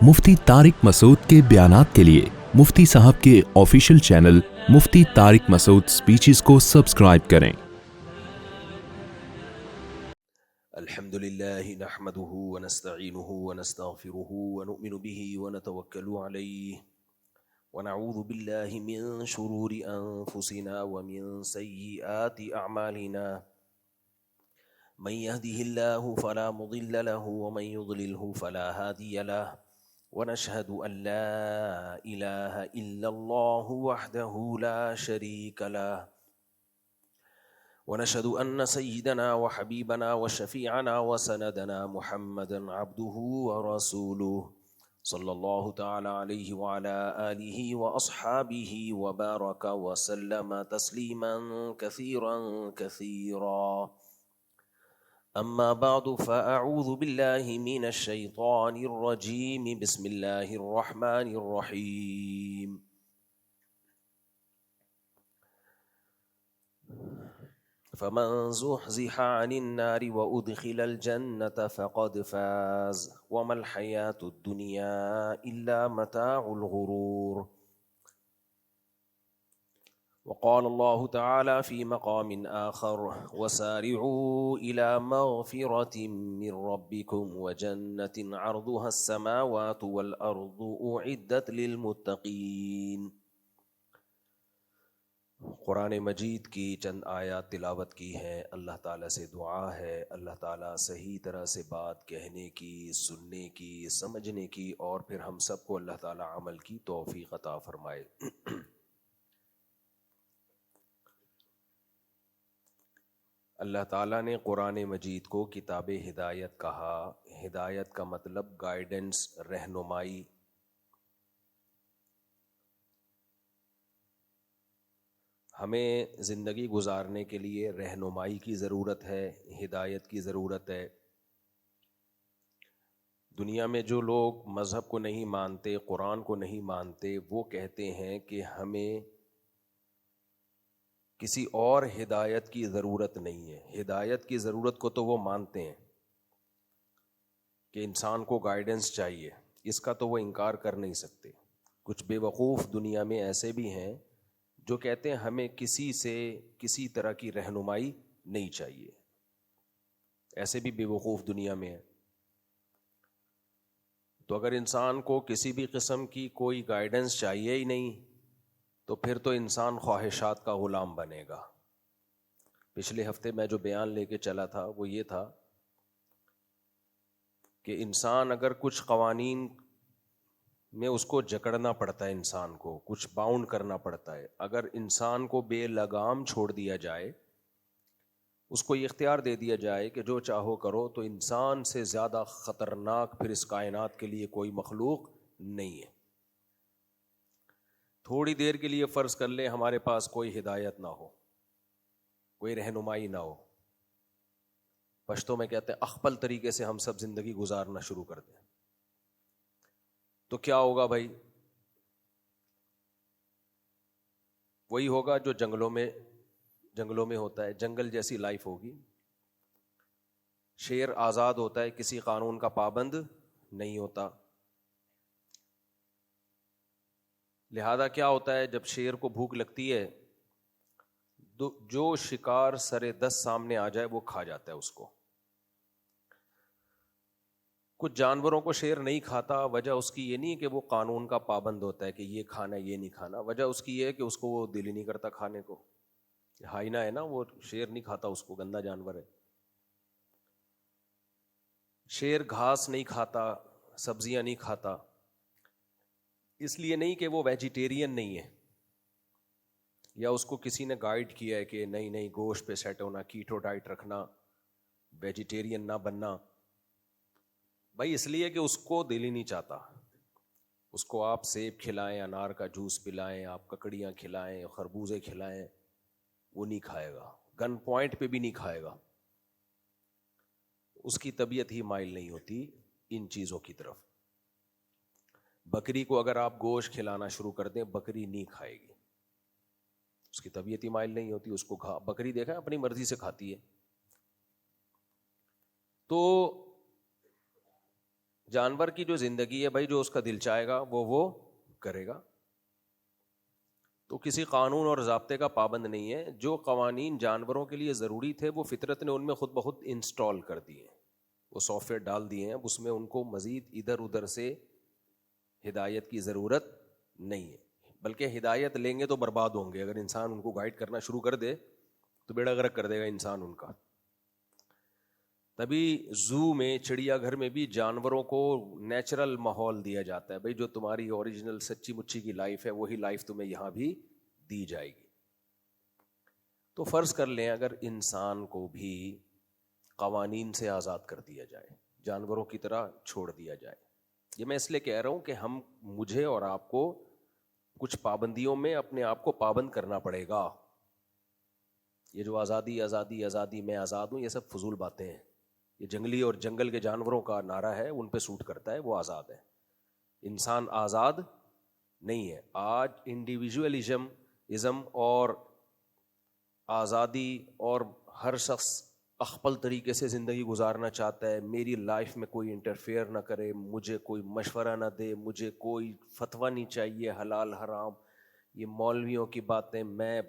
مفتی طارق مسعود کے بیانات کے لیے مفتی صاحب کے آفیشیل چینل مفتی طارق مسعود سپیچز کو سبسکرائب کریں۔ الحمد لله نحمده ونستعينه ونستغفره ونؤمن به ونتوكل عليه ونعوذ بالله من شرور أنفسنا ومن سيئات أعمالنا من يهده الله فلا مضل له ومن يضلله فلا هادي له ونشهد أن لا إله إلا الله وحده لا شريك له ونشهد أن سيدنا وحبيبنا وشفيعنا وسندنا محمدا عبده ورسوله صلى الله تعالى عليه وعلى آله وأصحابه وبارك وسلم تسليما كثيرا كثيرا أما بعد فأعوذ بالله من الشيطان الرجيم بسم الله الرحمن الرحيم فمن زحزح عن النار وأدخل الجنة فقد فاز وما الحياة الدنيا إلا متاع الغرور وقال الله تعالى في مقام آخر وسارعوا إلى مغفرة من ربكم وجنة عرضها السماوات والأرض أعدت للمتقين۔ قرآن مجید کی چند آیات تلاوت کی ہیں۔ اللہ تعالیٰ سے دعا ہے اللہ تعالیٰ صحیح طرح سے بات کہنے کی، سننے کی، سمجھنے کی، اور پھر ہم سب کو اللہ تعالیٰ عمل کی توفیق عطا فرمائے۔ اللہ تعالیٰ نے قرآن مجید کو کتاب ہدایت کہا۔ ہدایت کا مطلب گائیڈنس، رہنمائی۔ ہمیں زندگی گزارنے کے لیے رہنمائی کی ضرورت ہے، ہدایت کی ضرورت ہے۔ دنیا میں جو لوگ مذہب کو نہیں مانتے، قرآن کو نہیں مانتے، وہ کہتے ہیں کہ ہمیں کسی اور ہدایت کی ضرورت نہیں ہے۔ ہدایت کی ضرورت کو تو وہ مانتے ہیں کہ انسان کو گائیڈنس چاہیے، اس کا تو وہ انکار کر نہیں سکتے۔ کچھ بے وقوف دنیا میں ایسے بھی ہیں جو کہتے ہیں ہمیں کسی سے کسی طرح کی رہنمائی نہیں چاہیے۔ ایسے بھی بے وقوف دنیا میں ہیں۔ تو اگر انسان کو کسی بھی قسم کی کوئی گائیڈنس چاہیے ہی نہیں تو پھر تو انسان خواہشات کا غلام بنے گا۔ پچھلے ہفتے میں جو بیان لے کے چلا تھا وہ یہ تھا کہ انسان اگر کچھ قوانین میں اس کو جکڑنا پڑتا ہے، انسان کو کچھ باؤنڈ کرنا پڑتا ہے۔ اگر انسان کو بے لگام چھوڑ دیا جائے، اس کو یہ اختیار دے دیا جائے کہ جو چاہو کرو، تو انسان سے زیادہ خطرناک پھر اس کائنات کے لیے کوئی مخلوق نہیں ہے۔ تھوڑی دیر کے لیے فرض کر لیں ہمارے پاس کوئی ہدایت نہ ہو، کوئی رہنمائی نہ ہو، پشتوں میں کہتے ہیں اخپل طریقے سے ہم سب زندگی گزارنا شروع کر دیں، تو کیا ہوگا بھائی؟ وہی ہوگا جو جنگلوں میں ہوتا ہے، جنگل جیسی لائف ہوگی۔ شیر آزاد ہوتا ہے، کسی قانون کا پابند نہیں ہوتا۔ لہذا کیا ہوتا ہے جب شیر کو بھوک لگتی ہے، جو شکار سرے دست سامنے آ جائے وہ کھا جاتا ہے اس کو۔ کچھ جانوروں کو شیر نہیں کھاتا، وجہ اس کی یہ نہیں کہ وہ قانون کا پابند ہوتا ہے کہ یہ کھانا یہ نہیں کھانا، وجہ اس کی یہ ہے کہ اس کو وہ دل ہی نہیں کرتا کھانے کو۔ ہائنا ہے نا، وہ شیر نہیں کھاتا، اس کو گندا جانور ہے۔ شیر گھاس نہیں کھاتا، سبزیاں نہیں کھاتا، اس لیے نہیں کہ وہ ویجیٹیرین نہیں ہے، یا اس کو کسی نے گائیڈ کیا ہے کہ نہیں گوشت پہ سیٹ ہونا، کیٹو ڈائٹ رکھنا، ویجیٹیرین نہ بننا۔ بھائی اس لیے کہ اس کو دل ہی نہیں چاہتا۔ اس کو آپ سیب کھلائیں، انار کا جوس پلائیں، آپ ککڑیاں کھلائیں، خربوزے کھلائیں، وہ نہیں کھائے گا، گن پوائنٹ پہ بھی نہیں کھائے گا۔ اس کی طبیعت ہی مائل نہیں ہوتی ان چیزوں کی طرف۔ بکری کو اگر آپ گوشت کھلانا شروع کر دیں، بکری نہیں کھائے گی، اس کی طبیعت ہی مائل نہیں ہوتی، اس کو بکری دیکھا ہے اپنی مرضی سے کھاتی ہے۔ تو جانور کی جو زندگی ہے بھائی، جو اس کا دل چاہے گا وہ کرے گا. تو کسی قانون اور ضابطے کا پابند نہیں ہے. جو قوانین جانوروں کے لیے ضروری تھے وہ فطرت نے ان میں خود بخود انسٹال کر دیے ہیں، وہ سافٹ ویئر ڈال دیے ہیں. اب اس میں ان کو مزید ادھر ادھر سے ہدایت کی ضرورت نہیں ہے، بلکہ ہدایت لیں گے تو برباد ہوں گے. اگر انسان ان کو گائیڈ کرنا شروع کر دے تو بیڑا غرق کر دے گا انسان ان کا. تبھی زو میں، چڑیا گھر میں بھی جانوروں کو نیچرل ماحول دیا جاتا ہے. بھائی جو تمہاری اوریجنل سچی مچی کی لائف ہے وہی لائف تمہیں یہاں بھی دی جائے گی. تو فرض کر لیں اگر انسان کو بھی قوانین سے آزاد کر دیا جائے، جانوروں کی طرح چھوڑ دیا جائے. یہ میں اس لیے کہہ رہا ہوں کہ مجھے اور آپ کو کچھ پابندیوں میں اپنے آپ کو پابند کرنا پڑے گا. یہ جو آزادی آزادی آزادی، میں آزاد ہوں، یہ سب فضول باتیں ہیں. یہ جنگلی اور جنگل کے جانوروں کا نعرہ ہے، ان پہ سوٹ کرتا ہے، وہ آزاد ہے. انسان آزاد نہیں ہے. آج انڈیویژولزم اور آزادی، اور ہر شخص اخپل طریقے سے زندگی گزارنا چاہتا ہے. میری لائف میں کوئی انٹرفیئر نہ کرے، مجھے کوئی مشورہ نہ دے، مجھے کوئی فتویٰ نہیں چاہیے حلال حرام. یہ مولویوں کی باتیں، میں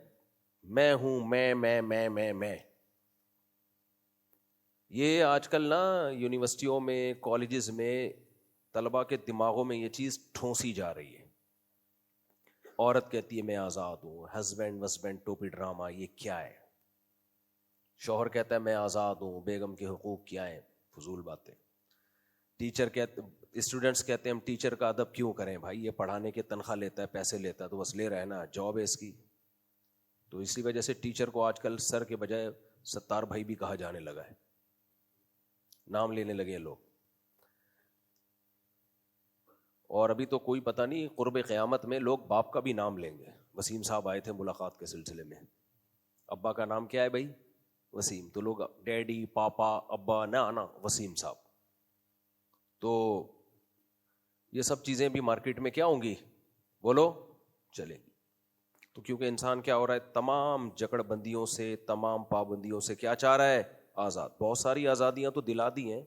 ہوں، میں یہ آج کل نا یونیورسٹیوں میں، کالجز میں طلباء کے دماغوں میں یہ چیز ٹھونسی جا رہی ہے. عورت کہتی ہے میں آزاد ہوں، ہسبینڈ ٹوپی ڈرامہ، یہ کیا ہے؟ شوہر کہتا ہے میں آزاد ہوں، بیگم کے حقوق کیا ہیں؟ فضول باتیں. اسٹوڈنٹس کہتے ہیں ہم ٹیچر کا ادب کیوں کریں بھائی، یہ پڑھانے کے تنخواہ لیتا ہے، پیسے لیتا ہے تو بس لے رہا ہے نا، جاب ہے اس کی. تو اسی وجہ سے ٹیچر کو آج کل سر کے بجائے ستار بھائی بھی کہا جانے لگا ہے، نام لینے لگے لوگ. اور ابھی تو کوئی پتہ نہیں، قرب قیامت میں لوگ باپ کا بھی نام لیں گے. وسیم صاحب آئے تھے ملاقات کے سلسلے میں، ابا کا نام کیا ہے بھائی؟ وسیم. تو لوگ ڈیڈی، پاپا، ابا، نا وسیم صاحب. تو یہ سب چیزیں بھی مارکیٹ میں کیا ہوں گی؟ بولو، چلیں گی. تو کیونکہ انسان کیا ہو رہا ہے، تمام جکڑ بندیوں سے، تمام پابندیوں سے کیا چاہ رہا ہے؟ آزاد. بہت ساری آزادیاں تو دلا دی ہیں.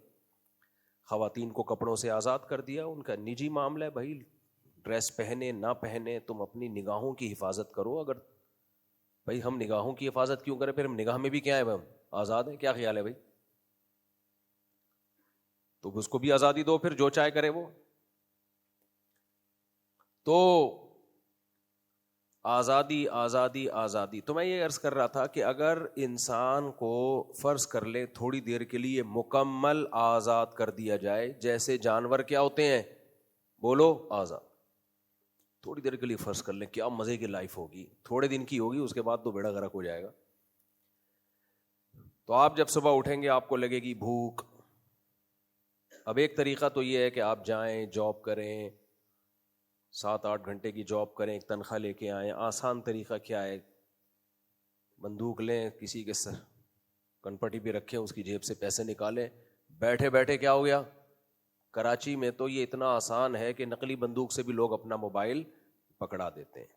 خواتین کو کپڑوں سے آزاد کر دیا، ان کا نجی معاملہ ہے بھائی، ڈریس پہنے نہ پہنے، تم اپنی نگاہوں کی حفاظت کرو. اگر بھائی ہم نگاہوں کی حفاظت کیوں کریں، پھر ہم نگاہ میں بھی کیا ہے، ہم آزاد ہیں. کیا خیال ہے بھائی؟ تو اس کو بھی آزادی دو، پھر جو چاہے کرے وہ. تو آزادی آزادی آزادی. تو میں یہ عرض کر رہا تھا کہ اگر انسان کو فرض کر لیں تھوڑی دیر کے لیے مکمل آزاد کر دیا جائے، جیسے جانور کیا ہوتے ہیں، بولو، آزاد. تھوڑی دیر کے لیے فرض کر لیں، کیا مزے کی لائف ہوگی. تھوڑے دن کی ہوگی، اس کے بعد تو بیڑا غرق ہو جائے گا. تو آپ جب صبح اٹھیں گے آپ کو لگے گی بھوک. اب ایک طریقہ تو یہ ہے کہ آپ جائیں، جاب کریں، 7-8 گھنٹے کی جاب کریں، ایک تنخواہ لے کے آئیں. آسان طریقہ کیا ہے، بندوق لیں، کسی کے سر کنپٹی بھی رکھیں، اس کی جیب سے پیسے نکالیں، بیٹھے بیٹھے. کیا ہو گیا؟ کراچی میں تو یہ اتنا آسان ہے کہ نقلی بندوق سے بھی لوگ اپنا موبائل پکڑا دیتے ہیں.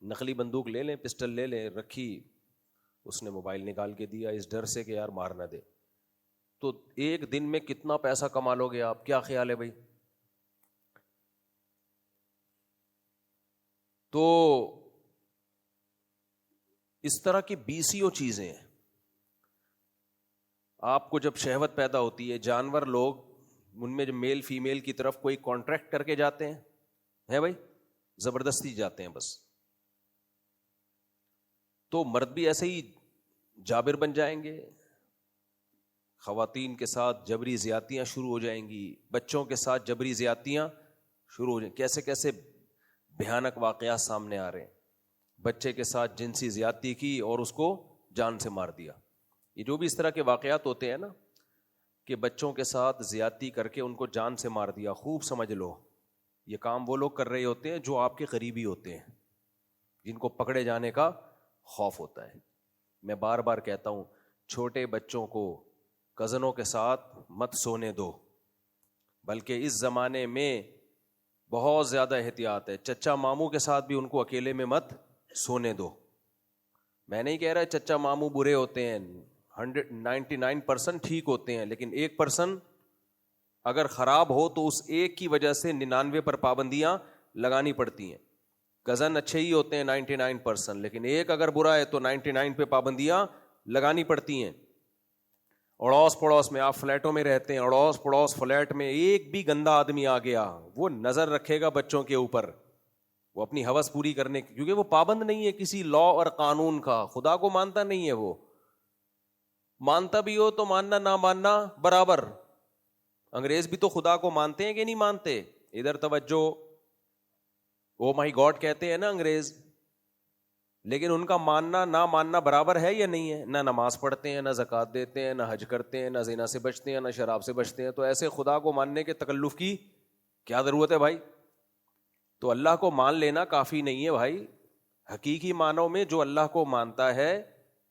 نقلی بندوق لے لیں، پسٹل لے لیں، رکھی، اس نے موبائل نکال کے دیا، اس ڈر سے کہ یار مار نہ دے. تو ایک دن میں کتنا پیسہ کما لو گے آپ؟ کیا خیال ہے بھائی؟ تو اس طرح کی 20 چیزیں ہیں. آپ کو جب شہوت پیدا ہوتی ہے، جانور لوگ ان میں جو میل فیمیل کی طرف کوئی کانٹریکٹ کر کے جاتے ہیں بھائی، زبردستی جاتے ہیں بس. تو مرد بھی ایسے ہی جابر بن جائیں گے، خواتین کے ساتھ جبری زیادتیاں شروع ہو جائیں گی، بچوں کے ساتھ جبری زیادتیاں شروع ہو جائیں. کیسے کیسے بھیانک واقعات سامنے آ رہے ہیں. بچے کے ساتھ جنسی زیادتی کی اور اس کو جان سے مار دیا. یہ جو بھی اس طرح کے واقعات ہوتے ہیں نا، کہ بچوں کے ساتھ زیادتی کر کے ان کو جان سے مار دیا، خوب سمجھ لو یہ کام وہ لوگ کر رہے ہوتے ہیں جو آپ کے قریبی ہوتے ہیں، جن کو پکڑے جانے کا خوف ہوتا ہے. میں بار بار کہتا ہوں، چھوٹے بچوں کو کزنوں کے ساتھ مت سونے دو، بلکہ اس زمانے میں بہت زیادہ احتیاط ہے. چچا ماموں کے ساتھ بھی ان کو اکیلے میں مت سونے دو. میں نہیں کہہ رہا چچا ماموں برے ہوتے ہیں، 99% ٹھیک ہوتے ہیں، لیکن 1% اگر خراب ہو تو اس ایک کی وجہ سے 99 پر پابندیاں لگانی پڑتی ہیں. کزن اچھے ہی ہوتے ہیں 99%, لیکن ایک اگر برا ہے تو 99 پہ پابندیاں لگانی پڑتی ہیں. اڑوس پڑوس میں, آپ فلیٹوں میں رہتے ہیں, اڑوس پڑوس فلیٹ میں ایک بھی گندا آدمی آ گیا, وہ نظر رکھے گا بچوں کے اوپر, وہ اپنی ہوس پوری کرنے کی, کیونکہ وہ پابند نہیں ہے کسی لا اور قانون کا, خدا کو مانتا نہیں ہے. وہ مانتا بھی ہو تو ماننا نہ ماننا برابر. انگریز بھی تو خدا کو مانتے ہیں کہ نہیں مانتے؟ ادھر توجہ. او مائی گاڈ کہتے ہیں نا انگریز, لیکن ان کا ماننا نہ ماننا برابر ہے یا نہیں ہے؟ نہ نماز پڑھتے ہیں, نہ زکوٰۃ دیتے ہیں, نہ حج کرتے ہیں, نہ زنا سے بچتے ہیں, نہ شراب سے بچتے ہیں. تو ایسے خدا کو ماننے کے تکلف کی کیا ضرورت ہے بھائی؟ تو اللہ کو مان لینا کافی نہیں ہے بھائی. حقیقی معنوں میں جو اللہ کو مانتا ہے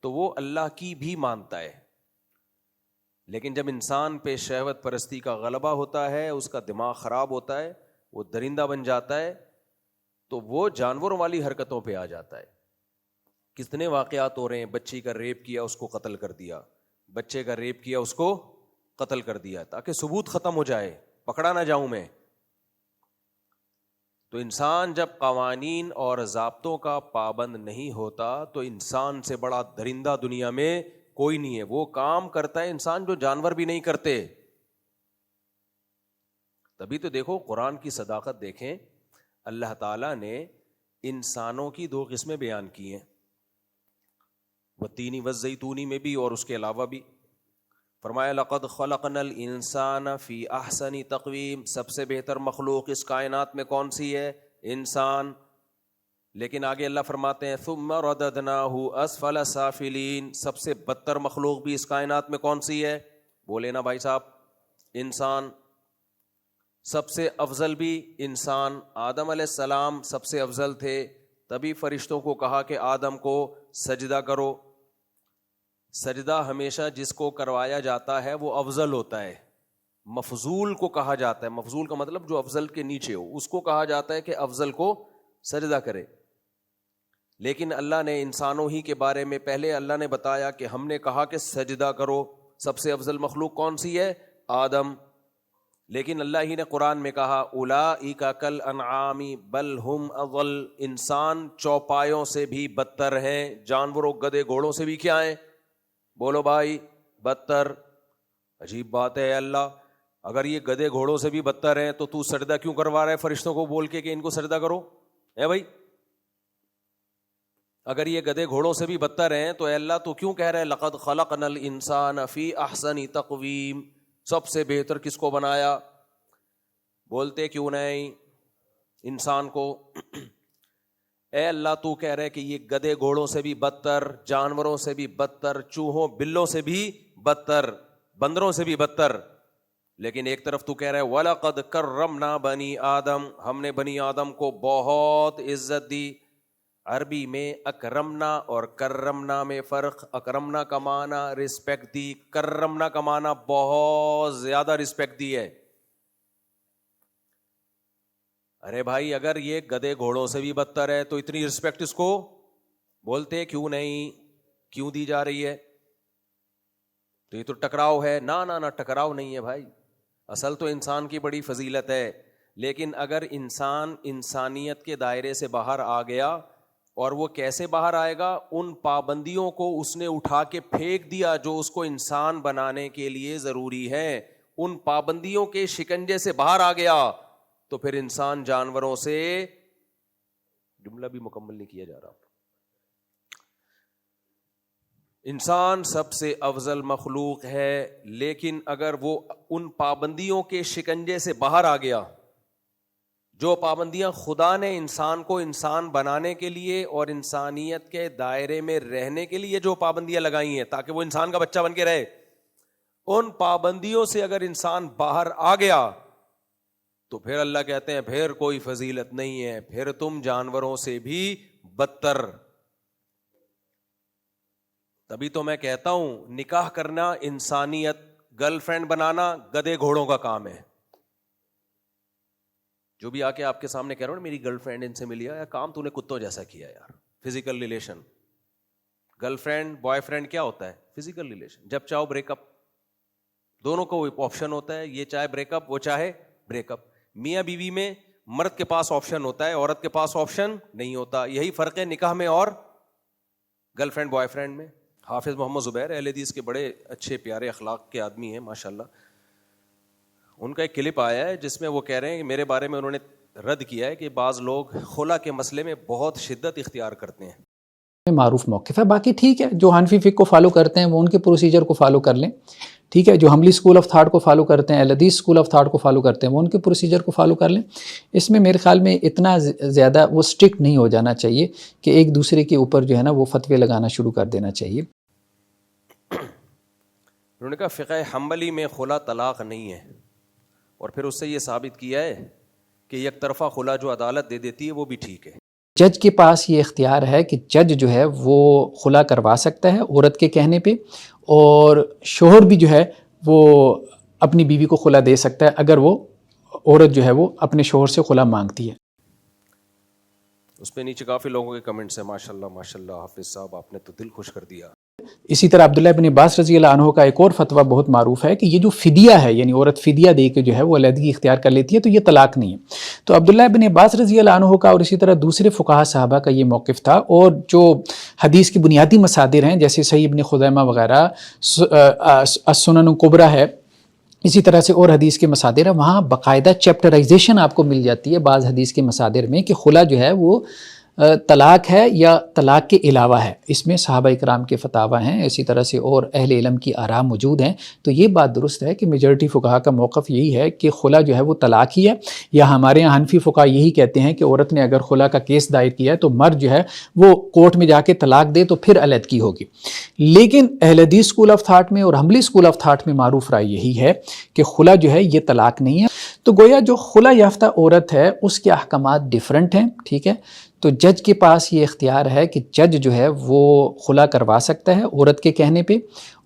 تو وہ اللہ کی بھی مانتا ہے. لیکن جب انسان پہ شہوت پرستی کا غلبہ ہوتا ہے, اس کا دماغ خراب ہوتا ہے, وہ درندہ بن جاتا ہے, تو وہ جانوروں والی حرکتوں پہ آ جاتا ہے. کتنے واقعات ہو رہے ہیں, بچی کا ریپ کیا اس کو قتل کر دیا, بچے کا ریپ کیا اس کو قتل کر دیا, تاکہ ثبوت ختم ہو جائے, پکڑا نہ جاؤں میں. تو انسان جب قوانین اور ضابطوں کا پابند نہیں ہوتا تو انسان سے بڑا درندہ دنیا میں کوئی نہیں ہے. وہ کام کرتا ہے انسان جو جانور بھی نہیں کرتے. تبھی تو دیکھو قرآن کی صداقت دیکھیں, اللہ تعالیٰ نے انسانوں کی 2 قسمیں بیان کی ہیں, والتین والزیتون میں بھی اور اس کے علاوہ بھی. فرمایا لقد خلقنا الانسان فی احسن تقویم, سب سے بہتر مخلوق اس کائنات میں کون سی ہے؟ انسان. لیکن آگے اللہ فرماتے ہیں ثم رددناہ اسفل سافلین, سب سے بدتر مخلوق بھی اس کائنات میں کون سی ہے؟ بولے نا بھائی صاحب, انسان. سب سے افضل بھی انسان. آدم علیہ السلام سب سے افضل تھے, تبھی فرشتوں کو کہا کہ آدم کو سجدہ کرو. سجدہ ہمیشہ جس کو کروایا جاتا ہے وہ افضل ہوتا ہے. مفضول کو کہا جاتا ہے, مفضول کا مطلب جو افضل کے نیچے ہو, اس کو کہا جاتا ہے کہ افضل کو سجدہ کرے. لیکن اللہ نے انسانوں ہی کے بارے میں پہلے اللہ نے بتایا کہ ہم نے کہا کہ سجدہ کرو. سب سے افضل مخلوق کون سی ہے؟ آدم. لیکن اللہ ہی نے قرآن میں کہا اولئک کالانعام بل ہم اضل, انسان چوپایوں سے بھی بدتر ہیں, جانوروں گدھے گھوڑوں سے بھی کیا ہیں؟ بولو بھائی, بدتر. عجیب بات ہے اللہ, اگر یہ گدھے گھوڑوں سے بھی بدتر ہیں تو سجدہ کیوں کروا رہا ہے فرشتوں کو بول کے کہ ان کو سجدہ کرو؟ اے بھائی, اگر یہ گدھے گھوڑوں سے بھی بدتر ہیں تو اے اللہ تو کیوں کہہ رہے ہیں لقد خلقنا الانسان فی احسن تقویم, سب سے بہتر کس کو بنایا؟ بولتے کیوں نہیں انسان کو؟ اے اللہ تو کہہ رہے کہ یہ گدھے گھوڑوں سے بھی بدتر, جانوروں سے بھی بدتر, چوہوں بلوں سے بھی بدتر, بندروں سے بھی بدتر. لیکن ایک طرف تو کہہ رہے وَلَقَدْ كَرَّمْنَا بَنِي آدم, ہم نے بنی آدم کو بہت عزت دی. عربی میں اکرمنا اور کرمنا میں فرق. اکرمنا کا معنی رسپیکٹ دی, کرمنا کا معنی بہت زیادہ رسپیکٹ دی ہے. ارے بھائی اگر یہ گدھے گھوڑوں سے بھی بدتر ہے تو اتنی رسپیکٹ اس کو بولتے کیوں نہیں, کیوں دی جا رہی ہے؟ تو یہ تو ٹکراؤ ہے. نہ ٹکراؤ نہیں ہے بھائی, اصل تو انسان کی بڑی فضیلت ہے. لیکن اگر انسان انسانیت کے دائرے سے باہر آ گیا, اور وہ کیسے باہر آئے گا؟ ان پابندیوں کو اس نے اٹھا کے پھینک دیا جو اس کو انسان بنانے کے لیے ضروری ہے. ان پابندیوں کے شکنجے سے باہر آ گیا تو پھر انسان جانوروں سے, جملہ بھی مکمل نہیں کیا جا رہا, انسان سب سے افضل مخلوق ہے. لیکن اگر وہ ان پابندیوں کے شکنجے سے باہر آ گیا, جو پابندیاں خدا نے انسان کو انسان بنانے کے لیے اور انسانیت کے دائرے میں رہنے کے لیے جو پابندیاں لگائی ہیں تاکہ وہ انسان کا بچہ بن کے رہے, ان پابندیوں سے اگر انسان باہر آ گیا تو پھر اللہ کہتے ہیں پھر کوئی فضیلت نہیں ہے, پھر تم جانوروں سے بھی بدتر. تبھی تو میں کہتا ہوں نکاح کرنا انسانیت, گرل فرینڈ بنانا گدھے گھوڑوں کا کام ہے. جو بھی آ کے آپ کے سامنے کہہ رہا ہوں میری گرل فرینڈ ان سے ملی ہے, کام تو نے کتوں جیسا کیا یار. Physical relation, girl friend boy friend کیا ہوتا ہے؟ Physical relation. جب چاہو بریک اپ, دونوں کو آپشن ہوتا ہے, یہ چاہے بریک اپ وہ چاہے بریک اپ. میاں بیوی میں مرد کے پاس آپشن ہوتا ہے, عورت کے پاس آپشن نہیں ہوتا. یہی فرق ہے نکاح میں اور گرل فرینڈ بوائے فرینڈ میں. حافظ محمد زبیر اہل حدیث کے بڑے اچھے پیارے اخلاق کے آدمی ہیں ماشاءاللہ. ان کا ایک کلپ آیا ہے جس میں وہ کہہ رہے ہیں کہ میرے بارے میں انہوں نے رد کیا ہے کہ بعض لوگ خلا کے مسئلے میں بہت شدت اختیار کرتے ہیں. معروف موقف ہے. باقی ٹھیک ہے, جو حنفی فقہ کو فالو کرتے ہیں وہ ان کے پروسیجر کو فالو کر لیں, ٹھیک ہے. جو حنبلی اسکول آف تھاٹ کو فالو کرتے ہیں, اہل حدیث اسکول آف تھاٹ کو فالو کرتے ہیں, وہ ان کے پروسیجر کو فالو کر لیں. اس میں میرے خیال میں اتنا زیادہ وہ اسٹرکٹ نہیں ہو جانا چاہیے کہ ایک دوسرے کے اوپر جو ہے نا وہ فتوے لگانا شروع کر دینا چاہیے. انہوں نے کہا فقہ حنبلی میں خلا طلاق نہیں ہے, اور پھر اس سے یہ ثابت کیا ہے کہ یک طرفہ خلا جو عدالت دے دیتی ہے وہ بھی ٹھیک ہے. جج کے پاس یہ اختیار ہے کہ جج جو ہے وہ خلا کروا سکتا ہے عورت کے کہنے پہ, اور شوہر بھی جو ہے وہ اپنی بیوی کو خلا دے سکتا ہے اگر وہ عورت جو ہے وہ اپنے شوہر سے خلا مانگتی ہے. اس پہ نیچے کافی لوگوں کے کمنٹس ہیں ماشاءاللہ ماشاءاللہ. حافظ صاحب آپ نے تو دل خوش کر دیا. اسی طرح عبداللہ ابن عباس رضی اللہ عنہ کا ایک اور فتویٰ بہت معروف ہے کہ یہ جو فدیہ ہے, یعنی عورت فدیہ دے کے جو ہے وہ علیحدگی اختیار کر لیتی ہے تو یہ طلاق نہیں ہے. تو عبداللہ ابن عباس رضی اللہ عنہ کا اور اسی طرح دوسرے فقہاء صحابہ کا یہ موقف تھا, اور جو حدیث کی بنیادی مصادر ہیں جیسے صحیح ابن خزیمہ وغیرہ, السنن الکبریٰ ہے, اسی طرح سے اور حدیث کے مصادر ہیں, وہاں باقاعدہ چیپٹرائزیشن آپ کو مل جاتی ہے بعض حدیث کے مصادر میں کہ خلا جو ہے وہ طلاق ہے یا طلاق کے علاوہ ہے. اس میں صحابہ اکرام کے فتاوی ہیں, اسی طرح سے اور اہل علم کی آراء موجود ہیں. تو یہ بات درست ہے کہ میجورٹی فقہا کا موقف یہی ہے کہ خلا جو ہے وہ طلاق ہی ہے, یا ہمارے یہاں حنفی فقہا یہی کہتے ہیں کہ عورت نے اگر خلا کا کیس دائر کیا ہے تو مرد جو ہے وہ کورٹ میں جا کے طلاق دے تو پھر علیحدگی ہوگی. لیکن اہل حدیث اسکول آف تھاٹ میں اور حنبلی اسکول آف تھاٹ میں معروف رائے یہی ہے کہ خلا جو ہے یہ طلاق نہیں ہے. تو گویا جو خلا یافتہ عورت ہے اس کے احکامات ڈیفرنٹ ہیں, ٹھیک ہے. تو جج کے پاس یہ اختیار ہے کہ جج جو ہے وہ خلا کروا سکتا ہے عورت کے کہنے پہ,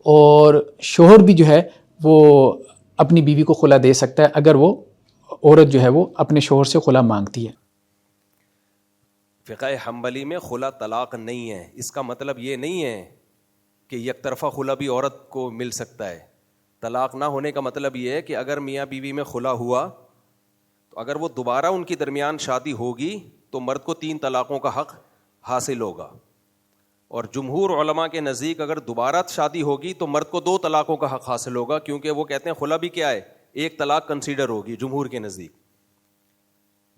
اور شوہر بھی جو ہے وہ اپنی بیوی کو خلا دے سکتا ہے اگر وہ عورت جو ہے وہ اپنے شوہر سے خلا مانگتی ہے. فقہ حنبلی میں خلا طلاق نہیں ہے. اس کا مطلب یہ نہیں ہے کہ یک طرفہ خلا بھی عورت کو مل سکتا ہے. طلاق نہ ہونے کا مطلب یہ ہے کہ اگر میاں بیوی میں خلا ہوا تو اگر وہ دوبارہ ان کی درمیان شادی ہوگی تو مرد کو 3 طلاقوں کا حق حاصل ہوگا. اور جمہور علماء کے نزدیک اگر دوبارہ شادی ہوگی تو مرد کو 2 طلاقوں کا حق حاصل ہوگا, کیونکہ وہ کہتے ہیں خلا بھی کیا ہے, 1 طلاق کنسیڈر ہوگی جمہور کے نزدیک.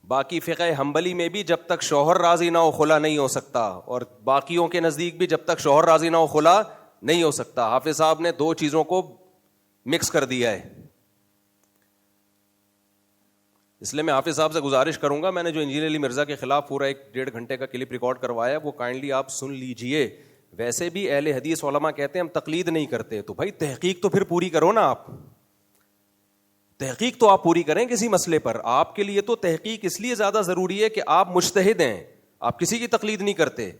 باقی فقہ حنبلی میں بھی جب تک شوہر راضی نہ ہو خلا نہیں ہو سکتا, اور باقیوں کے نزدیک بھی جب تک شوہر راضی نہ ہو خلا نہیں ہو سکتا. حافظ صاحب نے 2 چیزوں کو مکس کر دیا ہے. اس لیے میں حافظ صاحب سے گزارش کروں گا, میں نے جو انجینئر علی مرزا کے خلاف پورا 1.5 گھنٹے کا کلپ ریکارڈ کروایا وہ کائنڈلی آپ سن لیجئے. ویسے بھی اہل حدیث علماء کہتے ہیں ہم تقلید نہیں کرتے, تو بھائی تحقیق تو پھر پوری کرو نا. آپ تحقیق تو آپ پوری کریں کسی مسئلے پر. آپ کے لیے تو تحقیق اس لیے زیادہ ضروری ہے کہ آپ مجتہد ہیں, آپ کسی کی تقلید نہیں کرتے.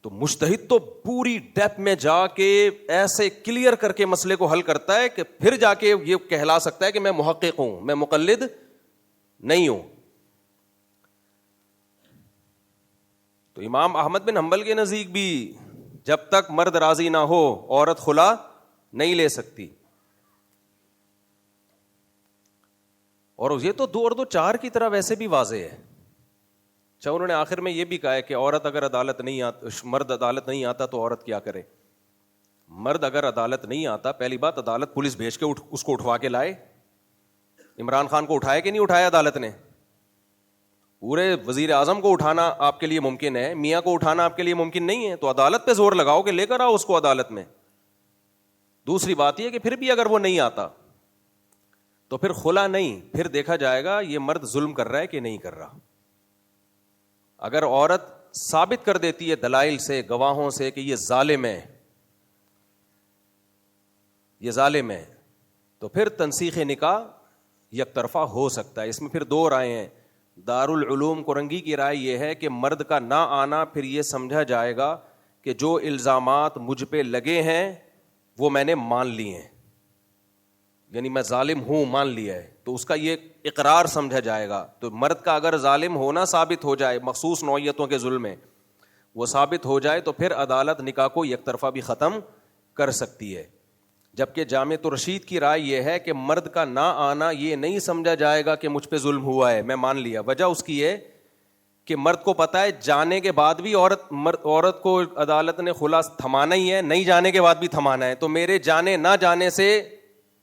تو مجتہد تو پوری ڈیپتھ میں جا کے ایسے کلیئر کر کے مسئلے کو حل کرتا ہے کہ پھر جا کے یہ کہلا سکتا ہے کہ میں محقق ہوں, میں مقلد نہیں ہوں. تو امام احمد بن حنبل کے نزدیک بھی جب تک مرد راضی نہ ہو عورت خلا نہیں لے سکتی. اور یہ تو 2 اور 2 4 کی طرح ویسے بھی واضح ہے. اچھا, انہوں نے آخر میں یہ بھی کہا ہے کہ عورت اگر عدالت نہیں مرد عدالت نہیں آتا تو عورت کیا کرے. مرد اگر عدالت نہیں آتا, پہلی بات عدالت پولیس بھیج کے اس کو اٹھوا کے لائے. عمران خان کو اٹھایا کہ نہیں اٹھایا عدالت نے؟ پورے وزیر اعظم کو اٹھانا آپ کے لیے ممکن ہے, میاں کو اٹھانا آپ کے لیے ممکن نہیں ہے. تو عدالت پہ زور لگاؤ کہ لے کر آؤ اس کو عدالت میں. دوسری بات یہ کہ پھر بھی اگر وہ نہیں آتا تو پھر خلا نہیں, پھر دیکھا جائے گا یہ مرد ظلم کر رہا ہے کہ نہیں کر رہا. اگر عورت ثابت کر دیتی ہے دلائل سے, گواہوں سے کہ یہ ظالم ہے, یہ ظالم ہے, تو پھر تنسیخ نکاح یک طرفہ ہو سکتا ہے. اس میں پھر 2 رائے ہیں. دارالعلوم کورنگی کی رائے یہ ہے کہ مرد کا نہ آنا پھر یہ سمجھا جائے گا کہ جو الزامات مجھ پہ لگے ہیں وہ میں نے مان لیے ہیں, یعنی میں ظالم ہوں مان لیا ہے, تو اس کا یہ اقرار سمجھا جائے گا. تو مرد کا اگر ظالم ہونا ثابت ہو جائے مخصوص نوعیتوں کے ظلم میں وہ ثابت ہو جائے تو پھر عدالت نکاح کو یک طرفہ بھی ختم کر سکتی ہے. جبکہ جامع الرشید کی رائے یہ ہے کہ مرد کا نہ آنا یہ نہیں سمجھا جائے گا کہ مجھ پہ ظلم ہوا ہے، میں مان لیا. وجہ اس کی ہے کہ مرد کو پتا ہے جانے کے بعد بھی عورت کو عدالت نے خلا تھمانا ہی ہے، نہیں جانے کے بعد بھی تھمانا ہے. تو میرے جانے نہ جانے سے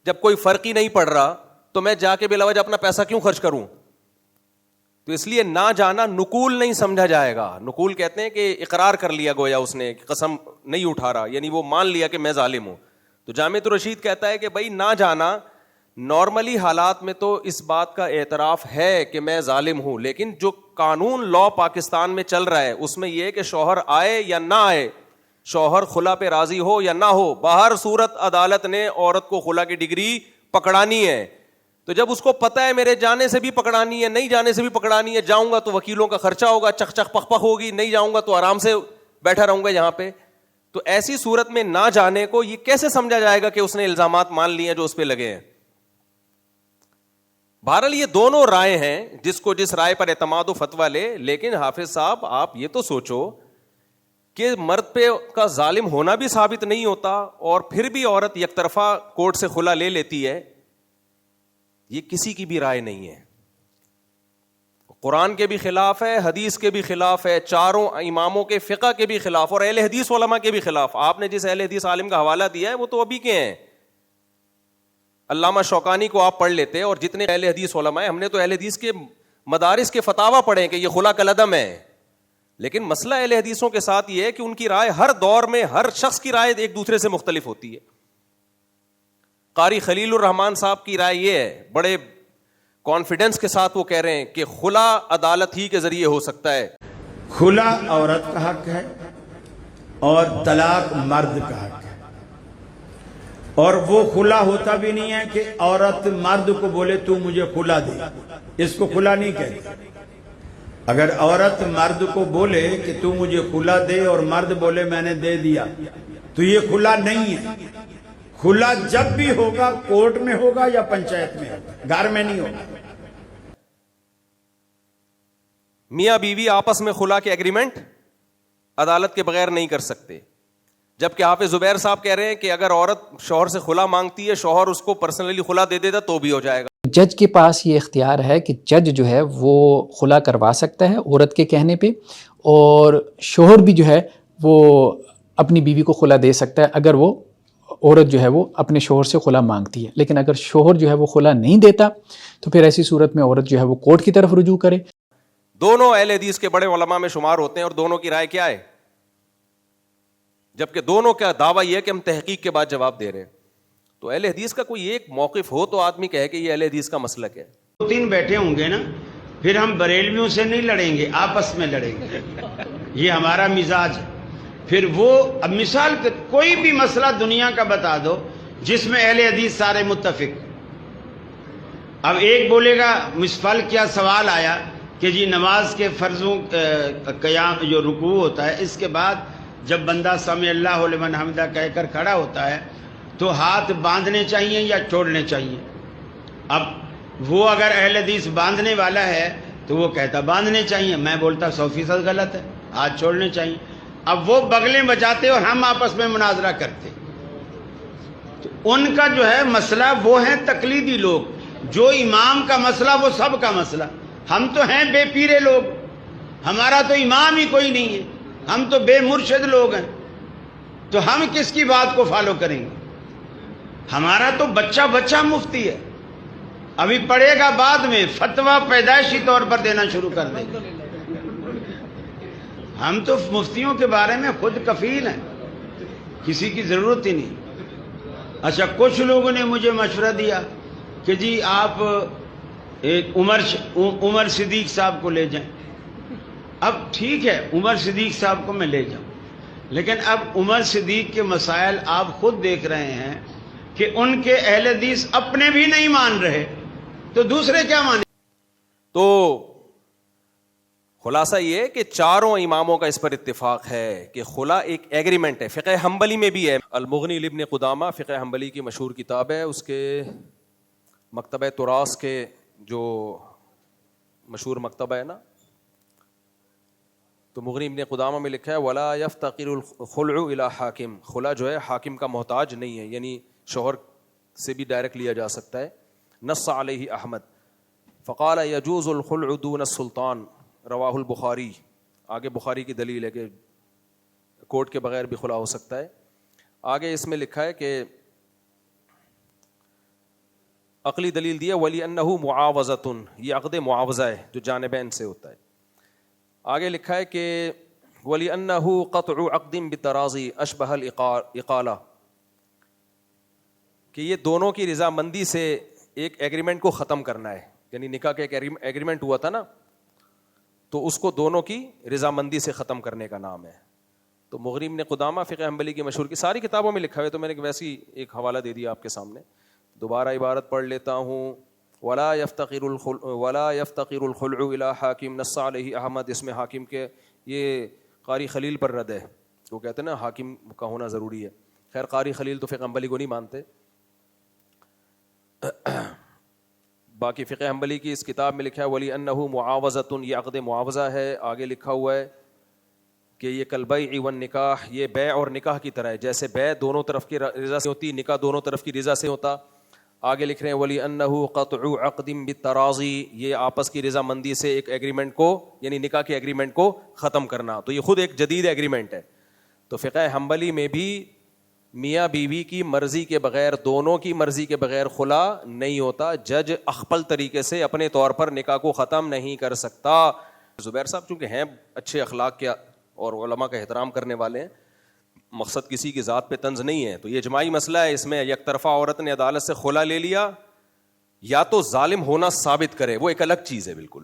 جب کوئی فرق ہی نہیں پڑ رہا تو میں جا کے بلا وجہ اپنا پیسہ کیوں خرچ کروں؟ تو اس لیے نہ جانا نقول نہیں سمجھا جائے گا. نقول کہتے ہیں کہ اقرار کر لیا گویا اس نے، قسم نہیں اٹھا رہا، یعنی وہ مان لیا کہ میں ظالم ہوں. تو جامع الرشید کہتا ہے کہ بھائی نہ جانا نارملی حالات میں تو اس بات کا اعتراف ہے کہ میں ظالم ہوں، لیکن جو قانون لا پاکستان میں چل رہا ہے اس میں یہ کہ شوہر آئے یا نہ آئے، شوہر خلا پہ راضی ہو یا نہ ہو، باہر صورت عدالت نے عورت کو خلا کی ڈگری پکڑانی ہے. تو جب اس کو پتا ہے میرے جانے سے بھی پکڑانی ہے، نہیں جانے سے بھی پکڑانی ہے، جاؤں گا تو وکیلوں کا خرچہ ہوگا، چک چک پخ پخ ہوگی، نہیں جاؤں گا تو آرام سے بیٹھا رہوں گا یہاں پہ. تو ایسی صورت میں نہ جانے کو یہ کیسے سمجھا جائے گا کہ اس نے الزامات مان لیے جو اس پہ لگے ہیں؟ بہرحال یہ دونوں رائے ہیں، جس کو جس رائے پر اعتماد و فتویٰ لے. لیکن حافظ صاحب آپ یہ تو سوچو کہ مرد پہ کا ظالم ہونا بھی ثابت نہیں ہوتا اور پھر بھی عورت یک طرفہ کورٹ سے خلا لے لیتی ہے. یہ کسی کی بھی رائے نہیں ہے، قرآن کے بھی خلاف ہے، حدیث کے بھی خلاف ہے، چاروں اماموں کے فقہ کے بھی خلاف اور اہل حدیث علماء کے بھی خلاف. آپ نے جس اہل حدیث عالم کا حوالہ دیا ہے وہ تو ابھی کے ہیں، علامہ شوکانی کو آپ پڑھ لیتے اور جتنے اہل حدیث علماء ہیں، ہم نے تو اہل حدیث کے مدارس کے فتاوی پڑھے کہ یہ خلا کالعدم ہے. لیکن مسئلہ اہل حدیثوں کے ساتھ یہ ہے کہ ان کی رائے ہر دور میں ہر شخص کی رائے ایک دوسرے سے مختلف ہوتی ہے. قاری خلیل الرحمان صاحب کی رائے یہ ہے، بڑے کانفیڈنس کے ساتھ وہ کہہ رہے ہیں کہ خلا عدالت ہی کے ذریعے ہو سکتا ہے. خلا عورت کا حق ہے اور طلاق مرد کا حق ہے. اور وہ خلا ہوتا بھی نہیں ہے کہ عورت مرد کو بولے تو مجھے خلا دے، اس کو خلا نہیں کہتے. اگر عورت مرد کو بولے کہ تو مجھے خلا دے اور مرد بولے میں نے دے دیا تو یہ خلا نہیں ہے. خلا جب بھی ہوگا کورٹ میں ہوگا یا پنچایت میں ہوگا، گھر میں نہیں ہوگا. میاں بیوی آپس میں خلا کے ایگریمنٹ عدالت کے بغیر نہیں کر سکتے، جبکہ حافظ زبیر صاحب کہہ رہے ہیں کہ اگر عورت شوہر سے خلا مانگتی ہے، شوہر اس کو پرسنلی خلا دے دیتا تو بھی ہو جائے گا. جج کے پاس یہ اختیار ہے کہ جج جو ہے وہ خلا کروا سکتا ہے عورت کے کہنے پہ، اور شوہر بھی جو ہے وہ اپنی بیوی کو خلا دے سکتا ہے اگر وہ عورت جو ہے وہ اپنے شوہر سے خلا مانگتی ہے. لیکن اگر شوہر جو ہے وہ خلا نہیں دیتا تو پھر ایسی صورت میں عورت جو ہے وہ کورٹ کی طرف رجوع کرے. دونوں اہل حدیث کے بڑے علماء میں شمار ہوتے ہیں اور دونوں کی رائے کیا ہے، جبکہ دونوں کا دعویٰ یہ ہے کہ ہم تحقیق کے بعد جواب دے رہے ہیں. تو اہل حدیث کا کوئی ایک موقف ہو تو آدمی کہے کہ یہ اہل حدیث کا مسلک ہے. دو تین بیٹھے ہوں گے نا، پھر ہم بریلویوں سے نہیں لڑیں گے، آپس میں لڑیں گے. یہ ہمارا مزاج ہے. پھر وہ اب مثال کوئی بھی مسئلہ دنیا کا بتا دو جس میں اہل حدیث سارے متفق. اب ایک بولے گا مسفل کیا سوال آیا کہ جی نماز کے فرضوں قیام جو رکوع ہوتا ہے، اس کے بعد جب بندہ سمع اللہ لمن حمدہ کہہ کر کھڑا ہوتا ہے تو ہاتھ باندھنے چاہیے یا چھوڑنے چاہیے. اب وہ اگر اہل حدیث باندھنے والا ہے تو وہ کہتا باندھنے چاہیے، میں بولتا 100% غلط ہے، ہاتھ چھوڑنے چاہیے. اب وہ بغلیں بجاتے اور ہم آپس میں مناظرہ کرتے. تو ان کا جو ہے مسئلہ وہ ہیں تقلیدی لوگ، جو امام کا مسئلہ وہ سب کا مسئلہ. ہم تو ہیں بے پیرے لوگ، ہمارا تو امام ہی کوئی نہیں ہے، ہم تو بے مرشد لوگ ہیں. تو ہم کس کی بات کو فالو کریں گے؟ ہمارا تو بچہ بچہ مفتی ہے، ابھی پڑھے گا بعد میں فتویٰ پیدائشی طور پر دینا شروع کر دے گا. ہم تو مفتیوں کے بارے میں خود کفیل ہیں، کسی کی ضرورت ہی نہیں. اچھا کچھ لوگوں نے مجھے مشورہ دیا کہ جی آپ عمر صدیق صاحب کو لے جائیں. اب ٹھیک ہے عمر صدیق صاحب کو میں لے جاؤں، لیکن اب عمر صدیق کے مسائل آپ خود دیکھ رہے ہیں کہ ان کے اہل حدیث اپنے بھی نہیں مان رہے تو دوسرے کیا مانیں. تو خلاصہ یہ ہے کہ چاروں اماموں کا اس پر اتفاق ہے کہ خلا ایک ایگریمنٹ ہے. فقہ حنبلی میں بھی ہے، المغنی لابن قدامہ فقہ حنبلی کی مشہور کتاب ہے، اس کے مکتبہ تراث کے جو مشہور مکتبہ ہے نا، تو مغنی ابن قدامہ میں لکھا ہے وَلَا يَفْتَقِرُ الْخُلْعُ إِلَىٰ حَاكِمٍ، خلا جو ہے حاکم کا محتاج نہیں ہے. یعنی شوہر سے بھی ڈائریکٹ لیا جا سکتا ہے. نص علیہ احمد فقال یجوز الخلع دون السلطان رواہ البخاری. آگے بخاری کی دلیل ہے کہ کورٹ کے بغیر بھی خلا ہو سکتا ہے. آگے اس میں لکھا ہے کہ عقلی دلیل دیا ولی انہ معاوضۃ، یہ عقد معاوضہ ہے جو جانبین سے ہوتا ہے. آگے لکھا ہے کہ ولی انہ قطع عقد بالتراضی اشبہ الاقالہ، کہ یہ دونوں کی رضامندی سے ایک ایگریمنٹ کو ختم کرنا ہے. یعنی نکاح کا ایک ایگریمنٹ ہوا تھا نا، تو اس کو دونوں کی رضامندی سے ختم کرنے کا نام ہے. تو مغنی ابن قدامہ فقہ حنبلی کی مشہور کی ساری کتابوں میں لکھا ہوا ہے، تو میں نے ویسی ایک حوالہ دے دیا آپ کے سامنے. دوبارہ عبارت پڑھ لیتا ہوں. ولا يفتقر الخلع الى حاکم نص علیہ احمد. اس میں حاکم کے، یہ قاری خلیل پر رد ہے، وہ کہتے ہیں نا حاکم کا ہونا ضروری ہے. خیر قاری خلیل تو فقہ حنبلی کو نہیں مانتے. باقی فقہ حنبلی کی اس کتاب میں لکھا ہے ولی انہ معاوضۃ، یہ عقد معاوضہ ہے. آگے لکھا ہوا ہے کہ یہ کالبیع والنکاح، یہ بیع اور نکاح کی طرح ہے. جیسے بیع دونوں طرف کی رضا سے ہوتی، نکاح دونوں طرف کی رضا سے ہوتا. آگے لکھ رہے ہیں ولی انہ قطع عقد بالتراضی، یہ آپس کی رضا مندی سے ایک ایگریمنٹ کو، یعنی نکاح کے ایگریمنٹ کو ختم کرنا. تو یہ خود ایک جدید ایگریمنٹ ہے. تو فقہ حنبلی میں بھی میاں بیوی کی مرضی کے بغیر، دونوں کی مرضی کے بغیر خلا نہیں ہوتا. جج اخپل طریقے سے اپنے طور پر نکاح کو ختم نہیں کر سکتا. زبیر صاحب چونکہ ہیں اچھے اخلاق کے اور علماء کا احترام کرنے والے ہیں، مقصد کسی کی ذات پہ طنز نہیں ہے. تو یہ اجماعی مسئلہ ہے. اس میں یک طرفہ عورت نے عدالت سے خلا لے لیا، یا تو ظالم ہونا ثابت کرے، وہ ایک الگ چیز ہے بالکل،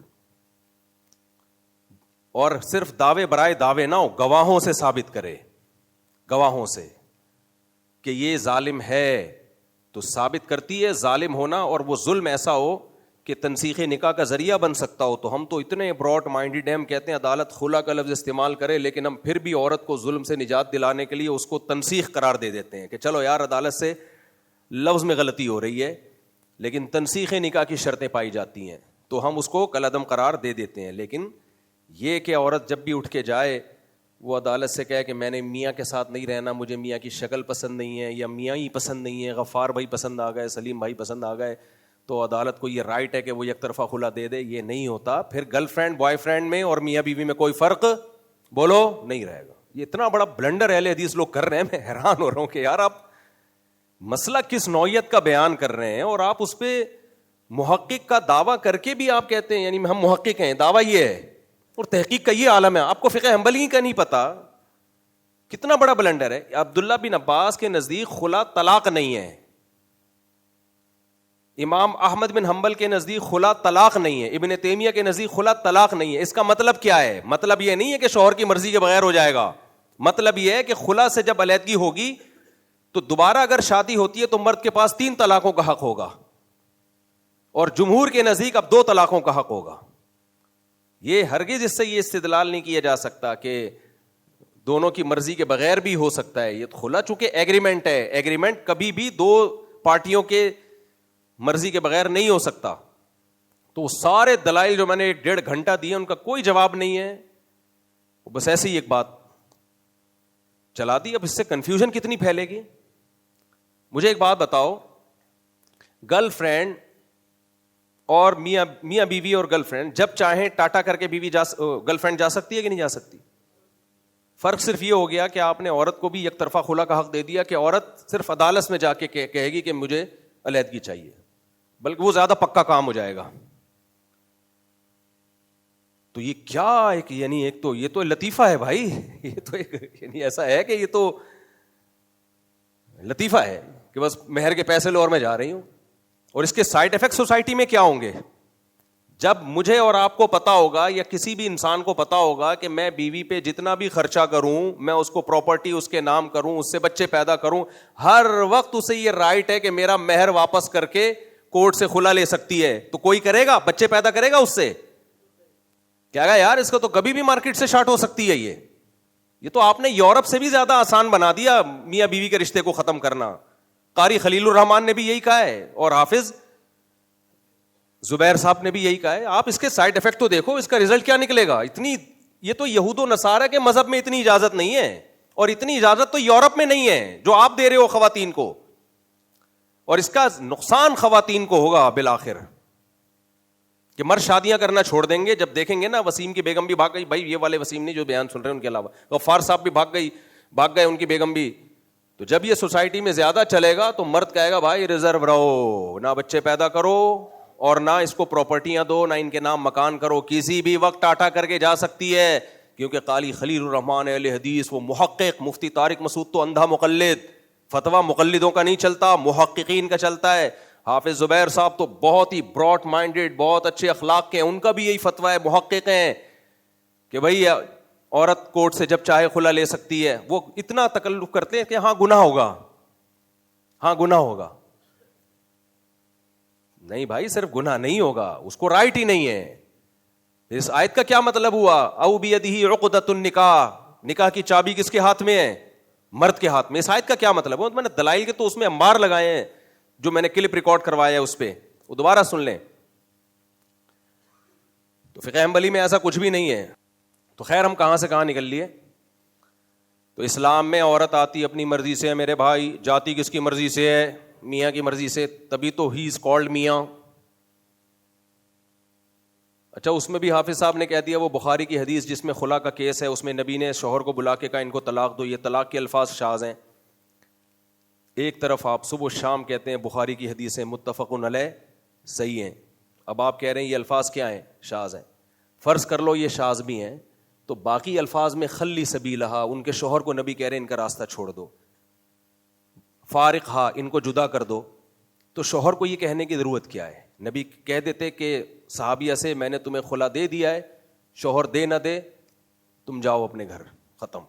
اور صرف دعوے برائے دعوے نہ ہو، گواہوں سے ثابت کرے، گواہوں سے کہ یہ ظالم ہے. تو ثابت کرتی ہے ظالم ہونا، اور وہ ظلم ایسا ہو کہ تنسیخ نکاح کا ذریعہ بن سکتا ہو. تو ہم تو اتنے براڈ مائنڈیڈ ہیں، ہم کہتے ہیں عدالت خلا کا لفظ استعمال کرے، لیکن ہم پھر بھی عورت کو ظلم سے نجات دلانے کے لیے اس کو تنسیخ قرار دے دیتے ہیں کہ چلو یار عدالت سے لفظ میں غلطی ہو رہی ہے، لیکن تنسیخ نکاح کی شرطیں پائی جاتی ہیں تو ہم اس کو کالعدم قرار دے دیتے ہیں. لیکن یہ کہ عورت جب بھی اٹھ کے جائے وہ عدالت سے کہے کہ میں نے میاں کے ساتھ نہیں رہنا، مجھے میاں کی شکل پسند نہیں ہے، یا میاں ہی پسند نہیں ہے، غفار بھائی پسند آ گئے، سلیم بھائی پسند آ گئے، تو عدالت کو یہ رائٹ ہے کہ وہ یک طرفہ خلا دے دے. یہ نہیں ہوتا. پھر گرل فرینڈ بوائے فرینڈ میں اور میاں بیوی میں کوئی فرق بولو نہیں رہے گا. یہ اتنا بڑا بلنڈر اہل حدیث لوگ کر رہے ہیں، میں حیران ہو رہا ہوں کہ یار آپ مسئلہ کس نوعیت کا بیان کر رہے ہیں، اور آپ اس پہ محقق کا دعویٰ کر کے بھی آپ کہتے ہیں یعنی ہم محقق ہیں، دعویٰ یہ ہے، اور تحقیق کا یہ عالم ہے. آپ کو فقہ حنبلی کا نہیں پتا. کتنا بڑا بلنڈر ہے. عبداللہ بن عباس کے نزدیک خلا طلاق نہیں ہے، امام احمد بن حنبل کے نزدیک خلا طلاق نہیں ہے، ابن تیمیہ کے نزدیک خلا طلاق نہیں ہے. اس کا مطلب کیا ہے؟ مطلب یہ نہیں ہے کہ شوہر کی مرضی کے بغیر ہو جائے گا. مطلب یہ ہے کہ خلا سے جب علیحدگی ہوگی تو دوبارہ اگر شادی ہوتی ہے تو مرد کے پاس 3 طلاقوں کا حق ہوگا، اور جمہور کے نزدیک اب 2 طلاقوں کا حق ہوگا. یہ ہرگز اس سے یہ استدلال نہیں کیا جا سکتا کہ دونوں کی مرضی کے بغیر بھی ہو سکتا ہے. یہ خلا چونکہ ایگریمنٹ ہے، ایگریمنٹ کبھی بھی 2 پارٹیوں کے مرضی کے بغیر نہیں ہو سکتا. تو سارے دلائل جو میں نے 1.5 گھنٹہ دیے ان کا کوئی جواب نہیں ہے، بس ایسے ہی ایک بات چلا دی. اب اس سے کنفیوژن کتنی پھیلے گی. مجھے ایک بات بتاؤ، گرل فرینڈ اور میاں بیوی اور گرل فرینڈ جب چاہیں ٹاٹا کر کے گرل فرینڈ جا سکتی ہے کہ نہیں جا سکتی؟ فرق صرف یہ ہو گیا کہ آپ نے عورت کو بھی یک طرفہ خلا کا حق دے دیا کہ عورت صرف عدالت میں جا کے کہے گی کہ مجھے علیحدگی چاہیے، بلکہ وہ زیادہ پکا کام ہو جائے گا. تو یہ کیا ایک یعنی ایک تو یہ تو لطیفہ ہے بھائی، یہ تو ایک یعنی ایسا ہے کہ یہ تو لطیفہ ہے کہ بس مہر کے پیسے لو اور میں جا رہی ہوں. اور اس کے سائڈ ایفیکٹ سوسائٹی میں کیا ہوں گے؟ جب مجھے اور آپ کو پتا ہوگا یا کسی بھی انسان کو پتا ہوگا کہ میں بیوی پہ جتنا بھی خرچہ کروں، میں اس کو پراپرٹی اس کے نام کروں، اس سے بچے پیدا کروں، ہر وقت اسے یہ رائٹ ہے کہ میرا مہر واپس کر کے کورٹ سے خلا لے سکتی ہے، تو کوئی کرے گا؟ بچے پیدا کرے گا اس سے؟ کیا گا یار اس کو تو کبھی بھی مارکیٹ سے شارٹ ہو سکتی ہے. یہ تو آپ نے یورپ سے بھی زیادہ آسان بنا دیا میاں بیوی کے رشتے کو ختم کرنا. قاری خلیل الرحمان نے بھی یہی کہا ہے اور حافظ زبیر صاحب نے بھی یہی کہا ہے. آپ اس کے سائڈ ایفیکٹ تو دیکھو، اس کا رزلٹ کیا نکلے گا. یہ تو یہود و نصارہ کے مذہب میں اتنی اجازت نہیں ہے، اور اتنی اجازت تو یورپ میں نہیں ہے جو آپ دے رہے ہو خواتین کو. اور اس کا نقصان خواتین کو ہوگا بالآخر کہ مرد شادیاں کرنا چھوڑ دیں گے جب دیکھیں گے نا وسیم کی بیگم بھی بھاگ گئی. بھائی یہ والے وسیم نہیں جو بیان سن رہے ہیں ان کے علاوہ, غفار صاحب بھی بھاگ گئے ان کی بیگم بھی. تو جب یہ سوسائٹی میں زیادہ چلے گا تو مرد کہے گا بھائی ریزرو رہو, نہ بچے پیدا کرو اور نہ اس کو پراپرٹیاں دو, نہ ان کے نام مکان کرو, کسی بھی وقت ٹاٹا کر کے جا سکتی ہے. کیونکہ قالی خلیل الرحمان اہل حدیث وہ محقق مفتی طارق مسعود تو اندھا مقلد, فتویٰ مقلدوں کا نہیں چلتا, محققین کا چلتا ہے. حافظ زبیر صاحب تو بہت ہی براڈ مائنڈیڈ, بہت اچھے اخلاق کے ہیں, ان کا بھی یہی فتویٰ ہے, محقق ہیں کہ بھائی عورت کورٹ سے جب چاہے خلا لے سکتی ہے. وہ اتنا تکلف کرتے ہیں کہ ہاں گناہ ہوگا, ہاں گناہ ہوگا. نہیں بھائی صرف گناہ نہیں ہوگا, اس کو رائٹ ہی نہیں ہے. اس آیت کا کیا مطلب ہوا؟ او بیدہ عقدۃ النکاح, نکاح کی چابی کس کے ہاتھ میں ہے؟ مرد کے ہاتھ میں. اس آیت کا کیا مطلب ہے؟ میں نے دلائل کے تو اس میں انبار لگائے ہیں جو میں نے کلپ ریکارڈ کروایا ہے, اس پہ وہ دوبارہ سن لیں. تو فقہ حنبلی میں ایسا کچھ بھی نہیں ہے. تو خیر ہم کہاں سے کہاں نکل لیے. تو اسلام میں عورت آتی اپنی مرضی سے, میرے بھائی جاتی کس کی مرضی سے ہے؟ میاں کی مرضی سے, تبھی تو ہی از کالڈ میاں. اچھا اس میں بھی حافظ صاحب نے کہہ دیا وہ بخاری کی حدیث جس میں خلا کا کیس ہے, اس میں نبی نے شوہر کو بلا کے کہا ان کو طلاق دو. یہ طلاق کے الفاظ شاذ ہیں. ایک طرف آپ صبح و شام کہتے ہیں بخاری کی حدیثیں متفق علیہ صحیح ہیں, اب آپ کہہ رہے ہیں یہ الفاظ کیا ہیں؟ شاذ ہیں. فرض کر لو یہ شاذ بھی ہیں, تو باقی الفاظ میں خلی سبیلہا, ان کے شوہر کو نبی کہہ رہے ہیں ان کا راستہ چھوڑ دو, فارقہا ان کو جدا کر دو. تو شوہر کو یہ کہنے کی ضرورت کیا ہے؟ نبی کہہ دیتے کہ صحابیہ سے میں نے تمہیں خلا دے دیا ہے, شوہر دے نہ دے تم جاؤ اپنے گھر, ختم.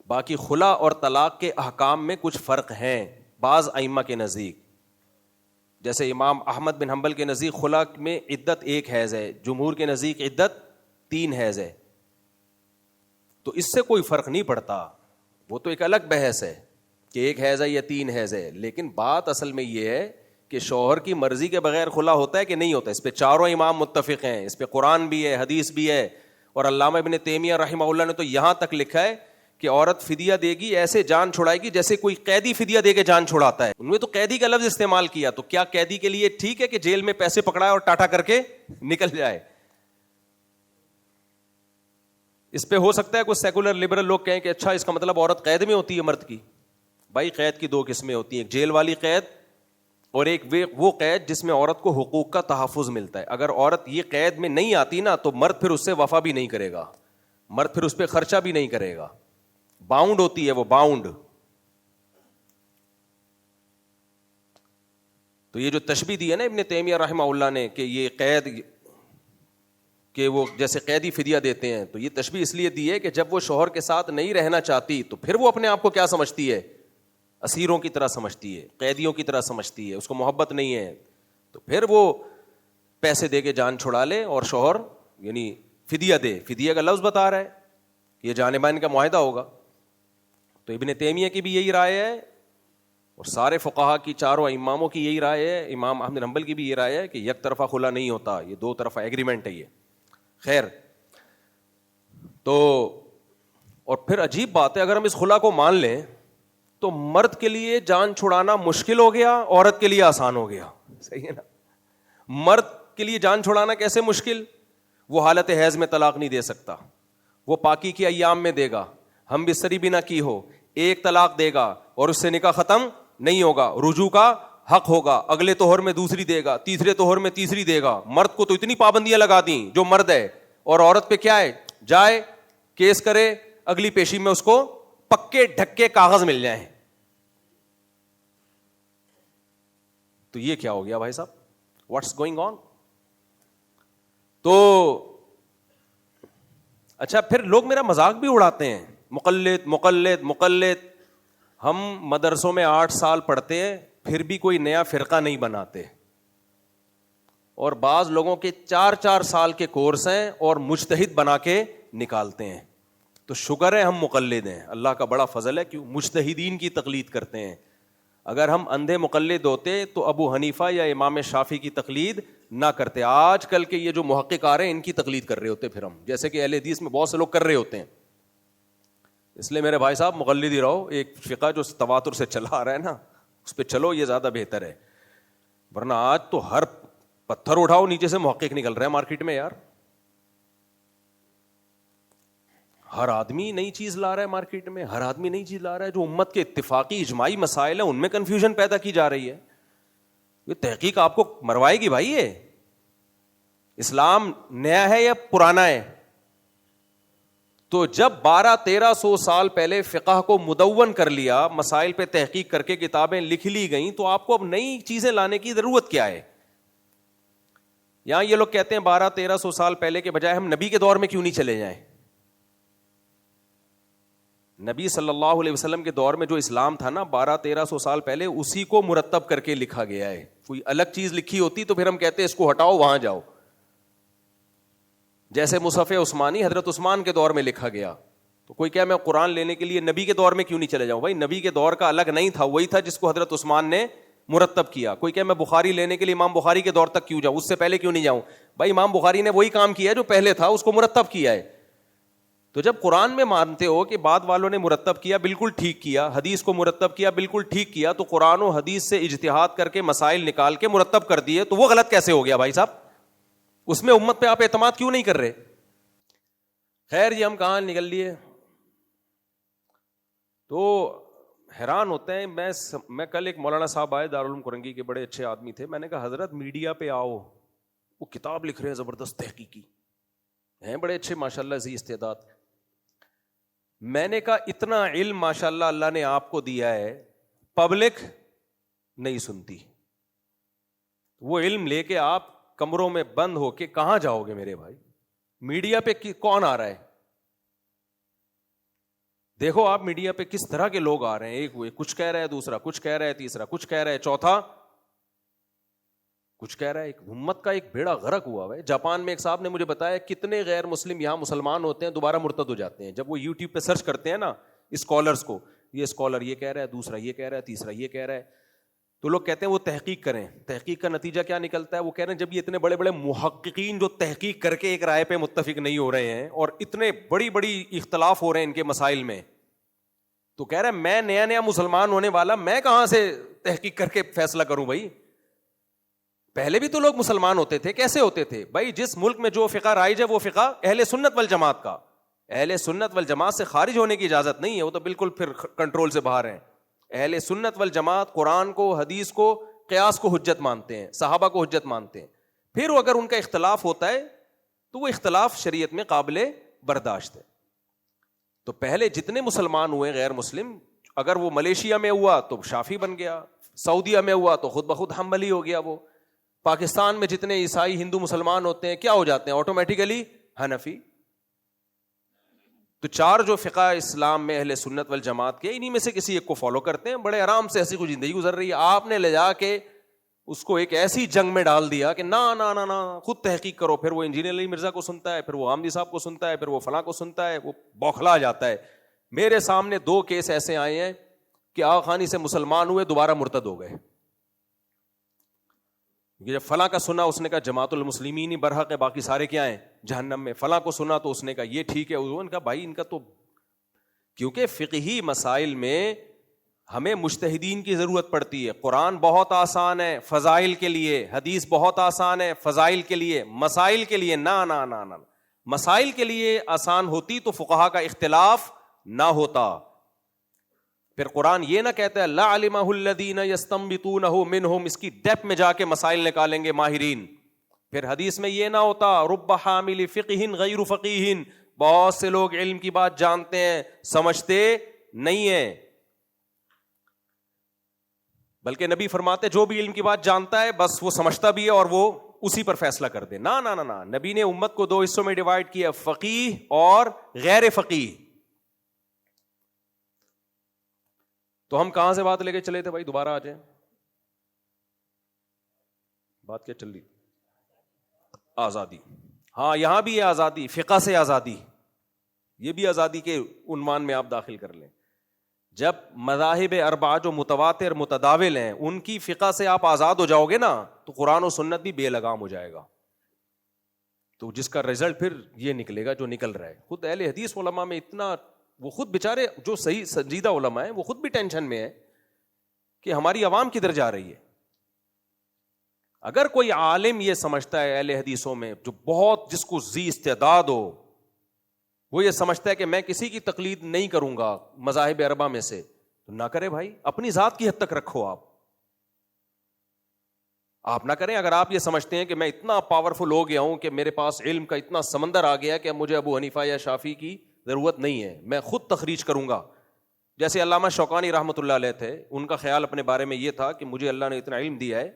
باقی خلا اور طلاق کے احکام میں کچھ فرق ہیں بعض ائمہ کے نزدیک. جیسے امام احمد بن حنبل کے نزدیک خلا میں عدت 1 حیض ہے, جمہور کے نزدیک عدت 3 حیض ہے. تو اس سے کوئی فرق نہیں پڑتا, وہ تو ایک الگ بحث ہے کہ 1 حیض ہے یا 3 حیض ہے. لیکن بات اصل میں یہ ہے کہ شوہر کی مرضی کے بغیر خلا ہوتا ہے کہ نہیں ہوتا. اس پہ چاروں امام متفق ہیں, اس پہ قرآن بھی ہے, حدیث بھی ہے. اور علامہ ابن تیمیہ رحمہ اللہ نے تو یہاں تک لکھا ہے کہ عورت فدیہ دے گی, ایسے جان چھڑائے گی جیسے کوئی قیدی فدیہ دے کے جان چھڑاتا ہے. انہوں نے تو قیدی کا لفظ استعمال کیا, تو کیا قیدی کے لیے ٹھیک ہے کہ جیل میں پیسے پکڑائے اور ٹاٹا کر کے نکل جائے؟ اس پہ ہو سکتا ہے کوئی سیکولر لبرل لوگ کہیں کہ اچھا اس کا مطلب عورت قید میں ہوتی ہے مرد کی. بھائی قید کی 2 قسمیں ہوتی ہیں, ایک جیل والی قید اور ایک وہ قید جس میں عورت کو حقوق کا تحفظ ملتا ہے. اگر عورت یہ قید میں نہیں آتی نا تو مرد پھر اس سے وفا بھی نہیں کرے گا, مرد پھر اس پہ خرچہ بھی نہیں کرے گا. باؤنڈ ہوتی ہے وہ, باؤنڈ. تو یہ جو تشبیہ دی ہے نا ابن تیمیہ رحمہ اللہ نے کہ یہ قید کہ وہ جیسے قیدی فدیہ دیتے ہیں, تو یہ تشبیہ اس لیے دی ہے کہ جب وہ شوہر کے ساتھ نہیں رہنا چاہتی تو پھر وہ اپنے آپ کو کیا سمجھتی ہے؟ اسیروں کی طرح سمجھتی ہے, قیدیوں کی طرح سمجھتی ہے, اس کو محبت نہیں ہے. تو پھر وہ پیسے دے کے جان چھڑا لے اور شوہر یعنی فدیہ دے. فدیہ کا لفظ بتا رہا ہے, یہ جانبین کا معاہدہ ہوگا. تو ابن تیمیہ کی بھی یہی رائے ہے اور سارے فقہا کی, چاروں اماموں کی یہی رائے ہے, امام احمد بن حنبل کی بھی یہ رائے ہے کہ یک طرفہ خلا نہیں ہوتا, یہ 2 طرفہ ایگریمنٹ ہے یہ. خیر تو اور پھر عجیب بات ہے, اگر ہم اس خلا کو مان لیں تو مرد کے لیے جان چھڑانا مشکل ہو گیا, عورت کے لیے آسان ہو گیا. صحیح ہے نا؟ مرد کے لیے جان چھڑانا کیسے مشکل؟ وہ حالت حیض میں طلاق نہیں دے سکتا, وہ پاکی کے ایام میں دے گا, ہم بستری بھی نہ کی ہو, 1 طلاق دے گا اور اس سے نکاح ختم نہیں ہوگا, رجوع کا حق ہوگا, اگلے طہر میں دوسری دے گا, تیسرے طہر میں تیسری دے گا. مرد کو تو اتنی پابندیاں لگا دیں جو مرد ہے, اور عورت پہ کیا ہے, جائے کیس کرے, اگلی پیشی میں اس کو پکے ڈھکے کاغذ مل جائیں. تو یہ کیا ہو گیا بھائی صاحب, واٹس گوئنگ آن؟ تو اچھا پھر لوگ میرا مذاق بھی اڑاتے ہیں, مقلد مقلد مقلد. ہم مدرسوں میں 8 سال پڑھتے ہیں پھر بھی کوئی نیا فرقہ نہیں بناتے, اور بعض لوگوں کے 4 سال کے کورس ہیں اور مجتہد بنا کے نکالتے ہیں. تو شکر ہے ہم مقلد ہیں, اللہ کا بڑا فضل ہے, کیوں مجتہدین کی تقلید کرتے ہیں. اگر ہم اندھے مقلد ہوتے تو ابو حنیفہ یا امام شافعی کی تقلید نہ کرتے. آج کل کے یہ جو محقق آ رہے ہیں ان کی تقلید کر رہے ہوتے پھر ہم, جیسے کہ اہل حدیث میں بہت سے لوگ کر رہے ہوتے ہیں. اس لیے میرے بھائی صاحب مقلد ہی رہو. ایک فقہ جو تواتر سے چلا آ رہا ہے نا, اس پہ چلو یہ زیادہ بہتر ہے. ورنہ آج تو ہر پتھر اٹھاؤ نیچے سے محقق نکل رہا ہے مارکیٹ میں یار. ہر آدمی نئی چیز لا رہا ہے مارکیٹ میں, ہر آدمی نئی چیز لا رہا ہے. جو امت کے اتفاقی اجماعی مسائل ہیں ان میں کنفیوژن پیدا کی جا رہی ہے. یہ تحقیق آپ کو مروائے گی بھائی. یہ اسلام نیا ہے یا پرانا ہے؟ تو جب 1200-1300 سال پہلے فقہ کو مدون کر لیا, مسائل پہ تحقیق کر کے کتابیں لکھ لی گئیں, تو آپ کو اب نئی چیزیں لانے کی ضرورت کیا ہے؟ یہاں یہ لوگ کہتے ہیں 1200-1300 سال پہلے کے بجائے ہم نبی کے دور میں کیوں نہیں چلے جائیں؟ نبی صلی اللہ علیہ وسلم کے دور میں جو اسلام تھا نا 1200-1300 سال پہلے, اسی کو مرتب کر کے لکھا گیا ہے. کوئی الگ چیز لکھی ہوتی تو پھر ہم کہتے ہیں اس کو ہٹاؤ وہاں جاؤ. جیسے مصحف عثمانی حضرت عثمان کے دور میں لکھا گیا, تو کوئی کہے میں قرآن لینے کے لیے نبی کے دور میں کیوں نہیں چلے جاؤں؟ بھائی نبی کے دور کا الگ نہیں تھا, وہی تھا جس کو حضرت عثمان نے مرتب کیا. کوئی کہے میں بخاری لینے کے لیے امام بخاری کے دور تک کیوں جاؤں, اس سے پہلے کیوں نہیں جاؤں؟ بھائی امام بخاری نے وہی کام کیا جو پہلے تھا, اس کو مرتب کیا ہے. تو جب قرآن میں مانتے ہو کہ بعد والوں نے مرتب کیا, بالکل ٹھیک کیا, حدیث کو مرتب کیا, بالکل ٹھیک کیا, تو قرآن و حدیث سے اجتہاد کر کے مسائل نکال کے مرتب کر دیے, تو وہ غلط کیسے ہو گیا بھائی صاحب؟ اس میں امت پہ آپ اعتماد کیوں نہیں کر رہے؟ خیر یہ ہم کہاں نکل لیے. تو حیران ہوتے ہیں. میں کل ایک مولانا صاحب آئے دارالعلوم کرنگی کے, بڑے اچھے آدمی تھے. میں نے کہا حضرت میڈیا پہ آؤ, وہ کتاب لکھ رہے ہیں زبردست تحقیقی ہیں, بڑے اچھے ماشاءاللہ ذی استعداد. میں نے کہا اتنا علم ماشاءاللہ اللہ نے آپ کو دیا ہے, پبلک نہیں سنتی. وہ علم لے کے آپ کمروں میں بند ہو کے کہاں جاؤ گے میرے بھائی؟ میڈیا پہ کون آ رہا ہے؟ دیکھو آپ میڈیا پہ کس طرح کے لوگ آ رہے ہیں. ایک کچھ کہہ رہا ہے, دوسرا کچھ کہہ رہا ہے, تیسرا کچھ کہہ رہا ہے, چوتھا کچھ کہہ رہا ہے. ایک امت کا ایک بیڑا غرق ہوا ہے. جاپان میں ایک صاحب نے مجھے بتایا کتنے غیر مسلم یہاں مسلمان ہوتے ہیں دوبارہ مرتد ہو جاتے ہیں جب وہ یوٹیوب پہ سرچ کرتے ہیں نا اسکالرس کو, یہ اسکالر یہ کہہ رہا ہے, دوسرا یہ کہہ رہا ہے, تیسرا یہ کہہ رہا ہے. تو لوگ کہتے ہیں وہ تحقیق کریں. تحقیق کا نتیجہ کیا نکلتا ہے؟ وہ کہہ رہے ہیں جب یہ اتنے بڑے بڑے محققین جو تحقیق کر کے ایک رائے پہ متفق نہیں ہو رہے ہیں اور اتنے بڑی بڑی اختلاف ہو رہے ہیں ان کے مسائل میں, تو کہہ رہا ہے میں نیا مسلمان ہونے والا, میں کہاں سے تحقیق کر کے فیصلہ کروں بھائی؟ پہلے بھی تو لوگ مسلمان ہوتے تھے. کیسے ہوتے تھے بھائی؟ جس ملک میں جو فقہ رائج ہے وہ فقہ اہل سنت والجماعت کا. اہل سنت والجماعت سے خارج ہونے کی اجازت نہیں ہے, وہ تو بالکل پھر کنٹرول سے باہر ہیں. اہل سنت والجماعت قرآن کو, حدیث کو, قیاس کو حجت مانتے ہیں, صحابہ کو حجت مانتے ہیں. پھر اگر ان کا اختلاف ہوتا ہے تو وہ اختلاف شریعت میں قابل برداشت ہے. تو پہلے جتنے مسلمان ہوئے غیر مسلم, اگر وہ ملیشیا میں ہوا تو شافعی بن گیا, سعودیہ میں ہوا تو خود بخود حنبلی ہو گیا. وہ پاکستان میں جتنے عیسائی ہندو مسلمان ہوتے ہیں کیا ہو جاتے ہیں آٹومیٹیکلی؟ حنفی. تو چار جو فقہ اسلام میں اہل سنت والجماعت کے, انہی میں سے کسی ایک کو فالو کرتے ہیں. بڑے آرام سے ایسی کوئی زندگی گزر رہی ہے. آپ نے لے جا کے اس کو ایک ایسی جنگ میں ڈال دیا کہ نا نا نا نا خود تحقیق کرو. پھر وہ انجینئر علی مرزا کو سنتا ہے, پھر وہ آمدی صاحب کو سنتا ہے, پھر وہ فلاں کو سنتا ہے, وہ بوکھلا جاتا ہے. میرے سامنے 2 کیس ایسے آئے ہیں کہ آغا خانی سے مسلمان ہوئے دوبارہ مرتد ہو گئے. جب فلاں کا سنا اس نے کہا جماعت المسلمین ہی برحق ہے, باقی سارے کیا ہیں جہنم میں. فلاں کو سنا تو اس نے کہا یہ ٹھیک ہے. ان کا بھائی ان کا تو, کیونکہ فقہی مسائل میں ہمیں مجتہدین کی ضرورت پڑتی ہے. قرآن بہت آسان ہے فضائل کے لیے, حدیث بہت آسان ہے فضائل کے لیے, مسائل کے لیے نا نا نا نا. مسائل کے لیے آسان ہوتی تو فقہا کا اختلاف نہ ہوتا. پھر قرآن یہ نہ کہتا ہے لعلمہ الذین یستنبطونہ منہم, اس کی ڈیپ میں جا کے مسائل نکالیں گے ماہرین. پھر حدیث میں یہ نہ ہوتا رب حامل فقہ غیر فقیہ, بہت سے لوگ علم کی بات جانتے ہیں سمجھتے نہیں ہیں. بلکہ نبی فرماتے جو بھی علم کی بات جانتا ہے بس وہ سمجھتا بھی ہے اور وہ اسی پر فیصلہ کر دے. نا نا نا نا, نبی نے امت کو 2 حصوں میں ڈیوائڈ کیا, فقیہ اور غیر فقیہ. تو ہم کہاں سے بات لے کے چلے تھے بھائی؟ دوبارہ آ جائیں. بات کیا چل رہی؟ آزادی. ہاں یہاں بھی ہے آزادی, فقہ سے آزادی, یہ بھی آزادی کے عنوان میں آپ داخل کر لیں. جب مذاہب 4 جو متواتر متداول ہیں ان کی فقہ سے آپ آزاد ہو جاؤ گے نا تو قرآن و سنت بھی بے لگام ہو جائے گا. تو جس کا رزلٹ پھر یہ نکلے گا جو نکل رہا ہے. خود اہل حدیث علماء میں اتنا, وہ خود بیچارے جو صحیح سنجیدہ علماء ہیں وہ خود بھی ٹینشن میں ہے کہ ہماری عوام کدھر جا رہی ہے. اگر کوئی عالم یہ سمجھتا ہے اہل حدیثوں میں جو بہت جس کو ذی استعداد ہو, وہ یہ سمجھتا ہے کہ میں کسی کی تقلید نہیں کروں گا مذاہب اربعہ میں سے, تو نہ کرے بھائی, اپنی ذات کی حد تک رکھو. آپ نہ کریں. اگر آپ یہ سمجھتے ہیں کہ میں اتنا پاورفل ہو گیا ہوں کہ میرے پاس علم کا اتنا سمندر آ گیا کہ اب مجھے ابو حنیفہ یا شافعی کی ضرورت نہیں ہے, میں خود تخریج کروں گا. جیسے علامہ شوکانی رحمۃ اللہ علیہ تھے, ان کا خیال اپنے بارے میں یہ تھا کہ مجھے اللہ نے اتنا علم دیا ہے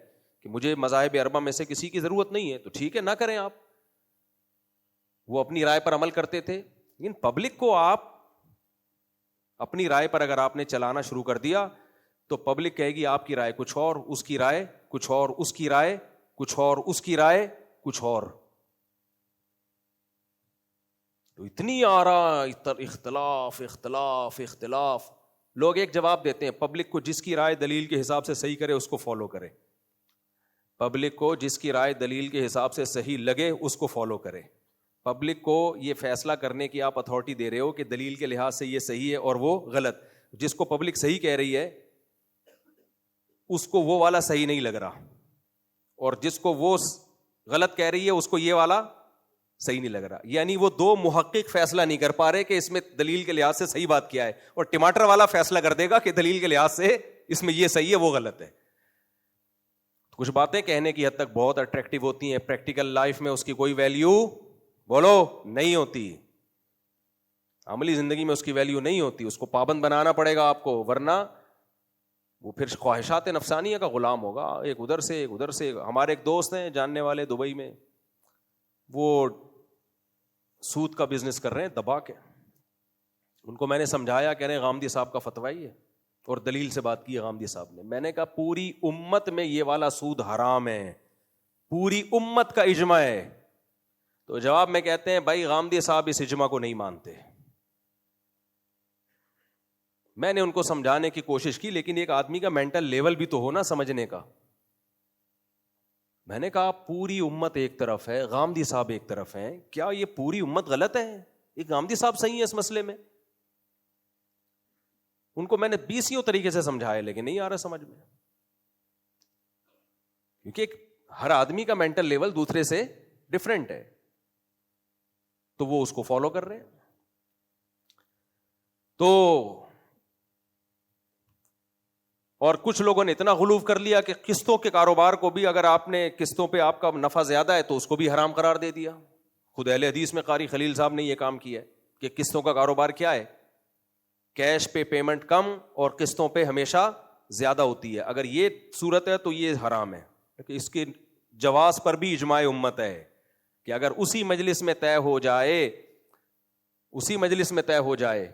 کہ مجھے مذاہب اربعہ میں سے کسی کی ضرورت نہیں ہے. تو ٹھیک ہے, نہ کریں آپ. وہ اپنی رائے پر عمل کرتے تھے, لیکن پبلک کو آپ اپنی رائے پر اگر آپ نے چلانا شروع کر دیا تو پبلک کہے گی آپ کی رائے کچھ اور, اس کی رائے کچھ اور, اس کی رائے کچھ اور, اس کی رائے کچھ اور. تو اتنی آرا, اختلاف اختلاف اختلاف. لوگ ایک جواب دیتے ہیں, پبلک کو جس کی رائے دلیل کے حساب سے صحیح کرے اس کو فالو کرے. پبلک کو جس کی رائے دلیل کے حساب سے صحیح لگے اس کو فالو کرے. پبلک کو یہ فیصلہ کرنے کی آپ اتھارٹی دے رہے ہو کہ دلیل کے لحاظ سے یہ صحیح ہے اور وہ غلط. جس کو پبلک صحیح کہہ رہی ہے اس کو وہ والا صحیح نہیں لگ رہا, اور جس کو وہ غلط کہہ رہی ہے اس کو یہ والا صحیح نہیں لگ رہا. یعنی وہ دو محقق فیصلہ نہیں کر پا رہے کہ اس میں دلیل کے لحاظ سے صحیح بات کیا ہے, اور ٹماٹر والا فیصلہ کر دے گا کہ دلیل کے لحاظ سے اس میں یہ صحیح ہے وہ غلط ہے. کچھ باتیں کہنے کی حد تک بہت اٹریکٹیو ہوتی ہیں, پریکٹیکل لائف میں اس کی کوئی ویلیو بولو نہیں ہوتی, عملی زندگی میں اس کی ویلیو نہیں ہوتی. اس کو پابند بنانا پڑے گا آپ کو, ورنہ وہ پھر خواہشات نفسانیہ کا غلام ہوگا, ایک ادھر سے ایک ادھر سے. ہمارے ایک دوست ہیں جاننے والے دبئی میں, وہ سود کا بزنس کر رہے ہیں دبا کے. ان کو میں نے سمجھایا, کہہ رہے ہیں غامدی صاحب کا فتویٰ ہی ہے, اور دلیل سے بات کی ہے غامدی صاحب نے. میں نے کہا پوری امت میں یہ والا سود حرام ہے, پوری امت کا اجماع ہے. تو جواب میں کہتے ہیں بھائی غامدی صاحب اس اجماع کو نہیں مانتے. میں نے ان کو سمجھانے کی کوشش کی, لیکن ایک آدمی کا مینٹل لیول بھی تو ہو نا سمجھنے کا. میں نے کہا پوری امت ایک طرف ہے, غامدی صاحب ایک طرف ہیں, کیا یہ پوری امت غلط ہے؟ ایک غامدی صاحب صحیح ہے اس مسئلے میں؟ ان کو میں نے 20 طریقے سے سمجھایا, لیکن نہیں آ رہا سمجھ میں, کیونکہ ہر آدمی کا مینٹل لیول دوسرے سے ڈفرینٹ ہے. تو وہ اس کو فالو کر رہے ہیں. تو اور کچھ لوگوں نے اتنا غلو کر لیا کہ قسطوں کے کاروبار کو بھی, اگر آپ نے قسطوں پہ آپ کا نفع زیادہ ہے تو اس کو بھی حرام قرار دے دیا. خود اہل حدیث میں قاری خلیل صاحب نے یہ کام کیا ہے کہ قسطوں کا کاروبار کیا ہے, کیش پہ پیمنٹ کم اور قسطوں پہ ہمیشہ زیادہ ہوتی ہے. اگر یہ صورت ہے تو یہ حرام ہے. اس کے جواز پر بھی اجماع امت ہے کہ اگر اسی مجلس میں طے ہو جائے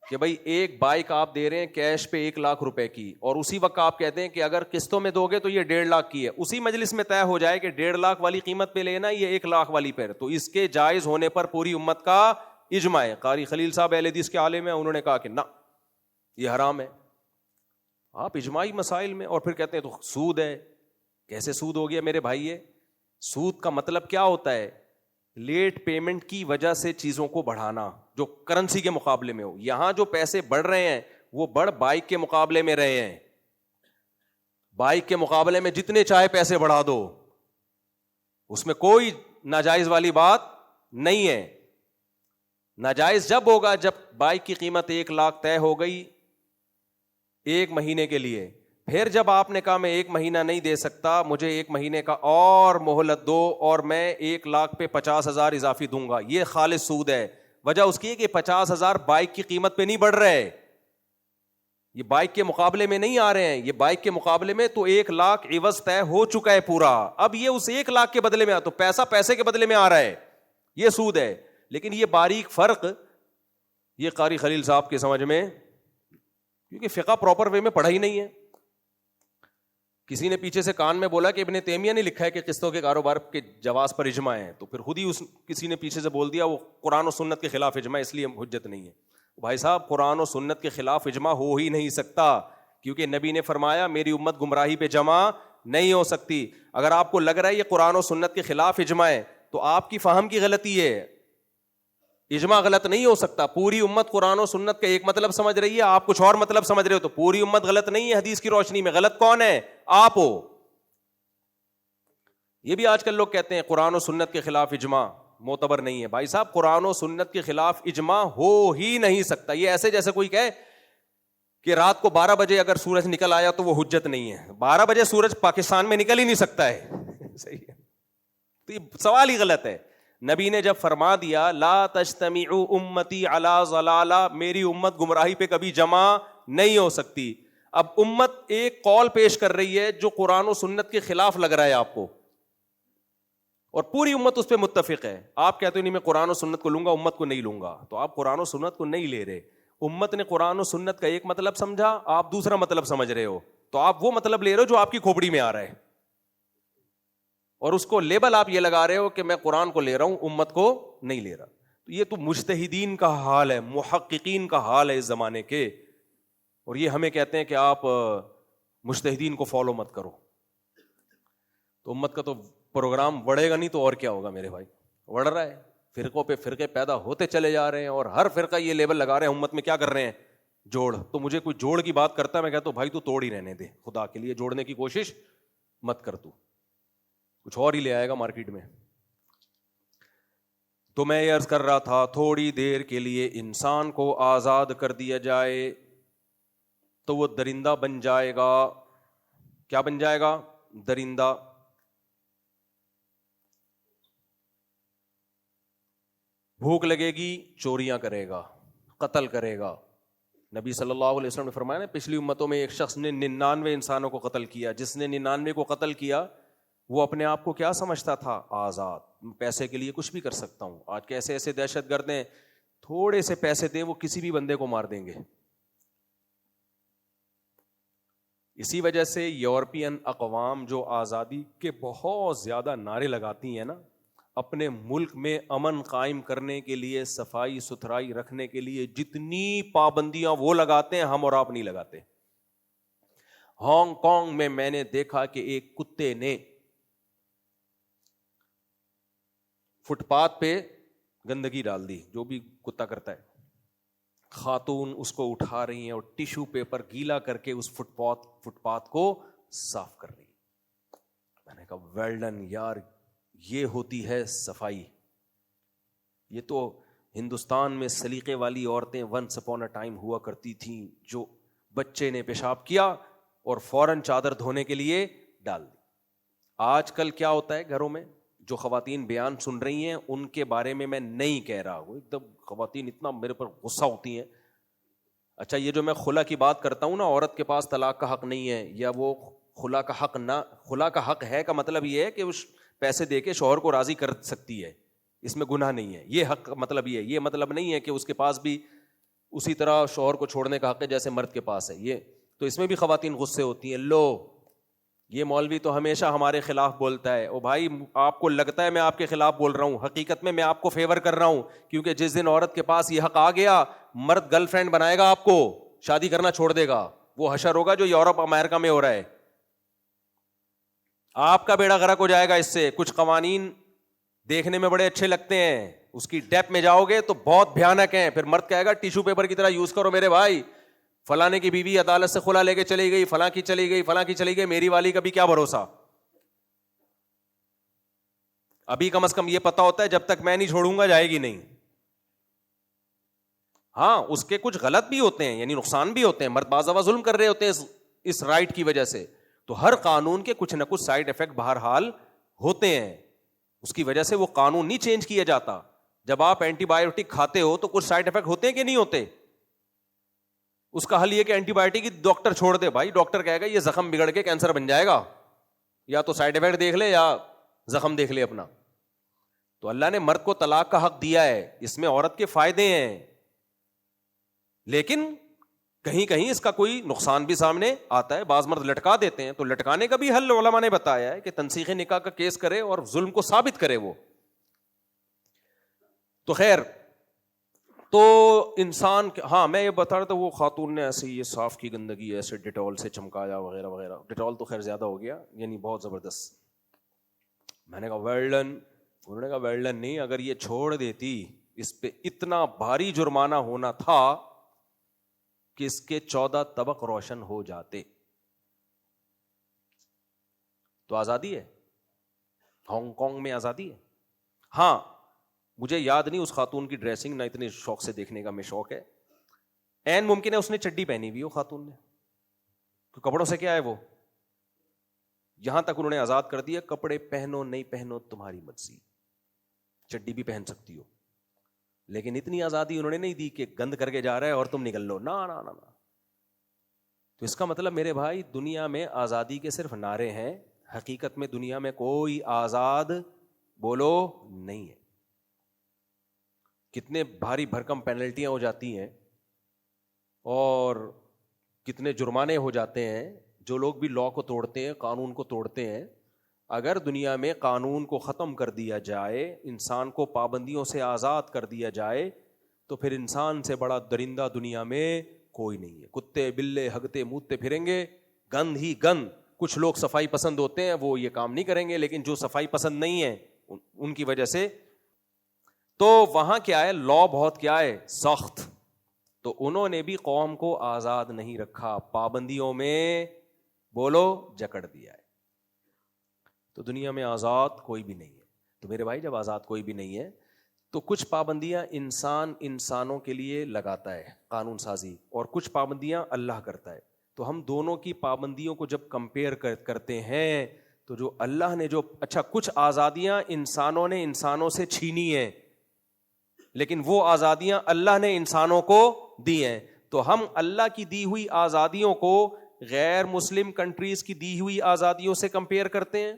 کہ بھائی ایک بائک آپ دے رہے ہیں کیش پہ 1,00,000 روپے کی, اور اسی وقت آپ کہتے ہیں کہ اگر قسطوں میں دو گے تو یہ 1,50,000 کی ہے, اسی مجلس میں طے ہو جائے کہ 1,50,000 والی قیمت پہ لینا, یہ 1,00,000 والی پہ, تو اس کے جائز ہونے پر پوری امت کا اجماع ہے. قاری خلیل صاحب اہل حدیث کے عالم ہیں, انہوں نے کہا کہ نہ یہ حرام ہے. آپ اجماعی مسائل میں, اور پھر کہتے ہیں تو سود ہے. کیسے سود ہو گیا میرے بھائی؟ یہ سود کا مطلب کیا ہوتا ہے؟ لیٹ پیمنٹ کی وجہ سے چیزوں کو بڑھانا جو کرنسی کے مقابلے میں ہو. یہاں جو پیسے بڑھ رہے ہیں وہ بڑھ بائک کے مقابلے میں رہے ہیں. بائک کے مقابلے میں جتنے چاہے پیسے بڑھا دو, اس میں کوئی ناجائز والی بات نہیں ہے. ناجائز جب ہوگا جب بائک کی قیمت 1,00,000 طے ہو گئی 1 مہینے کے لیے, پھر جب آپ نے کہا میں 1 مہینہ نہیں دے سکتا, مجھے 1 مہینے کا اور مہلت دو اور میں 1,00,000 پہ 50,000 اضافی دوں گا, یہ خالص سود ہے. وجہ اس کی ہے کہ 50,000 بائک کی قیمت پہ نہیں بڑھ رہے, یہ بائک کے مقابلے میں نہیں آ رہے ہیں, یہ بائک کے مقابلے میں تو 1,00,000 عوض طے ہو چکا ہے پورا. اب یہ اس 1,00,000 کے بدلے میں, تو پیسہ پیسے کے بدلے میں آ رہا ہے, یہ سود ہے. لیکن یہ باریک فرق یہ قاری خلیل صاحب کے سمجھ میں, کیونکہ فقہ پراپر وے میں پڑھا ہی نہیں ہے. کسی نے پیچھے سے کان میں بولا کہ ابن تیمیہ نے لکھا ہے کہ قسطوں کے کاروبار کے جواز پر اجماع ہے, تو پھر خود ہی کسی نے پیچھے سے بول دیا وہ قرآن و سنت کے خلاف اجماع, اس لیے حجت نہیں ہے. بھائی صاحب قرآن و سنت کے خلاف اجماع ہو ہی نہیں سکتا, کیونکہ نبی نے فرمایا میری امت گمراہی پہ جمع نہیں ہو سکتی. اگر آپ کو لگ رہا ہے یہ قرآن و سنت کے خلاف اجماع ہے تو آپ کی فہم کی غلطی ہے. اجماع غلط نہیں ہو سکتا. پوری امت قرآن و سنت کا ایک مطلب سمجھ رہی ہے, آپ کچھ اور مطلب سمجھ رہے ہو, تو پوری امت غلط نہیں ہے حدیث کی روشنی میں. غلط کون ہے؟ آپ ہو. یہ بھی آج کل لوگ کہتے ہیں قرآن و سنت کے خلاف اجماع معتبر نہیں ہے. بھائی صاحب, قرآن و سنت کے خلاف اجماع ہو ہی نہیں سکتا. یہ ایسے جیسے کوئی کہے کہ رات کو 12 بجے اگر سورج نکل آیا تو وہ حجت نہیں ہے. 12 بجے سورج پاکستان میں نکل ہی نہیں سکتا ہے. صحیح ہے, تو یہ سوال ہی غلط ہے. نبی نے جب فرما دیا لا تجتمع امتی علی ضلالہ, میری امت گمراہی پہ کبھی جمع نہیں ہو سکتی. اب امت ایک قول پیش کر رہی ہے جو قرآن و سنت کے خلاف لگ رہا ہے آپ کو, اور پوری امت اس پہ متفق ہے. آپ کہتے ہو نہیں میں قرآن و سنت کو لوں گا, امت کو نہیں لوں گا, تو آپ قرآن و سنت کو نہیں لے رہے. امت نے قرآن و سنت کا ایک مطلب سمجھا, آپ دوسرا مطلب سمجھ رہے ہو, تو آپ وہ مطلب لے رہے ہو جو آپ کی کھوپڑی میں آ رہا ہے, اور اس کو لیبل آپ یہ لگا رہے ہو کہ میں قرآن کو لے رہا ہوں, امت کو نہیں لے رہا. تو یہ تو مجتہدین کا حال ہے, محققین کا حال ہے اس زمانے کے, اور یہ ہمیں کہتے ہیں کہ آپ مجتہدین کو فالو مت کرو. تو امت کا تو پروگرام بڑھے گا نہیں تو اور کیا ہوگا میرے بھائی, بڑھ رہا ہے. فرقوں پہ فرقے پیدا ہوتے چلے جا رہے ہیں, اور ہر فرقہ یہ لیبل لگا رہے ہیں امت میں کیا کر رہے ہیں, جوڑ. تو مجھے کوئی جوڑ کی بات کرتا ہے, میں کہتا ہوں بھائی تو توڑ ہی رہنے دے, خدا کے لیے جوڑنے کی کوشش مت کر, تو کچھ اور ہی لے آئے گا مارکیٹ میں. تو میں یہ عرض کر رہا تھا, تھوڑی دیر کے لیے انسان کو آزاد کر دیا جائے تو وہ درندہ بن جائے گا. کیا بن جائے گا؟ درندہ. بھوک لگے گی چوریاں کرے گا, قتل کرے گا. نبی صلی اللہ علیہ وسلم نے فرمایا نا, پچھلی امتوں میں ایک شخص نے 99 انسانوں کو قتل کیا. جس نے 99 کو قتل کیا وہ اپنے آپ کو کیا سمجھتا تھا؟ آزاد. پیسے کے لیے کچھ بھی کر سکتا ہوں. آج کے ایسے ایسے دہشت گرد ہیں, تھوڑے سے پیسے دیں وہ کسی بھی بندے کو مار دیں گے. اسی وجہ سے یورپین اقوام جو آزادی کے بہت زیادہ نعرے لگاتی ہیں نا, اپنے ملک میں امن قائم کرنے کے لیے, صفائی ستھرائی رکھنے کے لیے جتنی پابندیاں وہ لگاتے ہیں, ہم اور آپ نہیں لگاتے. ہانگ کانگ میں میں نے دیکھا کہ ایک کتے نے فٹ پاتھ پہ گندگی ڈال دی, جو بھی کتا کرتا ہے. خاتون اس کو اٹھا رہی ہیں اور ٹیشو پیپر گیلا کر کے اس فٹ پاتھ کو صاف کر رہی. میں نے کہا ویل ڈن یار, یہ ہوتی ہے صفائی. یہ تو ہندوستان میں سلیقے والی عورتیں ونس اپون اے ٹائم ہوا کرتی تھیں, جو بچے نے پیشاب کیا اور فوراً چادر دھونے کے لیے ڈال دی. آج کل کیا ہوتا ہے گھروں میں, جو خواتین بیان سن رہی ہیں ان کے بارے میں نہیں کہہ رہا ہوں, ایک دم خواتین اتنا میرے پر غصہ ہوتی ہیں. اچھا, یہ جو میں خلا کی بات کرتا ہوں نا, عورت کے پاس طلاق کا حق نہیں ہے, یا وہ خلا کا حق نہ, خلا کا حق ہے کا مطلب یہ ہے کہ اس پیسے دے کے شوہر کو راضی کر سکتی ہے, اس میں گناہ نہیں ہے. یہ حق مطلب یہ ہے, یہ مطلب نہیں ہے کہ اس کے پاس بھی اسی طرح شوہر کو چھوڑنے کا حق ہے جیسے مرد کے پاس ہے. یہ تو اس میں بھی خواتین غصے ہوتی ہیں, لو یہ مولوی تو ہمیشہ ہمارے خلاف بولتا ہے. او بھائی, آپ کو لگتا ہے میں آپ کے خلاف بول رہا ہوں, حقیقت میں آپ کو فیور کر رہا ہوں, کیونکہ جس دن عورت کے پاس یہ حق آ گیا, مرد گرل فرینڈ بنائے گا آپ کو, شادی کرنا چھوڑ دے گا. وہ حشر ہوگا جو یورپ امریکہ میں ہو رہا ہے. آپ کا بیڑا غرق ہو جائے گا اس سے. کچھ قوانین دیکھنے میں بڑے اچھے لگتے ہیں, اس کی ڈیپ میں جاؤ گے تو بہت بھیانک ہیں. پھر مرد کہے گا ٹیشو پیپر کی طرح یوز کرو میرے بھائی, فلانے کی بیوی عدالت سے خلا لے کے چلی گئی, فلاں کی چلی گئی, فلاں کی چلی گئی, میری والی کا بھی کیا بھروسہ. ابھی کم از کم یہ پتا ہوتا ہے جب تک میں نہیں چھوڑوں گا جائے گی نہیں. ہاں, اس کے کچھ غلط بھی ہوتے ہیں, یعنی نقصان بھی ہوتے ہیں, مرد بعض دفعہ ظلم کر رہے ہوتے ہیں اس رائٹ کی وجہ سے. تو ہر قانون کے کچھ نہ کچھ سائیڈ افیکٹ بہرحال ہوتے ہیں, اس کی وجہ سے وہ قانون نہیں چینج کیا جاتا. جب آپ اینٹی بایوٹک کھاتے ہو تو کچھ سائیڈ افیکٹ ہوتے ہیں کہ نہیں ہوتے. اس کا حل یہ کہ اینٹی بایوٹک ڈاکٹر چھوڑ دے. بھائی ڈاکٹر کہے گا یہ زخم بگڑ کے کینسر بن جائے گا, یا تو سائیڈ افیکٹ دیکھ لے یا زخم دیکھ لے اپنا. تو اللہ نے مرد کو طلاق کا حق دیا ہے, اس میں عورت کے فائدے ہیں, لیکن کہیں کہیں اس کا کوئی نقصان بھی سامنے آتا ہے. بعض مرد لٹکا دیتے ہیں, تو لٹکانے کا بھی حل علماء نے بتایا ہے کہ تنسیخ نکاح کا کیس کرے اور ظلم کو ثابت کرے وہ. تو خیر, تو انسان, ہاں میں یہ بتا رہا تھا, وہ خاتون نے ایسے یہ صاف کی گندگی ایسے ڈیٹول سے چمکایا وغیرہ وغیرہ. ڈیٹول تو خیر زیادہ ہو گیا, یعنی بہت زبردست. میں نے کہا ویل ڈن. انہوں نے کہا ویل ڈن نہیں, اگر یہ چھوڑ دیتی اس پہ اتنا بھاری جرمانہ ہونا تھا کہ اس کے 14 طبق روشن ہو جاتے. تو آزادی ہے, ہانگ کانگ میں آزادی ہے. ہاں مجھے یاد نہیں اس خاتون کی ڈریسنگ, نہ اتنے شوق سے دیکھنے کا میں شوق ہے. این ممکن ہے اس نے چڈی پہنی ہوئی ہو خاتون نے, کپڑوں سے کیا ہے وہ, یہاں تک انہوں نے آزاد کر دیا, کپڑے پہنو نہیں پہنو تمہاری مرضی, چڈی بھی پہن سکتی ہو. لیکن اتنی آزادی انہوں نے نہیں دی کہ گند کر کے جا رہا ہے اور تم نکل لو, نا نا نا. تو اس کا مطلب میرے بھائی دنیا میں آزادی کے صرف نعرے ہیں, حقیقت میں دنیا میں کوئی آزاد بولو نہیں ہے. کتنے بھاری بھرکم پینلٹیاں ہو جاتی ہیں اور کتنے جرمانے ہو جاتے ہیں جو لوگ بھی لا کو توڑتے ہیں, قانون کو توڑتے ہیں. اگر دنیا میں قانون کو ختم کر دیا جائے, انسان کو پابندیوں سے آزاد کر دیا جائے, تو پھر انسان سے بڑا درندہ دنیا میں کوئی نہیں ہے. کتے بلے ہگتے مودتے پھریں گے, گند ہی گند. کچھ لوگ صفائی پسند ہوتے ہیں, وہ یہ کام نہیں کریں گے, لیکن جو صفائی پسند نہیں ہے ان کی وجہ سے. تو وہاں کیا ہے, لا بہت کیا ہے, سخت. تو انہوں نے بھی قوم کو آزاد نہیں رکھا, پابندیوں میں بولو جکڑ دیا ہے. تو دنیا میں آزاد کوئی بھی نہیں ہے. تو میرے بھائی جب آزاد کوئی بھی نہیں ہے تو کچھ پابندیاں انسانوں کے لیے لگاتا ہے قانون سازی, اور کچھ پابندیاں اللہ کرتا ہے. تو ہم دونوں کی پابندیوں کو جب کمپیئر کرتے ہیں تو جو اللہ نے جو, اچھا کچھ آزادیاں انسانوں نے انسانوں سے چھینی ہیں, لیکن وہ آزادیاں اللہ نے انسانوں کو دی ہیں. تو ہم اللہ کی دی ہوئی آزادیوں کو غیر مسلم کنٹریز کی دی ہوئی آزادیوں سے کمپیئر کرتے ہیں,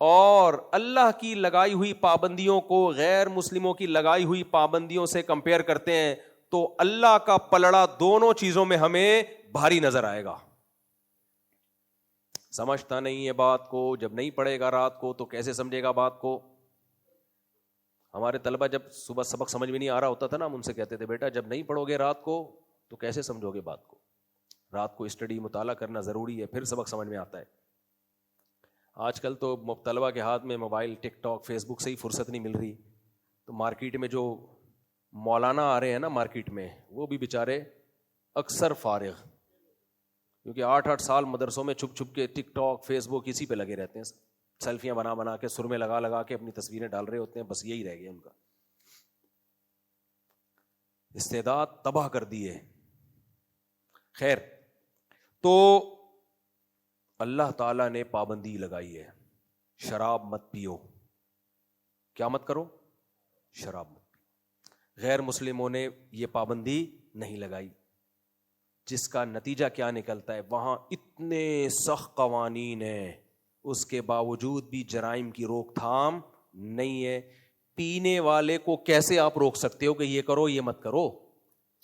اور اللہ کی لگائی ہوئی پابندیوں کو غیر مسلموں کی لگائی ہوئی پابندیوں سے کمپیئر کرتے ہیں. تو اللہ کا پلڑا دونوں چیزوں میں ہمیں بھاری نظر آئے گا. سمجھتا نہیں ہے بات کو, جب نہیں پڑھے گا رات کو تو کیسے سمجھے گا بات کو. ہمارے طلبہ جب صبح سبق سمجھ میں نہیں آ رہا ہوتا تھا نا, ہم ان سے کہتے تھے بیٹا جب نہیں پڑھو گے رات کو تو کیسے سمجھو گے بات کو. رات کو اسٹڈی مطالعہ کرنا ضروری ہے, پھر سبق سمجھ میں آتا ہے. آج کل تو طلبہ کے ہاتھ میں موبائل, ٹک ٹاک, فیس بک سے ہی فرصت نہیں مل رہی. تو مارکیٹ میں جو مولانا آ رہے ہیں نا مارکیٹ میں, وہ بھی بیچارے اکثر فارغ, کیونکہ 8-8 سال مدرسوں میں چھپ چھپ کے ٹک ٹاک, فیس بک اسی پہ لگے رہتے ہیں, سیلفیاں بنا کے سر میں لگا کے اپنی تصویریں ڈال رہے ہوتے ہیں. بس یہی رہ گیا ان کا, استعداد تباہ کر دیے. خیر, تو اللہ تعالیٰ نے پابندی لگائی ہے, شراب مت پیو. کیا مت کرو؟ شراب مت پیو. غیر مسلموں نے یہ پابندی نہیں لگائی, جس کا نتیجہ کیا نکلتا ہے, وہاں اتنے سخت قوانین ہیں, اس کے باوجود بھی جرائم کی روک تھام نہیں ہے. پینے والے کو کیسے آپ روک سکتے ہو کہ یہ کرو یہ مت کرو؟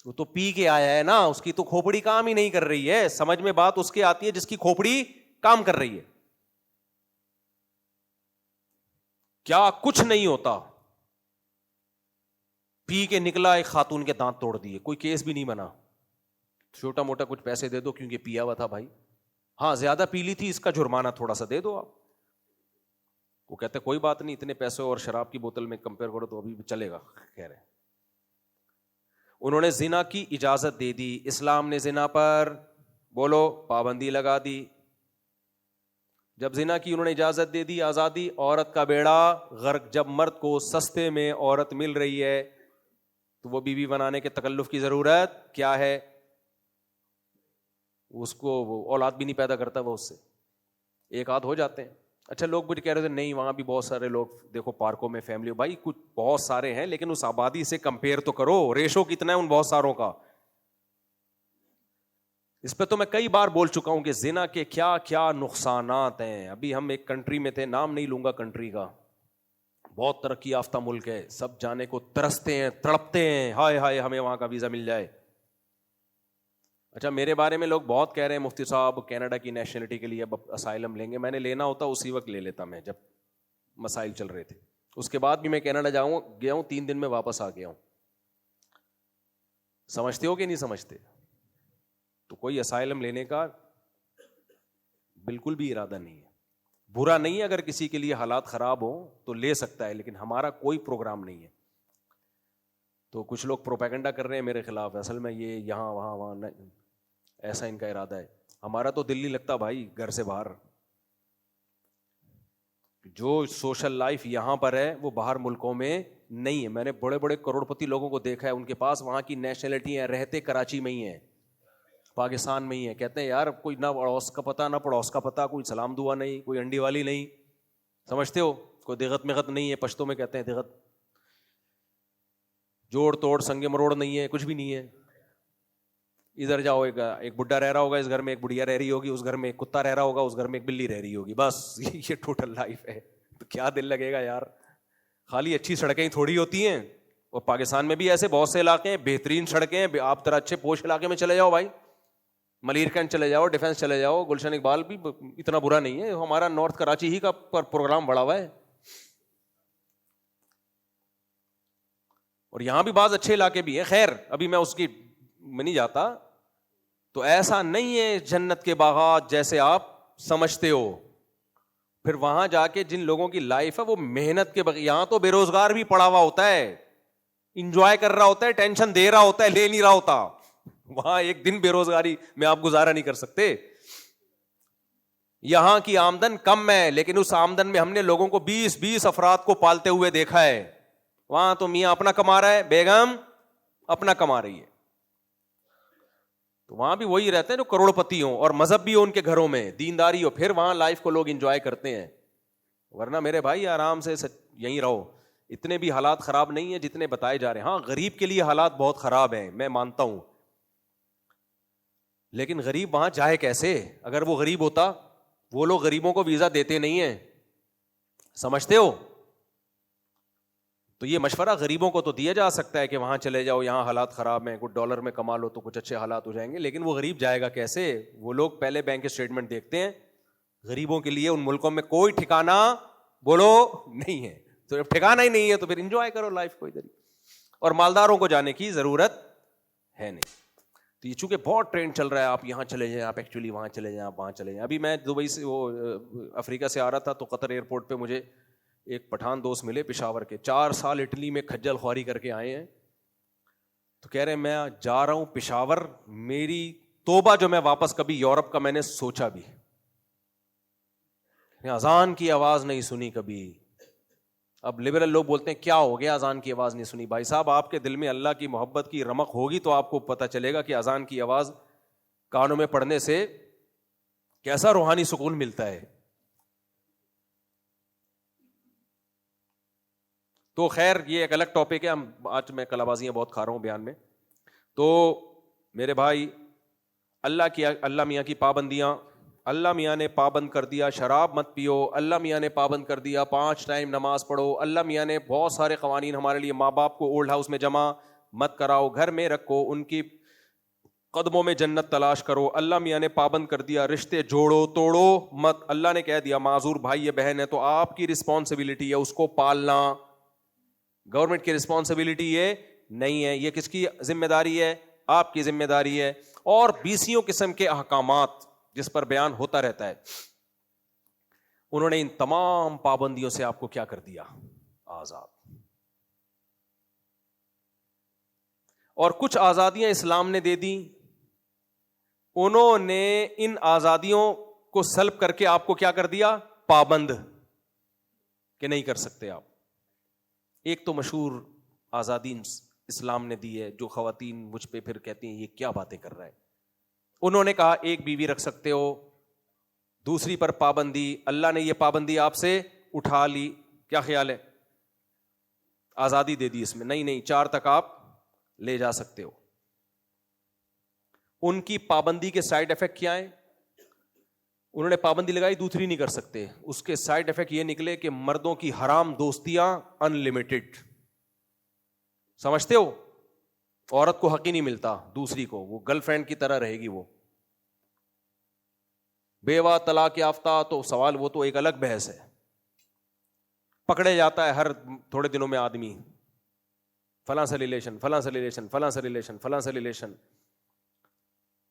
وہ تو پی کے آیا ہے نا, اس کی تو کھوپڑی کام ہی نہیں کر رہی ہے. سمجھ میں بات اس کی آتی ہے جس کی کھوپڑی کام کر رہی ہے. کیا کچھ نہیں ہوتا, پی کے نکلا, ایک خاتون کے دانت توڑ دیے, کوئی کیس بھی نہیں بنا. چھوٹا موٹا کچھ پیسے دے دو کیونکہ پیا ہوا تھا بھائی, ہاں زیادہ پی لی تھی, اس کا جرمانہ تھوڑا سا دے دو آپ. وہ کہتے کوئی بات نہیں, اتنے پیسے اور شراب کی بوتل میں کمپیئر کرو تو ابھی بھی چلے گا. کہہ رہے انہوں نے زنا کی اجازت دے دی, اسلام نے زنا پر بولو پابندی لگا دی. جب زنا کی انہوں نے اجازت دے دی, آزادی, عورت کا بیڑا غرق. جب مرد کو سستے میں عورت مل رہی ہے تو وہ بیوی بنانے کے تکلف کی ضرورت کیا ہے؟ اس کو وہ اولاد بھی نہیں پیدا کرتا, وہ اس سے ایک آدھ ہو جاتے ہیں. اچھا لوگ مجھے کہہ رہے تھے نہیں وہاں بھی بہت سارے لوگ دیکھو پارکوں میں فیملی, بھائی کچھ بہت سارے ہیں لیکن اس آبادی سے کمپیئر تو کرو, ریشو کتنا ہے ان بہت ساروں کا. اس پہ تو میں کئی بار بول چکا ہوں کہ زنا کے کیا کیا نقصانات ہیں. ابھی ہم ایک کنٹری میں تھے, نام نہیں لوں گا کنٹری کا, بہت ترقی یافتہ ملک ہے, سب جانے کو ترستے ہیں, تڑپتے ہیں, ہائے ہائے ہمیں وہاں کا ویزا مل جائے. اچھا میرے بارے میں لوگ بہت کہہ رہے ہیں مفتی صاحب کینیڈا کی نیشنلٹی کے لیے اب اسائلم لیں گے. میں نے لینا ہوتا اسی وقت لے لیتا, میں جب مسائل چل رہے تھے. اس کے بعد بھی میں کینیڈا گیا ہوں, 3 دن میں واپس آ گیا ہوں. سمجھتے ہو کہ نہیں سمجھتے؟ تو کوئی اسائلم لینے کا بالکل بھی ارادہ نہیں ہے. برا نہیں ہے اگر کسی کے لیے حالات خراب ہوں تو لے سکتا ہے, لیکن ہمارا کوئی پروگرام نہیں ہے. تو کچھ لوگ پروپیگنڈا کر رہے ہیں میرے خلاف، اصل میں یہ یہاں وہاں نہیں، ایسا ان کا ارادہ ہے. ہمارا تو دل نہیں لگتا بھائی گھر سے باہر. جو سوشل لائف یہاں پر ہے وہ باہر ملکوں میں نہیں ہے. میں نے بڑے بڑے کروڑ پتی لوگوں کو دیکھا ہے، ان کے پاس وہاں کی نیشنلٹی ہیں، رہتے کراچی میں ہی ہیں، پاکستان میں ہی ہیں. کہتے ہیں یار کوئی نہ اڑوس کا پتہ نہ پڑوس کا پتہ، کوئی سلام دعا نہیں، کوئی انڈی والی نہیں، سمجھتے ہو، کوئی دغت مغت نہیں ہے، پشتوں میں کہتے ہیں دغت، جوڑ توڑ سنگ مروڑ نہیں ہے، کچھ بھی نہیں ہے. ادھر جاؤ ایک بڈھا رہ رہا ہوگا اس گھر میں، ایک بڑھیا رہ رہی ہوگی اس گھر میں، ایک کتا رہ رہا ہوگا اس گھر میں، ایک بلی رہ رہی ہوگی، بس یہ ٹوٹل لائف ہے. تو کیا دل لگے گا یار. خالی اچھی سڑکیں ہی تھوڑی ہوتی ہیں، اور پاکستان میں بھی ایسے بہت سے علاقے ہیں بہترین سڑکیں ہیں. آپ ذرا اچھے پوش علاقے میں چلے جاؤ بھائی، ملیر کینٹ چلے جاؤ، ڈیفینس چلے جاؤ، گلشن اقبال بھی اتنا برا نہیں ہے. ہمارا نارتھ کراچی ہی کا پروگرام بڑھا ہوا ہے، اور یہاں بھی بعض اچھے علاقے بھی ہیں. خیر ابھی میں اس کی میں نہیں جاتا. تو ایسا نہیں ہے جنت کے باغات جیسے آپ سمجھتے ہو. پھر وہاں جا کے جن لوگوں کی لائف ہے وہ محنت کے بغیر، یہاں تو بے روزگار بھی پڑا ہوا ہوتا ہے، انجوائے کر رہا ہوتا ہے، ٹینشن دے رہا ہوتا ہے، لے نہیں رہا ہوتا. وہاں ایک دن بے روزگاری میں آپ گزارا نہیں کر سکتے. یہاں کی آمدن کم ہے، لیکن اس آمدن میں ہم نے لوگوں کو 20 افراد کو پالتے ہوئے دیکھا ہے. وہاں تو میاں اپنا کما رہا ہے، بیگم اپنا کما رہی ہے. تو وہاں بھی وہی رہتے ہیں جو کروڑ پتی ہوں، اور مذہب بھی ہو ان کے گھروں میں، دینداری ہو، پھر وہاں لائف کو لوگ انجوائے کرتے ہیں. ورنہ میرے بھائی آرام سے یہیں رہو. اتنے بھی حالات خراب نہیں ہیں جتنے بتائے جا رہے ہیں. ہاں غریب کے لیے حالات بہت خراب ہیں، میں مانتا ہوں، لیکن غریب وہاں جائے کیسے؟ اگر وہ غریب ہوتا، وہ لوگ غریبوں کو ویزا دیتے نہیں ہیں، سمجھتے ہو؟ تو یہ مشورہ غریبوں کو تو دیا جا سکتا ہے کہ وہاں چلے جاؤ، یہاں حالات خراب ہیں، کچھ ڈالر میں کما لو تو کچھ اچھے حالات ہو جائیں گے. لیکن وہ غریب جائے گا کیسے؟ وہ لوگ پہلے بینک اسٹیٹمنٹ دیکھتے ہیں. غریبوں کے لیے ان ملکوں میں کوئی ٹھکانہ بولو نہیں ہے. تو جب ٹھکانہ ہی نہیں ہے تو پھر انجوائے کرو لائف کو ادھر ہی. اور مالداروں کو جانے کی ضرورت ہے نہیں. تو یہ چونکہ بہت ٹرینڈ چل رہا ہے، آپ یہاں چلے جائیں، آپ ایکچولی وہاں چلے جائیں، آپ وہاں چلے جائیں. ابھی میں دبئی سے وہ افریقہ سے آ رہا تھا تو قطر ایئرپورٹ پہ مجھے ایک پٹھان دوست ملے پشاور کے، 4 سال اٹلی میں کھجل خواری کر کے آئے ہیں. تو کہہ رہے ہیں میں جا رہا ہوں پشاور، میری توبہ جو میں واپس کبھی یورپ کا میں نے سوچا بھی، اذان کی آواز نہیں سنی کبھی. اب لبرل لوگ بولتے ہیں کیا ہو گیا اذان کی آواز نہیں سنی. بھائی صاحب آپ کے دل میں اللہ کی محبت کی رمق ہوگی تو آپ کو پتہ چلے گا کہ اذان کی آواز کانوں میں پڑھنے سے کیسا روحانی سکون ملتا ہے. تو خیر یہ ایک الگ ٹاپک ہے. ہم آج میں کلابازیاں بہت کھا رہا ہوں بیان میں. تو میرے بھائی اللہ میاں کی پابندیاں، اللہ میاں نے پابند کر دیا شراب مت پیو، اللہ میاں نے پابند کر دیا 5 ٹائم نماز پڑھو، اللہ میاں نے بہت سارے قوانین ہمارے لیے، ماں باپ کو اولڈ ہاؤس میں جمع مت کراؤ، گھر میں رکھو، ان کی قدموں میں جنت تلاش کرو. اللہ میاں نے پابند کر دیا رشتے جوڑو توڑو مت. اللہ نے کہہ دیا معذور بھائی یا بہن ہے تو آپ کی رسپانسبلٹی ہے اس کو پالنا، گورنمنٹ کی رسپانسبلٹی یہ نہیں ہے. یہ کس کی ذمہ داری ہے؟ آپ کی ذمہ داری ہے. اور 20 قسم کے احکامات جس پر بیان ہوتا رہتا ہے، انہوں نے ان تمام پابندیوں سے آپ کو کیا کر دیا؟ آزاد. اور کچھ آزادیاں اسلام نے دے دی، انہوں نے ان آزادیوں کو سلب کر کے آپ کو کیا کر دیا؟ پابند، کہ نہیں کر سکتے آپ. ایک تو مشہور آزادی اسلام نے دی ہے جو خواتین مجھ پہ پھر کہتی ہیں یہ کیا باتیں کر رہا ہے. انہوں نے کہا 1 بیوی رکھ سکتے ہو، دوسری پر پابندی، اللہ نے یہ پابندی آپ سے اٹھا لی. کیا خیال ہے؟ آزادی دے دی اس میں، نہیں 4 تک آپ لے جا سکتے ہو. ان کی پابندی کے سائیڈ افیکٹ کیا ہیں؟ انہوں نے پابندی لگائی دوسری نہیں کر سکتے، اس کے سائیڈ افیکٹ یہ نکلے کہ مردوں کی حرام دوستیاں ان لمیٹڈ. سمجھتے ہو؟ عورت کو حق ہی نہیں ملتا دوسری کو، وہ گرل فرینڈ کی طرح رہے گی. وہ بیوہ طلاق یافتہ تو سوال، وہ تو ایک الگ بحث ہے. پکڑے جاتا ہے ہر تھوڑے دنوں میں آدمی، فلاں سے ریلیشن، فلاں سے ریلیشن، فلاں سے ریلیشن، فلاں سے ریلیشن.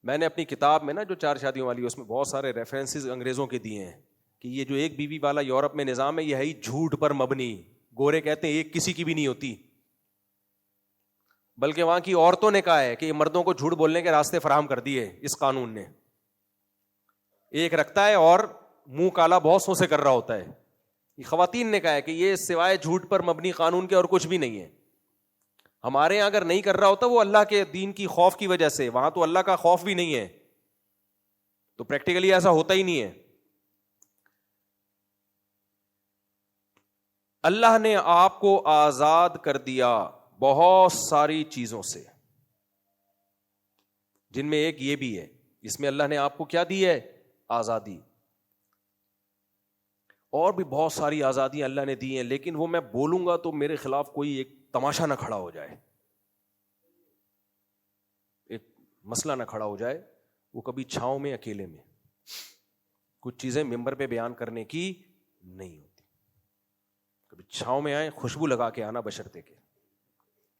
میں نے اپنی کتاب میں نا جو 4 شادیوں والی، اس میں بہت سارے ریفرنسز انگریزوں کے دیے ہیں کہ یہ جو 1 بیوی والا یورپ میں نظام ہے یہ ہے ہی جھوٹ پر مبنی. گورے کہتے ہیں ایک کسی کی بھی نہیں ہوتی. بلکہ وہاں کی عورتوں نے کہا ہے کہ یہ مردوں کو جھوٹ بولنے کے راستے فراہم کر دیے اس قانون نے. ایک رکھتا ہے اور منہ کالا بہت سے کر رہا ہوتا ہے. یہ خواتین نے کہا ہے کہ یہ سوائے جھوٹ پر مبنی قانون کے اور کچھ بھی نہیں ہے. ہمارے یہاں اگر نہیں کر رہا ہوتا وہ اللہ کے دین کی خوف کی وجہ سے, وہاں تو اللہ کا خوف بھی نہیں ہے, تو پریکٹیکلی ایسا ہوتا ہی نہیں ہے. اللہ نے آپ کو آزاد کر دیا بہت ساری چیزوں سے, جن میں ایک یہ بھی ہے, اس میں اللہ نے آپ کو کیا دی ہے؟ آزادی. اور بھی بہت ساری آزادیاں اللہ نے دی ہیں, لیکن وہ میں بولوں گا تو میرے خلاف کوئی ایک تماشا نہ کھڑا ہو جائے, ایک مسئلہ نہ کھڑا ہو جائے. وہ کبھی چھاؤں میں اکیلے میں کچھ چیزیں ممبر پہ بیان کرنے کی نہیں ہوتی. کبھی چھاؤں میں آئے, خوشبو لگا کے آنا, بشرطے کے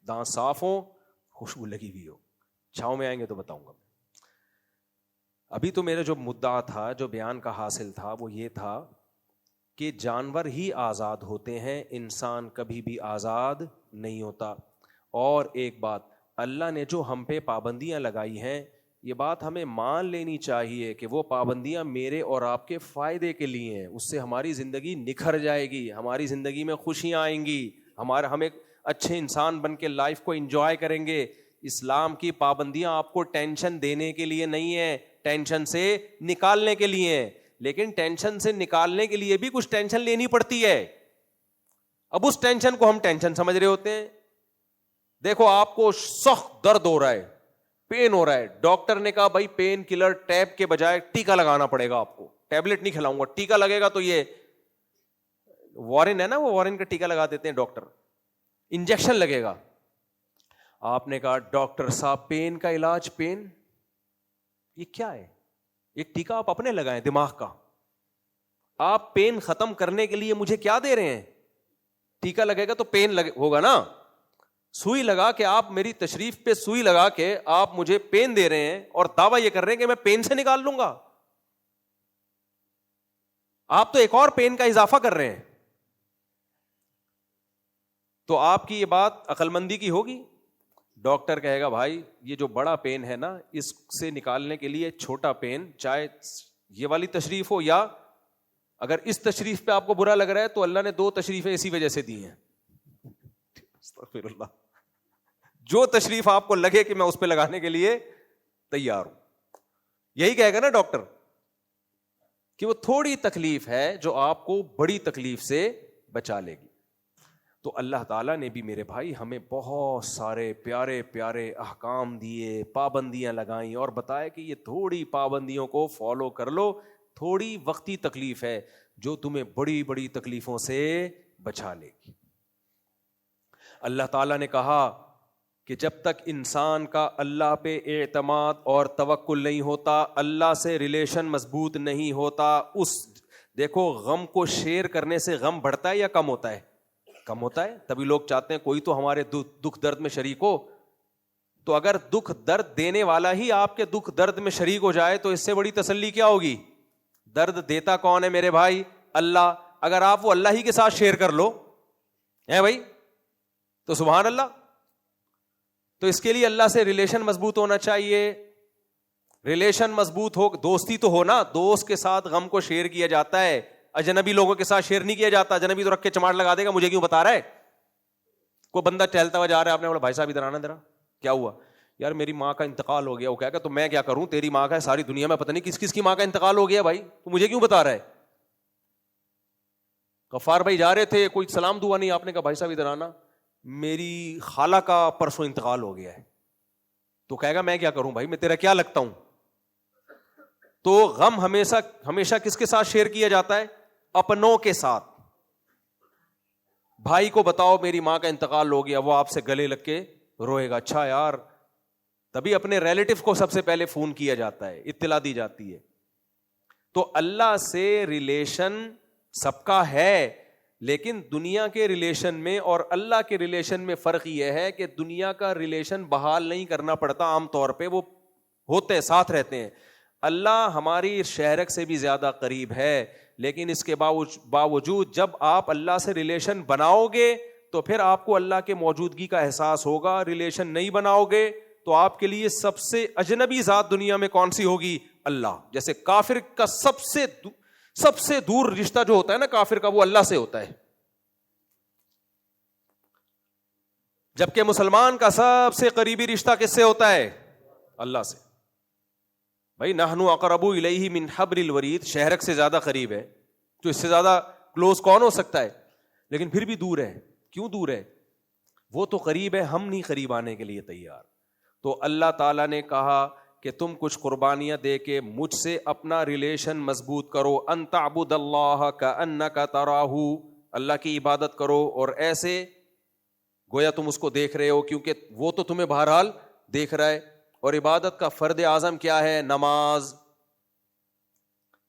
دانت صاف ہو, خوشبو لگی ہوئی ہو. چھاؤں میں آئیں گے تو بتاؤں گا. ابھی تو میرا جو مدعا تھا, جو بیان کا حاصل تھا, وہ یہ تھا کہ جانور ہی آزاد ہوتے ہیں, انسان کبھی بھی آزاد نہیں ہوتا. اور ایک بات, اللہ نے جو ہم پہ پابندیاں لگائی ہیں, یہ بات ہمیں مان لینی چاہیے کہ وہ پابندیاں میرے اور آپ کے فائدے کے لیے ہیں. اس سے ہماری زندگی نکھر جائے گی, ہماری زندگی میں خوشیاں آئیں گی, ہم ایک اچھے انسان بن کے لائف کو انجوائے کریں گے. اسلام کی پابندیاں آپ کو ٹینشن دینے کے لیے نہیں ہیں, ٹینشن سے نکالنے کے لیے ہیں. لیکن ٹینشن سے نکالنے کے لیے بھی کچھ ٹینشن لینی پڑتی ہے. اب اس ٹینشن کو ہم ٹینشن سمجھ رہے ہوتے ہیں. دیکھو آپ کو سخت درد ہو رہا ہے, پین ہو رہا ہے, ڈاکٹر نے کہا بھائی پین کلر ٹیب کے بجائے ٹیکا لگانا پڑے گا آپ کو, ٹیبلٹ نہیں کھلاؤں گا, ٹیکا لگے گا. تو یہ وارن ہے نا, وہ وارن کا ٹیکا لگا دیتے ہیں ڈاکٹر, انجیکشن لگے گا. آپ نے کہا ڈاکٹر صاحب پین کا علاج, پین یہ کیا ہے؟ ایک ٹیکا آپ اپنے لگائیں دماغ کا. آپ پین ختم کرنے کے لیے مجھے کیا دے رہے ہیں؟ ٹیکا لگے گا تو پین ہوگا نا. سوئی لگا کے آپ میری تشریف پہ سوئی لگا کے آپ مجھے پین دے رہے ہیں اور دعویٰ یہ کر رہے ہیں کہ میں پین سے نکال لوں گا. آپ تو ایک اور پین کا اضافہ کر رہے ہیں. تو آپ کی یہ بات عقل مندی کی ہوگی. ڈاکٹر کہے گا بھائی یہ جو بڑا پین ہے نا, اس سے نکالنے کے لیے چھوٹا پین, چاہے یہ والی تشریف ہو, یا اگر اس تشریف پہ آپ کو برا لگ رہا ہے تو اللہ نے 2 تشریفیں اسی وجہ سے دی ہیں. استغفر اللہ. جو تشریف آپ کو لگے کہ میں اس پہ لگانے کے لیے تیار ہوں, یہی کہے گا نا ڈاکٹر, کہ وہ تھوڑی تکلیف ہے جو آپ کو بڑی تکلیف سے بچا لے گی. تو اللہ تعالیٰ نے بھی میرے بھائی ہمیں بہت سارے پیارے پیارے احکام دیے, پابندیاں لگائیں, اور بتایا کہ یہ تھوڑی پابندیوں کو فالو کر لو, تھوڑی وقتی تکلیف ہے جو تمہیں بڑی بڑی تکلیفوں سے بچا لے گی. اللہ تعالیٰ نے کہا کہ جب تک انسان کا اللہ پہ اعتماد اور توکل نہیں ہوتا, اللہ سے ریلیشن مضبوط نہیں ہوتا, دیکھو غم کو شیئر کرنے سے غم بڑھتا ہے یا کم ہوتا ہے؟ کم ہوتا ہے. تبھی لوگ چاہتے ہیں کوئی تو ہمارے دکھ درد میں شریک ہو. تو اگر دکھ درد دینے والا ہی آپ کے دکھ درد میں شریک ہو جائے تو اس سے بڑی تسلی کیا ہوگی؟ درد دیتا کون ہے میرے بھائی؟ اللہ. اگر آپ وہ اللہ ہی کے ساتھ شیئر کر لو ہے بھائی تو سبحان اللہ. تو اس کے لیے اللہ سے ریلیشن مضبوط ہونا چاہیے. ریلیشن مضبوط ہو, دوستی تو ہو نا, دوست کے ساتھ غم کو شیئر کیا جاتا ہے, اجنبی لوگوں کے ساتھ شیئر نہیں کیا جاتا. اجنبی تو رکھ کے چماٹ لگا دے گا, مجھے کیوں بتا رہا ہے. کوئی بندہ ٹہلتا ہوا جا رہا ہے, آپ نے بولا بھائی صاحب ادھر آنا ذرا, کیا ہوا؟ یار میری ماں کا انتقال ہو گیا. وہ کہا کہ تو میں کیا کروں, تیری ماں کا ہے, ساری دنیا میں پتہ نہیں کس کس کی ماں کا انتقال ہو گیا بھائی, تو مجھے کیوں بتا رہا ہے؟ غفار بھائی جا رہے تھے, کوئی سلام دعا نہیں, آپ نے کہا بھائی صاحب ادھر آنا, میری خالہ کا پرسوں انتقال ہو گیا ہے. تو کہے گا میں کیا کروں بھائی, میں تیرا کیا لگتا ہوں؟ تو غم ہمیشہ کس کے ساتھ شیئر کیا جاتا ہے؟ اپنوں کے ساتھ. بھائی کو بتاؤ میری ماں کا انتقال ہو گیا, وہ آپ سے گلے لگ کے روئے گا, اچھا یار. تبھی اپنے ریلیٹو کو سب سے پہلے فون کیا جاتا ہے, اطلاع دی جاتی ہے. تو اللہ سے ریلیشن سب کا ہے, لیکن دنیا کے ریلیشن میں اور اللہ کے ریلیشن میں فرق یہ ہے کہ دنیا کا ریلیشن بحال نہیں کرنا پڑتا, عام طور پہ وہ ہوتے ہیں, ساتھ رہتے ہیں. اللہ ہماری شہرک سے بھی زیادہ قریب ہے, لیکن اس کے باوجود جب آپ اللہ سے ریلیشن بناؤ گے تو پھر آپ کو اللہ کے موجودگی کا احساس ہوگا. ریلیشن نہیں بناؤ گے تو آپ کے لیے سب سے اجنبی ذات دنیا میں کون سی ہوگی؟ اللہ. جیسے کافر کا سب سے دور رشتہ جو ہوتا ہے نا کافر کا، وہ اللہ سے ہوتا ہے، جبکہ مسلمان کا سب سے قریبی رشتہ کس سے ہوتا ہے؟ اللہ سے. بھائی نحن اقرب الیہ من حبل الورید، شہرک سے زیادہ قریب ہے، تو اس سے زیادہ کلوز کون ہو سکتا ہے؟ لیکن پھر بھی دور ہے. کیوں دور ہے؟ وہ تو قریب ہے، ہم نہیں قریب آنے کے لیے تیار. تو اللہ تعالیٰ نے کہا کہ تم کچھ قربانیاں دے کے مجھ سے اپنا ریلیشن مضبوط کرو. ان تعبد اللہ کأنک تراہ، اللہ کی عبادت کرو اور ایسے گویا تم اس کو دیکھ رہے ہو، کیونکہ وہ تو تمہیں بہرحال دیکھ رہا ہے. اور عبادت کا فرد اعظم کیا ہے؟ نماز.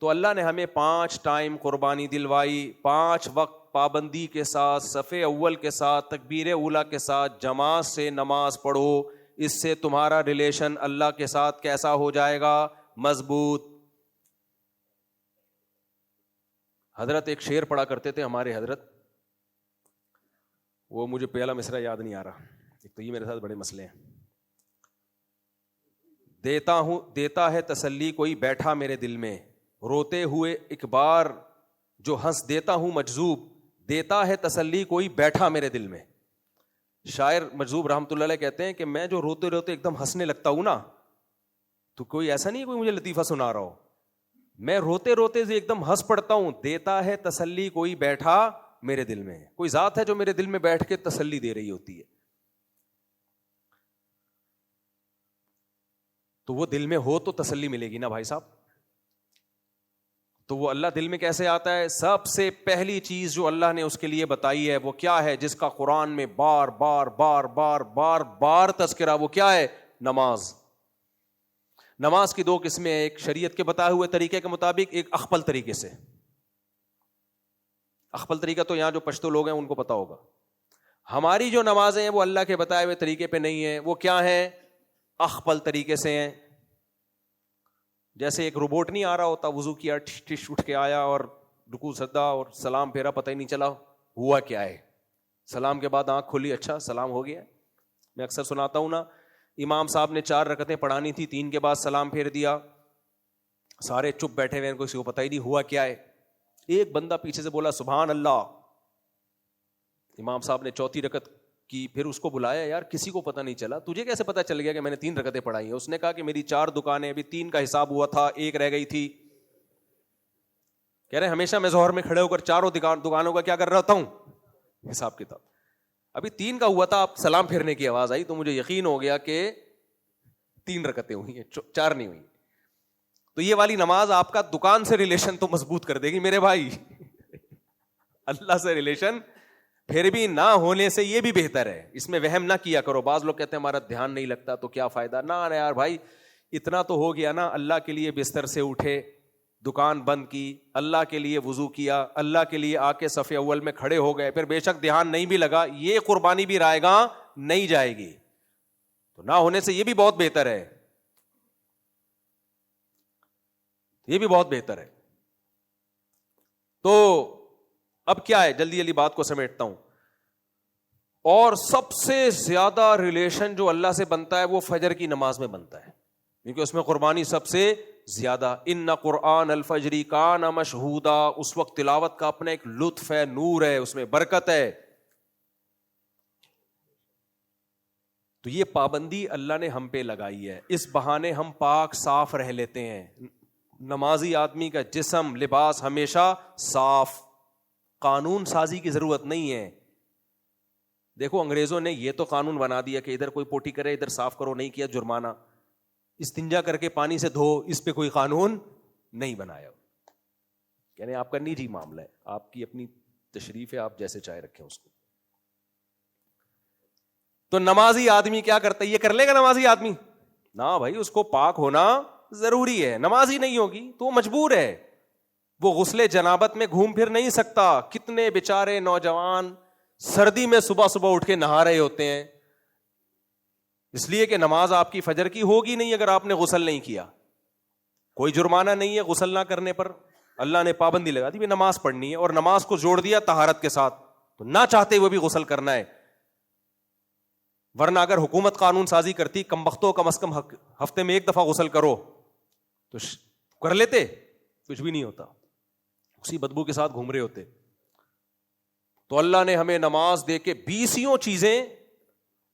تو اللہ نے ہمیں 5 ٹائم قربانی دلوائی، 5 وقت پابندی کے ساتھ، صف اول کے ساتھ، تکبیر اولیٰ کے ساتھ جماعت سے نماز پڑھو. اس سے تمہارا ریلیشن اللہ کے ساتھ کیسا ہو جائے گا؟ مضبوط. حضرت ایک شعر پڑھا کرتے تھے ہمارے حضرت، وہ مجھے پہلا مصرع یاد نہیں آ رہا، ایک تو یہ میرے ساتھ بڑے مسئلے ہیں. دیتا ہے تسلی کوئی بیٹھا میرے دل میں، روتے ہوئے ایک بار جو ہنس دیتا ہوں مجذوب، دیتا ہے تسلی کوئی بیٹھا میرے دل میں. شاعر مجذوب رحمۃ اللہ علیہ کہتے ہیں کہ میں جو روتے روتے ایک دم ہنسنے لگتا ہوں نا، تو کوئی ایسا نہیں کوئی مجھے لطیفہ سنا رہا ہو، میں روتے روتے سے ایک دم ہنس پڑتا ہوں. دیتا ہے تسلی کوئی بیٹھا میرے دل میں، کوئی ذات ہے جو میرے دل میں بیٹھ کے تسلی دے رہی ہوتی ہے. تو وہ دل میں ہو تو تسلی ملے گی نا بھائی صاحب. تو وہ اللہ دل میں کیسے آتا ہے؟ سب سے پہلی چیز جو اللہ نے اس کے لیے بتائی ہے وہ کیا ہے؟ جس کا قرآن میں بار بار بار بار بار بار تذکرہ، وہ کیا ہے؟ نماز. نماز کی 2 قسمیں ہیں، ایک شریعت کے بتائے ہوئے طریقے کے مطابق، ایک اخپل طریقے سے. اخپل طریقہ تو یہاں جو پشتو لوگ ہیں ان کو پتا ہوگا. ہماری جو نمازیں ہیں وہ اللہ کے بتائے ہوئے طریقے پہ نہیں ہیں. وہ کیا ہیں؟ اخپل طریقے سے ہیں. جیسے ایک روبوٹ نہیں آ رہا ہوتا، وضو کیا، ٹش اٹھ کے آیا اور رکوع سجدہ اور سلام پھیرا، پتہ ہی نہیں چلا ہوا کیا ہے. سلام کے بعد آنکھ کھلی، اچھا سلام ہو گیا. میں اکثر سناتا ہوں نا، امام صاحب نے 4 رکعتیں پڑھانی تھی، 3 کے بعد سلام پھیر دیا، سارے چپ بیٹھے ہوئے، کسی کو پتہ ہی نہیں ہوا کیا ہے. ایک بندہ پیچھے سے بولا سبحان اللہ. امام صاحب نے 4تھی رکعت کی، پھر اس کو بلایا، یار کسی کو پتہ نہیں چلا، تجھے کیسے پتہ چل گیا کہ میں نے 3 رکعتیں پڑھائی ہیں؟ اس نے کہا کہ میری 4 دکانیں، ابھی 3 کا حساب ہوا تھا، 1 رہ گئی تھی. کہہ رہے ہمیشہ میں ظہر میں کھڑے ہو کر 4 دکانوں کا کیا کر رہتا ہوں؟ حساب کتاب. ابھی 3 کا ہوا تھا، اب سلام پھیرنے کی آواز آئی تو مجھے یقین ہو گیا کہ 3 رکعتیں ہوئی ہیں، 4 نہیں ہوئی. تو یہ والی نماز آپ کا دکان سے ریلیشن تو مضبوط کر دے گی میرے بھائی. اللہ سے ریلیشن پھر بھی نہ ہونے سے یہ بھی بہتر ہے. اس میں وہم نہ کیا کرو. بعض لوگ کہتے ہیں ہمارا دھیان نہیں لگتا تو کیا فائدہ. نہ یار بھائی، اتنا تو ہو گیا نا، اللہ کے لیے بستر سے اٹھے، دکان بند کی، اللہ کے لیے وضو کیا، اللہ کے لیے آ کے صف اول میں کھڑے ہو گئے، پھر بے شک دھیان نہیں بھی لگا، یہ قربانی بھی رائے گا نہیں جائے گی. تو نہ ہونے سے یہ بھی بہت بہتر ہے، یہ بھی بہت بہتر ہے. تو اب کیا ہے، جلدی جلدی بات کو سمیٹتا ہوں. اور سب سے زیادہ ریلیشن جو اللہ سے بنتا ہے وہ فجر کی نماز میں بنتا ہے، کیونکہ اس میں قربانی سب سے زیادہ. ان قرآن الفجر کان مشہودا، اس وقت تلاوت کا اپنا ایک لطف ہے، نور ہے، اس میں برکت ہے. تو یہ پابندی اللہ نے ہم پہ لگائی ہے، اس بہانے ہم پاک صاف رہ لیتے ہیں. نمازی آدمی کا جسم، لباس ہمیشہ صاف. قانون سازی کی ضرورت نہیں ہے. دیکھو انگریزوں نے یہ تو قانون بنا دیا کہ ادھر کوئی پوٹی کرے ادھر صاف کرو، نہیں کیا جرمانہ. استنجا کر کے پانی سے دھو، اس پہ کوئی قانون نہیں بنایا. یعنی آپ کا نجی معاملہ ہے، آپ کی اپنی تشریف ہے، آپ جیسے چاہے رکھیں اس کو. تو نمازی آدمی کیا کرتا ہے؟ یہ کر لے گا نمازی آدمی؟ نہ بھائی، اس کو پاک ہونا ضروری ہے. نمازی نہیں ہوگی تو وہ مجبور ہے، وہ غسل جنابت میں گھوم پھر نہیں سکتا. کتنے بیچارے نوجوان سردی میں صبح صبح اٹھ کے نہا رہے ہوتے ہیں، اس لیے کہ نماز آپ کی فجر کی ہوگی نہیں اگر آپ نے غسل نہیں کیا. کوئی جرمانہ نہیں ہے غسل نہ کرنے پر، اللہ نے پابندی لگا دی نماز پڑھنی ہے، اور نماز کو جوڑ دیا طہارت کے ساتھ. تو نہ چاہتے ہوئے بھی غسل کرنا ہے. ورنہ اگر حکومت قانون سازی کرتی کم بختوں کم از کم ہفتے میں 1 دفعہ غسل کرو تو کر لیتے, کچھ بھی نہیں ہوتا, اسی بدبو کے ساتھ گھوم رہے ہوتے. تو اللہ نے ہمیں نماز دے کے 20 چیزیں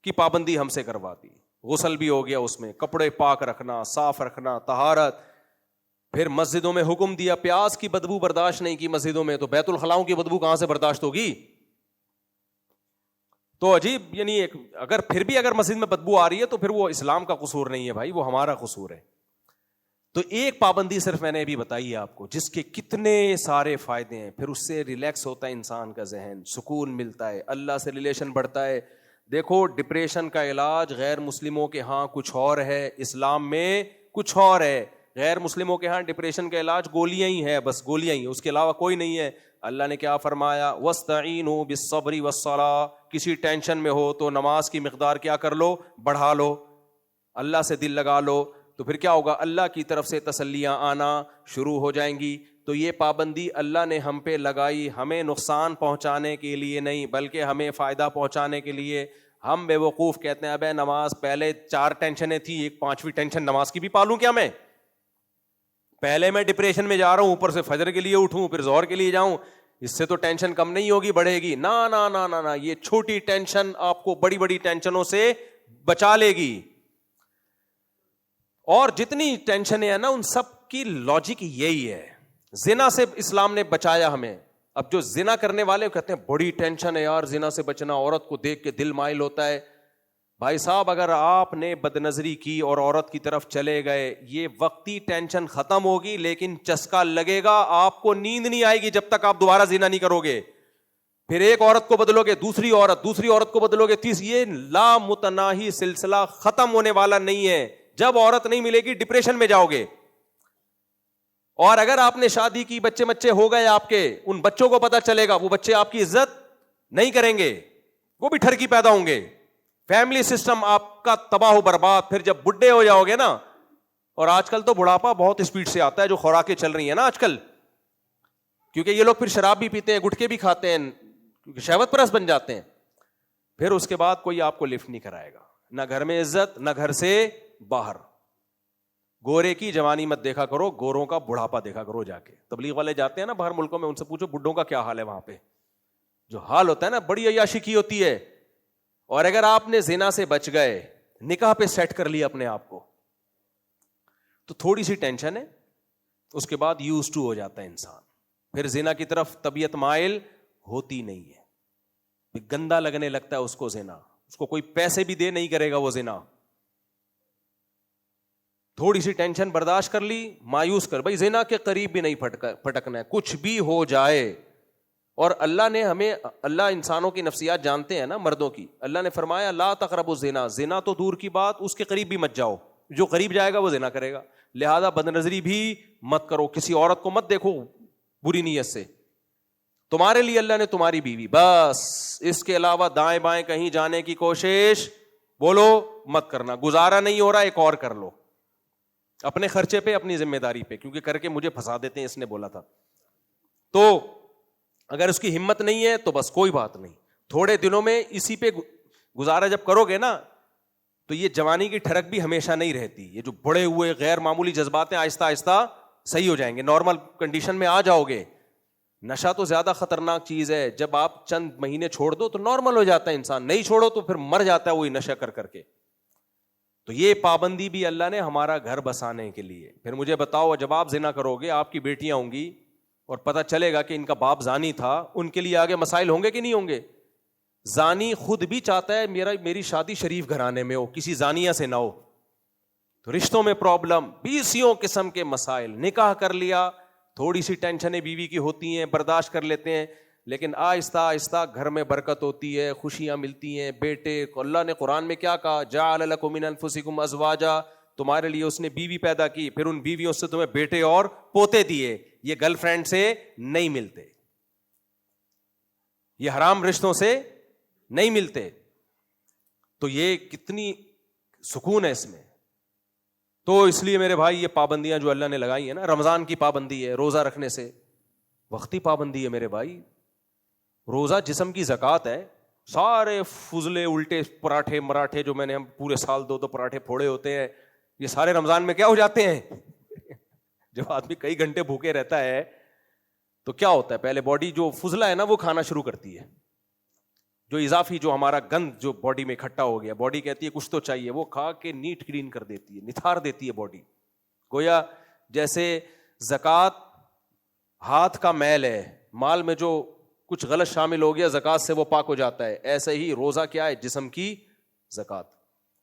کی پابندی ہم سے کروا دی. غسل بھی ہو گیا, اس میں کپڑے پاک رکھنا, صاف رکھنا, طہارت. پھر مسجدوں میں حکم دیا, پیاز کی بدبو برداشت نہیں کی مسجدوں میں, تو بیت الخلاؤں کی بدبو کہاں سے برداشت ہوگی؟ تو عجیب, یعنی اگر پھر بھی اگر مسجد میں بدبو آ رہی ہے تو پھر وہ اسلام کا قصور نہیں ہے بھائی, وہ ہمارا قصور ہے. تو ایک پابندی صرف میں نے ابھی بتائی ہے آپ کو, جس کے کتنے سارے فائدے ہیں. پھر اس سے ریلیکس ہوتا ہے انسان کا ذہن, سکون ملتا ہے, اللہ سے ریلیشن بڑھتا ہے. دیکھو ڈپریشن کا علاج غیر مسلموں کے ہاں کچھ اور ہے, اسلام میں کچھ اور ہے. غیر مسلموں کے ہاں ڈپریشن کا علاج گولیاں ہی ہے, بس گولیاں ہی, اس کے علاوہ کوئی نہیں ہے. اللہ نے کیا فرمایا, وَاسْتَعِینُوا بِالصَّبْرِ وَالصَّلَاةِ. کسی ٹینشن میں ہو تو نماز کی مقدار کیا کر لو, بڑھا لو, اللہ سے دل لگا لو, تو پھر کیا ہوگا, اللہ کی طرف سے تسلیاں آنا شروع ہو جائیں گی. تو یہ پابندی اللہ نے ہم پہ لگائی, ہمیں نقصان پہنچانے کے لیے نہیں بلکہ ہمیں فائدہ پہنچانے کے لیے. ہم بے وقوف کہتے ہیں ابے نماز پہلے 4 ٹینشنیں تھی, ایک 5ویں ٹینشن نماز کی بھی پالوں کیا میں؟ پہلے میں ڈپریشن میں جا رہا ہوں, اوپر سے فجر کے لیے اٹھوں, پھر ظہر کے لیے جاؤں, اس سے تو ٹینشن کم نہیں ہوگی, بڑھے گی. نا نا نا نا نا, یہ چھوٹی ٹینشن آپ کو بڑی بڑی ٹینشنوں سے بچا لے گی. اور جتنی ٹینشنیں ہیں نا ان سب کی لاجک یہی ہے. زنا سے اسلام نے بچایا ہمیں. اب جو زنا کرنے والے کہتے ہیں بڑی ٹینشن ہے یار زنا سے بچنا, عورت کو دیکھ کے دل مائل ہوتا ہے. بھائی صاحب اگر آپ نے بد نظری کی اور عورت کی طرف چلے گئے, یہ وقتی ٹینشن ختم ہوگی لیکن چسکا لگے گا, آپ کو نیند نہیں آئے گی جب تک آپ دوبارہ زنا نہیں کرو گے. پھر ایک عورت کو بدلو گے, دوسری عورت کو بدلو گے, یہ لامتناہی سلسلہ ختم ہونے والا نہیں ہے. جب عورت نہیں ملے گی ڈپریشن میں جاؤ گے. اور اگر آپ نے شادی کی, بچے ہو گئے آپ کے, ان بچوں کو پتا چلے گا, وہ بچے آپ کی عزت نہیں کریں گے, وہ بھی ٹھرکی پیدا ہوں گے, فیملی سسٹم آپ کا تباہ و برباد. پھر جب بڈھے ہو جاؤ گے نا, اور آج کل تو بڑھاپا بہت اسپیڈ سے آتا ہے, جو خوراکیں چل رہی ہیں نا آج کل, کیونکہ یہ لوگ پھر شراب بھی پیتے ہیں, گٹکے بھی کھاتے ہیں, کیونکہ شہوت پرست بن جاتے ہیں. پھر اس کے بعد کوئی آپ کو لفٹ نہیں کرائے گا, نہ گھر میں عزت, نہ گھر سے باہر. گورے کی جوانی مت دیکھا کرو, گوروں کا بڑھاپا دیکھا کرو. جا کے تبلیغ والے جاتے ہیں نا باہر ملکوں میں, ان سے پوچھو بڈھوں کا کیا حال ہے وہاں پہ. جو حال ہوتا ہے نا, بڑی عیاشی کی ہوتی ہے. اور اگر آپ نے زنا سے بچ گئے, نکاح پہ سیٹ کر لیا اپنے آپ کو, تو تھوڑی سی ٹینشن ہے, اس کے بعد یوز ٹو ہو جاتا ہے انسان. پھر زنا کی طرف طبیعت مائل ہوتی نہیں ہے, پھر گندا لگنے لگتا ہے اس کو زنا, اس کو کوئی پیسے بھی دے نہیں کرے گا وہ زنا. تھوڑی سی ٹینشن برداشت کر لی, مایوس کر, بھائی زنا کے قریب بھی نہیں پھٹکنا ہے, کچھ بھی ہو جائے. اور اللہ نے ہمیں, اللہ انسانوں کی نفسیات جانتے ہیں نا, مردوں کی. اللہ نے فرمایا لا تقربوا الزنا, زنا تو دور کی بات, اس کے قریب بھی مت جاؤ, جو قریب جائے گا وہ زنا کرے گا. لہذا بد نظری بھی مت کرو, کسی عورت کو مت دیکھو بری نیت سے. تمہارے لیے اللہ نے تمہاری بیوی, بس اس کے علاوہ دائیں بائیں کہیں جانے کی کوشش بولو مت کرنا. گزارا نہیں ہو رہا, ایک اور کر لو, اپنے خرچے پہ, اپنی ذمہ داری پہ, کیونکہ کر کے مجھے پھنسا دیتے ہیں, اس نے بولا تھا. تو اگر اس کی ہمت نہیں ہے تو بس کوئی بات نہیں, تھوڑے دنوں میں اسی پہ گزارا جب کرو گے نا, تو یہ جوانی کی ٹھڑک بھی ہمیشہ نہیں رہتی. یہ جو بڑے ہوئے غیر معمولی جذبات ہیں آہستہ آہستہ صحیح ہو جائیں گے, نارمل کنڈیشن میں آ جاؤ گے. نشہ تو زیادہ خطرناک چیز ہے, جب آپ چند مہینے چھوڑ دو تو نارمل ہو جاتا ہے انسان, نہیں چھوڑو تو پھر مر جاتا ہے وہی نشہ کر کر کے. تو یہ پابندی بھی اللہ نے ہمارا گھر بسانے کے لیے. پھر مجھے بتاؤ, جب آپ زنا کرو گے, آپ کی بیٹیاں ہوں گی اور پتہ چلے گا کہ ان کا باپ زانی تھا, ان کے لیے آگے مسائل ہوں گے کہ نہیں ہوں گے؟ زانی خود بھی چاہتا ہے میری شادی شریف گھرانے میں ہو, کسی زانیہ سے نہ ہو. تو رشتوں میں پرابلم, 20 قسم کے مسائل. نکاح کر لیا, تھوڑی سی ٹینشنیں بیوی کی ہوتی ہیں, برداشت کر لیتے ہیں, لیکن آہستہ آہستہ گھر میں برکت ہوتی ہے, خوشیاں ملتی ہیں. بیٹے کو اللہ نے قرآن میں کیا کہا, جعل لکم من انفسکم ازواجا, تمہارے لیے اس نے بیوی پیدا کی, پھر ان بیویوں سے تمہیں بیٹے اور پوتے دیے. یہ گرل فرینڈ سے نہیں ملتے, یہ حرام رشتوں سے نہیں ملتے. تو یہ کتنی سکون ہے اس میں. تو اس لیے میرے بھائی, یہ پابندیاں جو اللہ نے لگائی ہیں نا, رمضان کی پابندی ہے روزہ رکھنے سے, وقتی پابندی ہے میرے بھائی. روزہ جسم کی زکوٰۃ ہے. سارے فضلے الٹے پراٹھے مراٹھے جو میں نے ہم پورے سال 2 پراٹھے پھوڑے ہوتے ہیں, یہ سارے رمضان میں کیا ہو جاتے ہیں؟ جب آدمی کئی گھنٹے بھوکے رہتا ہے تو کیا ہوتا ہے, پہلے باڈی جو فضلہ ہے نا وہ کھانا شروع کرتی ہے, جو اضافی جو ہمارا گند جو باڈی میں اکٹھا ہو گیا, باڈی کہتی ہے کچھ تو چاہیے, وہ کھا کے نیٹ کلین کر دیتی ہے, نتھار دیتی ہے باڈی. گویا جیسے زکوٰۃ ہاتھ کا میل ہے, مال میں جو کچھ غلط شامل ہو گیا زکوٰۃ سے وہ پاک ہو جاتا ہے, ایسے ہی روزہ کیا ہے, جسم کی زکوٰۃ.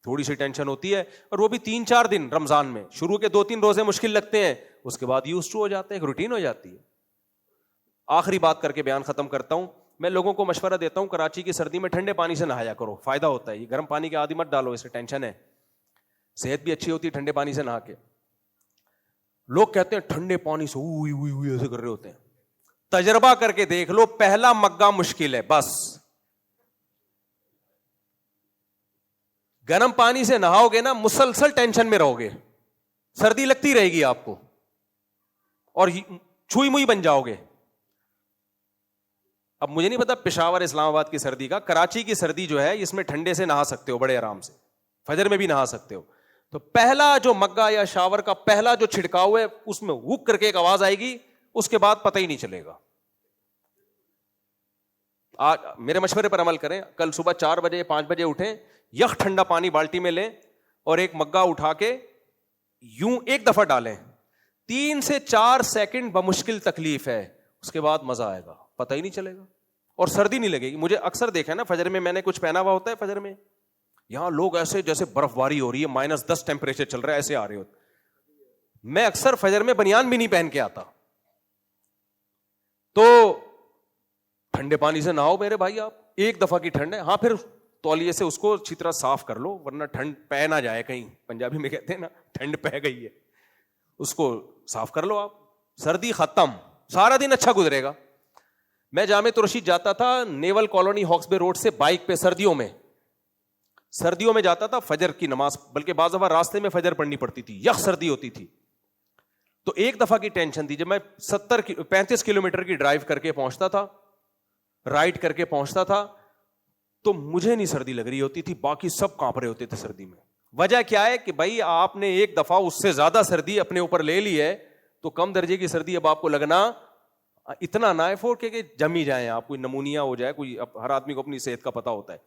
تھوڑی سی ٹینشن ہوتی ہے, اور وہ بھی 3-4 دن رمضان میں. شروع کے 2-3 روزے مشکل لگتے ہیں, اس کے بعد یوز ٹو ہو جاتے ہیں, ایک روٹین ہو جاتی ہے. آخری بات کر کے بیان ختم کرتا ہوں. میں لوگوں کو مشورہ دیتا ہوں کراچی کی سردی میں ٹھنڈے پانی سے نہایا کرو, فائدہ ہوتا ہے. یہ گرم پانی کے عادی مت ڈالو, اس سے ٹینشن ہے. صحت بھی اچھی ہوتی ہے ٹھنڈے پانی سے نہا کے. لوگ کہتے ہیں ٹھنڈے پانی سے اوئی اوئی اوئی ایسے کر رہے ہوتے ہیں. تجربہ کر کے دیکھ لو, پہلا مگا مشکل ہے بس. گرم پانی سے نہاؤ گے نا مسلسل ٹینشن میں رہو گے, سردی لگتی رہے گی آپ کو, اور چھوئی موئی بن جاؤ گے. اب مجھے نہیں پتا پشاور اسلام آباد کی سردی کا, کراچی کی سردی جو ہے اس میں ٹھنڈے سے نہا سکتے ہو بڑے آرام سے, فجر میں بھی نہا سکتے ہو. تو پہلا جو مگا یا شاور کا پہلا جو چھڑکاؤ ہے اس میں وک کر کے ایک آواز آئے گی, اس کے بعد پتہ ہی نہیں چلے گا. آج میرے مشورے پر عمل کریں, کل صبح 4 بجے 5 بجے اٹھیں, یخ ٹھنڈا پانی بالٹی میں لیں اور ایک مگا اٹھا کے یوں ایک دفعہ ڈالیں. 3 سے 4 سیکنڈ بمشکل تکلیف ہے, اس کے بعد مزہ آئے گا, پتہ ہی نہیں چلے گا اور سردی نہیں لگے گی. مجھے اکثر دیکھا ہے نا, فجر میں نے کچھ پہنا ہوا ہوتا ہے, فجر میں یہاں لوگ ایسے جیسے برف باری ہو رہی ہے, -10 ٹیمپریچر چل رہا ہے, ایسے آ رہے ہوتے. میں اکثر فجر میں بنیان بھی نہیں پہن کے آتا. تو ٹھنڈے پانی سے نہاؤ میرے بھائی, آپ ایک دفعہ کی ٹھنڈ ہے. ہاں پھر تولیے سے اس کو اچھی طرح صاف کر لو, ورنہ ٹھنڈ پہ نہ جائے کہیں. پنجابی میں کہتے ہیں نا ٹھنڈ پہ گئی ہے, اس کو صاف کر لو آپ. سردی ختم, سارا دن اچھا گزرے گا. میں جامع رشید جاتا تھا نیول کالونی ہاکس بے روڈ سے بائک پہ, سردیوں میں جاتا تھا فجر کی نماز, بلکہ بعض دفعہ راستے میں فجر پڑھنی پڑتی تھی, یخ سردی ہوتی تھی. تو ایک دفعہ کی ٹینشن تھی, جب میں 35 کلومیٹر کی ڈرائیو کر کے پہنچتا تھا, رائڈ کر کے پہنچتا تھا, تو مجھے نہیں سردی لگ رہی ہوتی تھی, باقی سب کانپ رہے ہوتے تھے سردی میں. وجہ کیا ہے کہ بھائی آپ نے ایک دفعہ اس سے زیادہ سردی اپنے اوپر لے لی ہے, تو کم درجے کی سردی اب آپ کو لگنا اتنا نہ ہے فور کہ جم ہی جائیں آپ, کوئی نمونیا ہو جائے, کوئی ہر آدمی کو اپنی صحت کا پتہ ہوتا ہے.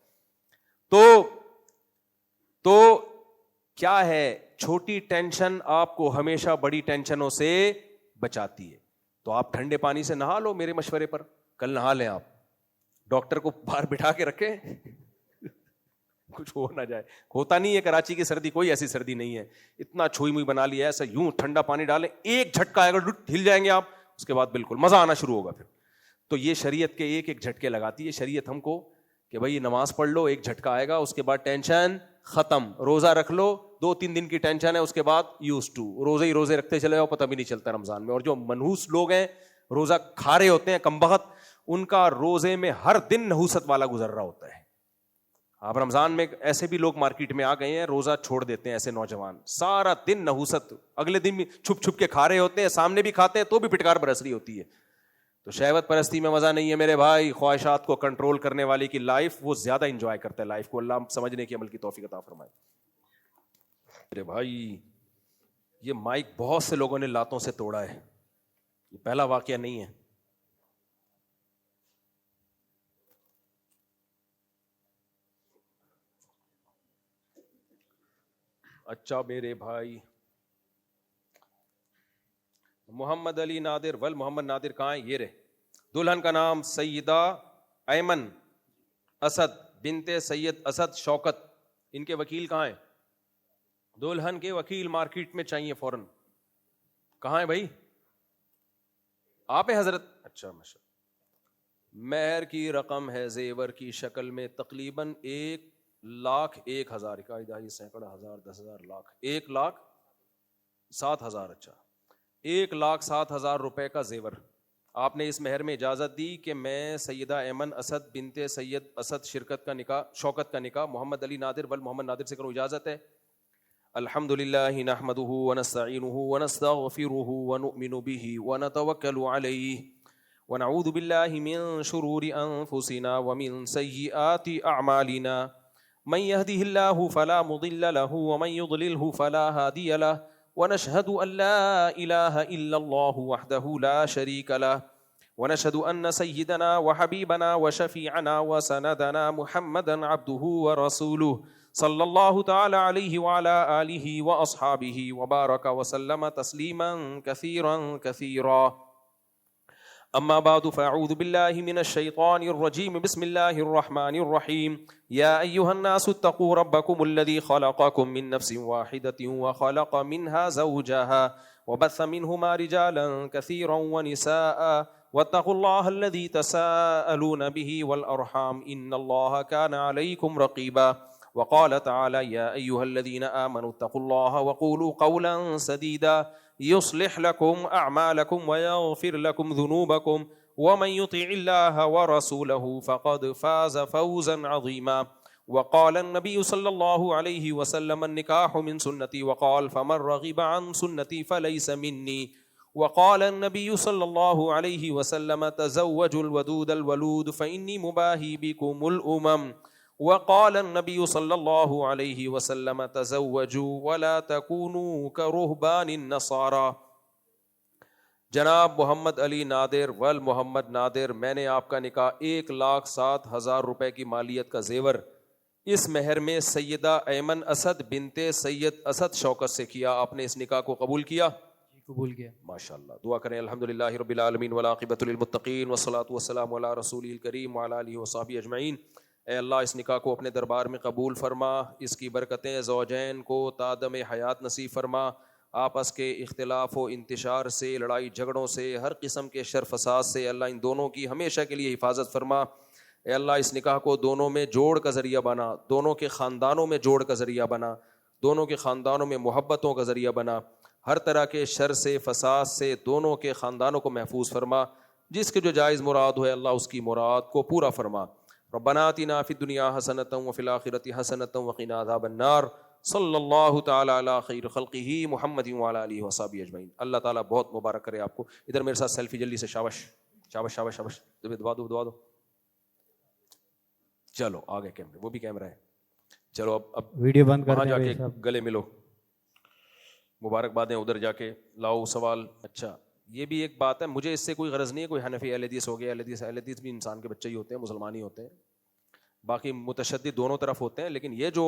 تو کیا ہے, چھوٹی ٹینشن آپ کو ہمیشہ بڑی ٹینشنوں سے بچاتی ہے. تو آپ ٹھنڈے پانی سے نہا لو میرے مشورے پر, کل نہا لیں آپ, ڈاکٹر کو باہر بٹھا کے رکھیں کچھ ہو نہ جائے. ہوتا نہیں ہے کراچی کی سردی, کوئی ایسی سردی نہیں ہے, اتنا چھوئی موئی بنا لیا ہے, ایسا یوں ٹھنڈا پانی ڈالیں, ایک جھٹکا آئے گا, ہل جائیں گے آپ, اس کے بعد بالکل مزہ آنا شروع ہوگا پھر. تو یہ شریعت کے ایک ایک جھٹکے لگاتی ہے شریعت ہم کو کہ بھائی نماز پڑھ لو, ایک جھٹکا آئے گا, اس کے بعد ٹینشن ختم. روزہ رکھ لو, 2-3 دن کی ٹینشن ہے, اس کے بعد یوز ٹو, روزے ہی روزے رکھتے چلے جاؤ, پتہ بھی نہیں چلتا رمضان میں. اور جو منحوس لوگ ہیں, روزہ کھا رہے ہوتے ہیں کمبخت, ان کا روزے میں ہر دن نحوست والا گزر رہا ہوتا ہے. اب رمضان میں ایسے بھی لوگ مارکیٹ میں آ گئے ہیں, روزہ چھوڑ دیتے ہیں ایسے نوجوان, سارا دن نحوست, اگلے دن بھی چھپ چھپ کے کھا رہے ہوتے ہیں, سامنے بھی کھاتے ہیں تو بھی پٹکار برس رہی ہوتی ہے. تو شہوت پرستی میں مزہ نہیں ہے میرے بھائی. خواہشات کو کنٹرول کرنے والے کی لائف, وہ زیادہ انجوائے کرتا ہے لائف کو. اللہ سمجھنے کی عمل کی توفیق عطا فرمائے. میرے بھائی یہ مائک بہت سے لوگوں نے لاتوں سے توڑا ہے, یہ پہلا واقعہ نہیں ہے. اچھا میرے بھائی, محمد علی نادر ول محمد نادر کہاں ہیں؟ یہ رہے. دلہن کا نام سیدہ ایمن اسد بنت سید اسد شوکت. ان کے وکیل کہاں ہیں؟ دلہن کے وکیل مارکیٹ میں چاہیے فوراً. کہاں ہیں بھائی؟ آپ ہیں حضرت؟ اچھا ماشاء. مہر کی رقم ہے زیور کی شکل میں تقریباً 1,01,000 کا سینکڑا ہزار 10,000 لاکھ 1,07,000. اچھا 1,07,000 روپے کا زیور. آپ نے اس مہر میں اجازت دی کہ میں سیدہ ایمن اسد بنت سید اسد شوکت کا نکاح محمد علی نادر ول محمد نادر سے کروں, اجازت ہے؟ الحمد للہ نحمده ونستعینه ونستغفره ونؤمن به ونتوکل علیہ ونعوذ بالله من شرور أنفسنا ومن سيئات أعمالنا من يهده الله فلا مضل له ومن يضلله فلا هادي له ونشهد أن لا إله إلا الله وحده لا شريك له ونشهد أن سيدنا وحبيبنا وشفيعنا وسندنا محمدا عبده ورسوله صلى الله تعالى عليه وعلى آله وأصحابه وبارك وسلم تسليما كثيرا كثيرا. أما بعد فأعوذ بالله من الشيطان الرجيم. بسم الله الرحمن الرحيم. يا أيها الناس اتقوا ربكم الذي خلقكم من نفس واحدة وخلق منها زوجها وبث منهما رجالا كثيرا ونساء واتقوا الله الذي تساءلون به والأرحام إن الله كان عليكم رقيبا. وقال تعالى يا أيها الذين آمنوا اتقوا الله وقولوا قولا سديدا يصلح لكم أعمالكم ويغفر لكم ذنوبكم ومن يطع الله ورسوله فقد فاز فوزا عظيما. وقال النبي صلى الله عليه وسلم النكاح من سنتي وقال فمن رغب عن سنتي فليس مني. وقال النبي صلى الله عليه وسلم تزوجوا الودود الولود فإني مباهي بكم الأمم. وقال النبي صلى الله عليه وسلم تزوجوا ولا تكونوا كرهبان النصارى. جناب محمد علی نادر ول محمد نادر، میں نے آپ کا نکاح 1,07,000 روپے کی مالیت کا زیور اس مہر میں سیدہ ایمن اسد بنت سید اسد شوکت سے کیا. آپ نے اس نکاح کو قبول کیا؟ قبول کیا. ماشاءاللہ. دعا کریں الحمدللہ رب العالمین والعاقبۃ للمتقین والصلاۃ والسلام علی رسولہ الکریم وعلی آلہ وصحبہ اجمعین. اے اللہ اس نکاح کو اپنے دربار میں قبول فرما، اس کی برکتیں زوجین کو تادم حیات نصیب فرما، آپس کے اختلاف و انتشار سے، لڑائی جھگڑوں سے، ہر قسم کے شر فساد سے اللہ ان دونوں کی ہمیشہ کے لیے حفاظت فرما. اے اللہ اس نکاح کو دونوں میں جوڑ کا ذریعہ بنا، دونوں کے خاندانوں میں جوڑ کا ذریعہ بنا، دونوں کے خاندانوں میں محبتوں کا ذریعہ بنا، ہر طرح کے شر سے فساد سے دونوں کے خاندانوں کو محفوظ فرما. جس کے جو جائز مراد ہو اللہ اس کی مراد کو پورا فرما. ربنا آتنا فی الدنیا حسنۃ وفی الآخرۃ حسنۃ وقنا عذاب النار. صلی اللہ تعالی علی خیر خلقہ محمد وعلی آلہ وصحبہ اجمعین. اللہ تعالیٰ بہت مبارک کرے آپ کو. ادھر میرے ساتھ سیلفی جلدی سے. شاباش شاباش شاباش شاباش. دعا دو دعا دو. چلو آگے کیمرے، وہ بھی کیمرہ ہے. چلو اب ویڈیو بند کر وہاں دیں جا بھائی کے صاحب. گلے ملو، مبارکبادیں ادھر جا کے لاؤ. سوال اچھا یہ بھی ایک بات ہے، مجھے اس سے کوئی غرض نہیں ہے کوئی حنفی اہل حدیث ہو گیا. اہل حدیث بھی انسان کے بچے ہی ہوتے ہیں، مسلمان ہی ہوتے ہیں، باقی متشدد دونوں طرف ہوتے ہیں. لیکن یہ جو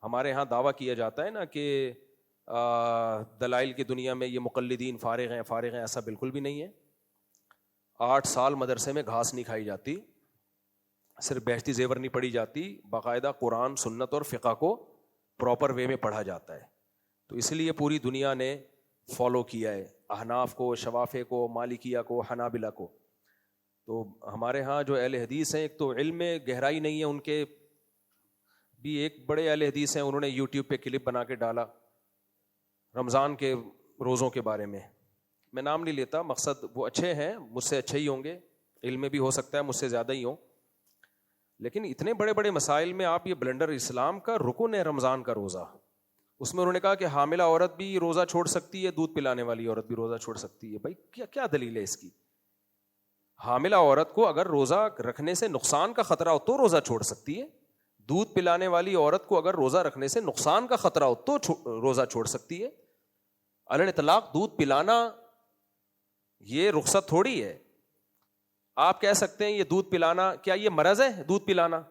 ہمارے ہاں دعویٰ کیا جاتا ہے نا کہ دلائل کی دنیا میں یہ مقلدین فارغ ہیں، ایسا بالکل بھی نہیں ہے. 8 سال مدرسے میں گھاس نہیں کھائی جاتی، صرف بہشتی زیور نہیں پڑھی جاتی، باقاعدہ قرآن سنت اور فقہ کو پراپر وے میں پڑھا جاتا ہے. تو اس لیے پوری دنیا نے فالو کیا ہے، احناف کو، شوافے کو، مالکیہ کو، حنابلہ کو. تو ہمارے ہاں جو اہل حدیث ہیں، ایک تو علم میں گہرائی نہیں ہے ان کے بھی. ایک بڑے اہل حدیث ہیں، انہوں نے یوٹیوب پہ کلپ بنا کے ڈالا رمضان کے روزوں کے بارے میں. میں نام نہیں لیتا، مقصد وہ اچھے ہیں، مجھ سے اچھے ہی ہوں گے، علم میں بھی ہو سکتا ہے مجھ سے زیادہ ہی ہوں، لیکن اتنے بڑے بڑے مسائل میں آپ یہ بلنڈر. اسلام کا رکن ہے رمضان کا روزہ، اس میں انہوں نے کہا کہ حاملہ عورت بھی روزہ چھوڑ سکتی ہے، دودھ پلانے والی عورت بھی روزہ چھوڑ سکتی ہے. بھائی کیا دلیل ہے اس کی؟ حاملہ عورت کو اگر روزہ رکھنے سے نقصان کا خطرہ ہو تو روزہ چھوڑ سکتی ہے، دودھ پلانے والی عورت کو اگر روزہ رکھنے سے نقصان کا خطرہ ہو تو روزہ چھوڑ سکتی ہے. علی الاطلاق دودھ پلانا یہ رخصت تھوڑی ہے. آپ کہہ سکتے ہیں یہ دودھ پلانا کیا یہ مرض ہے؟ دودھ پلانا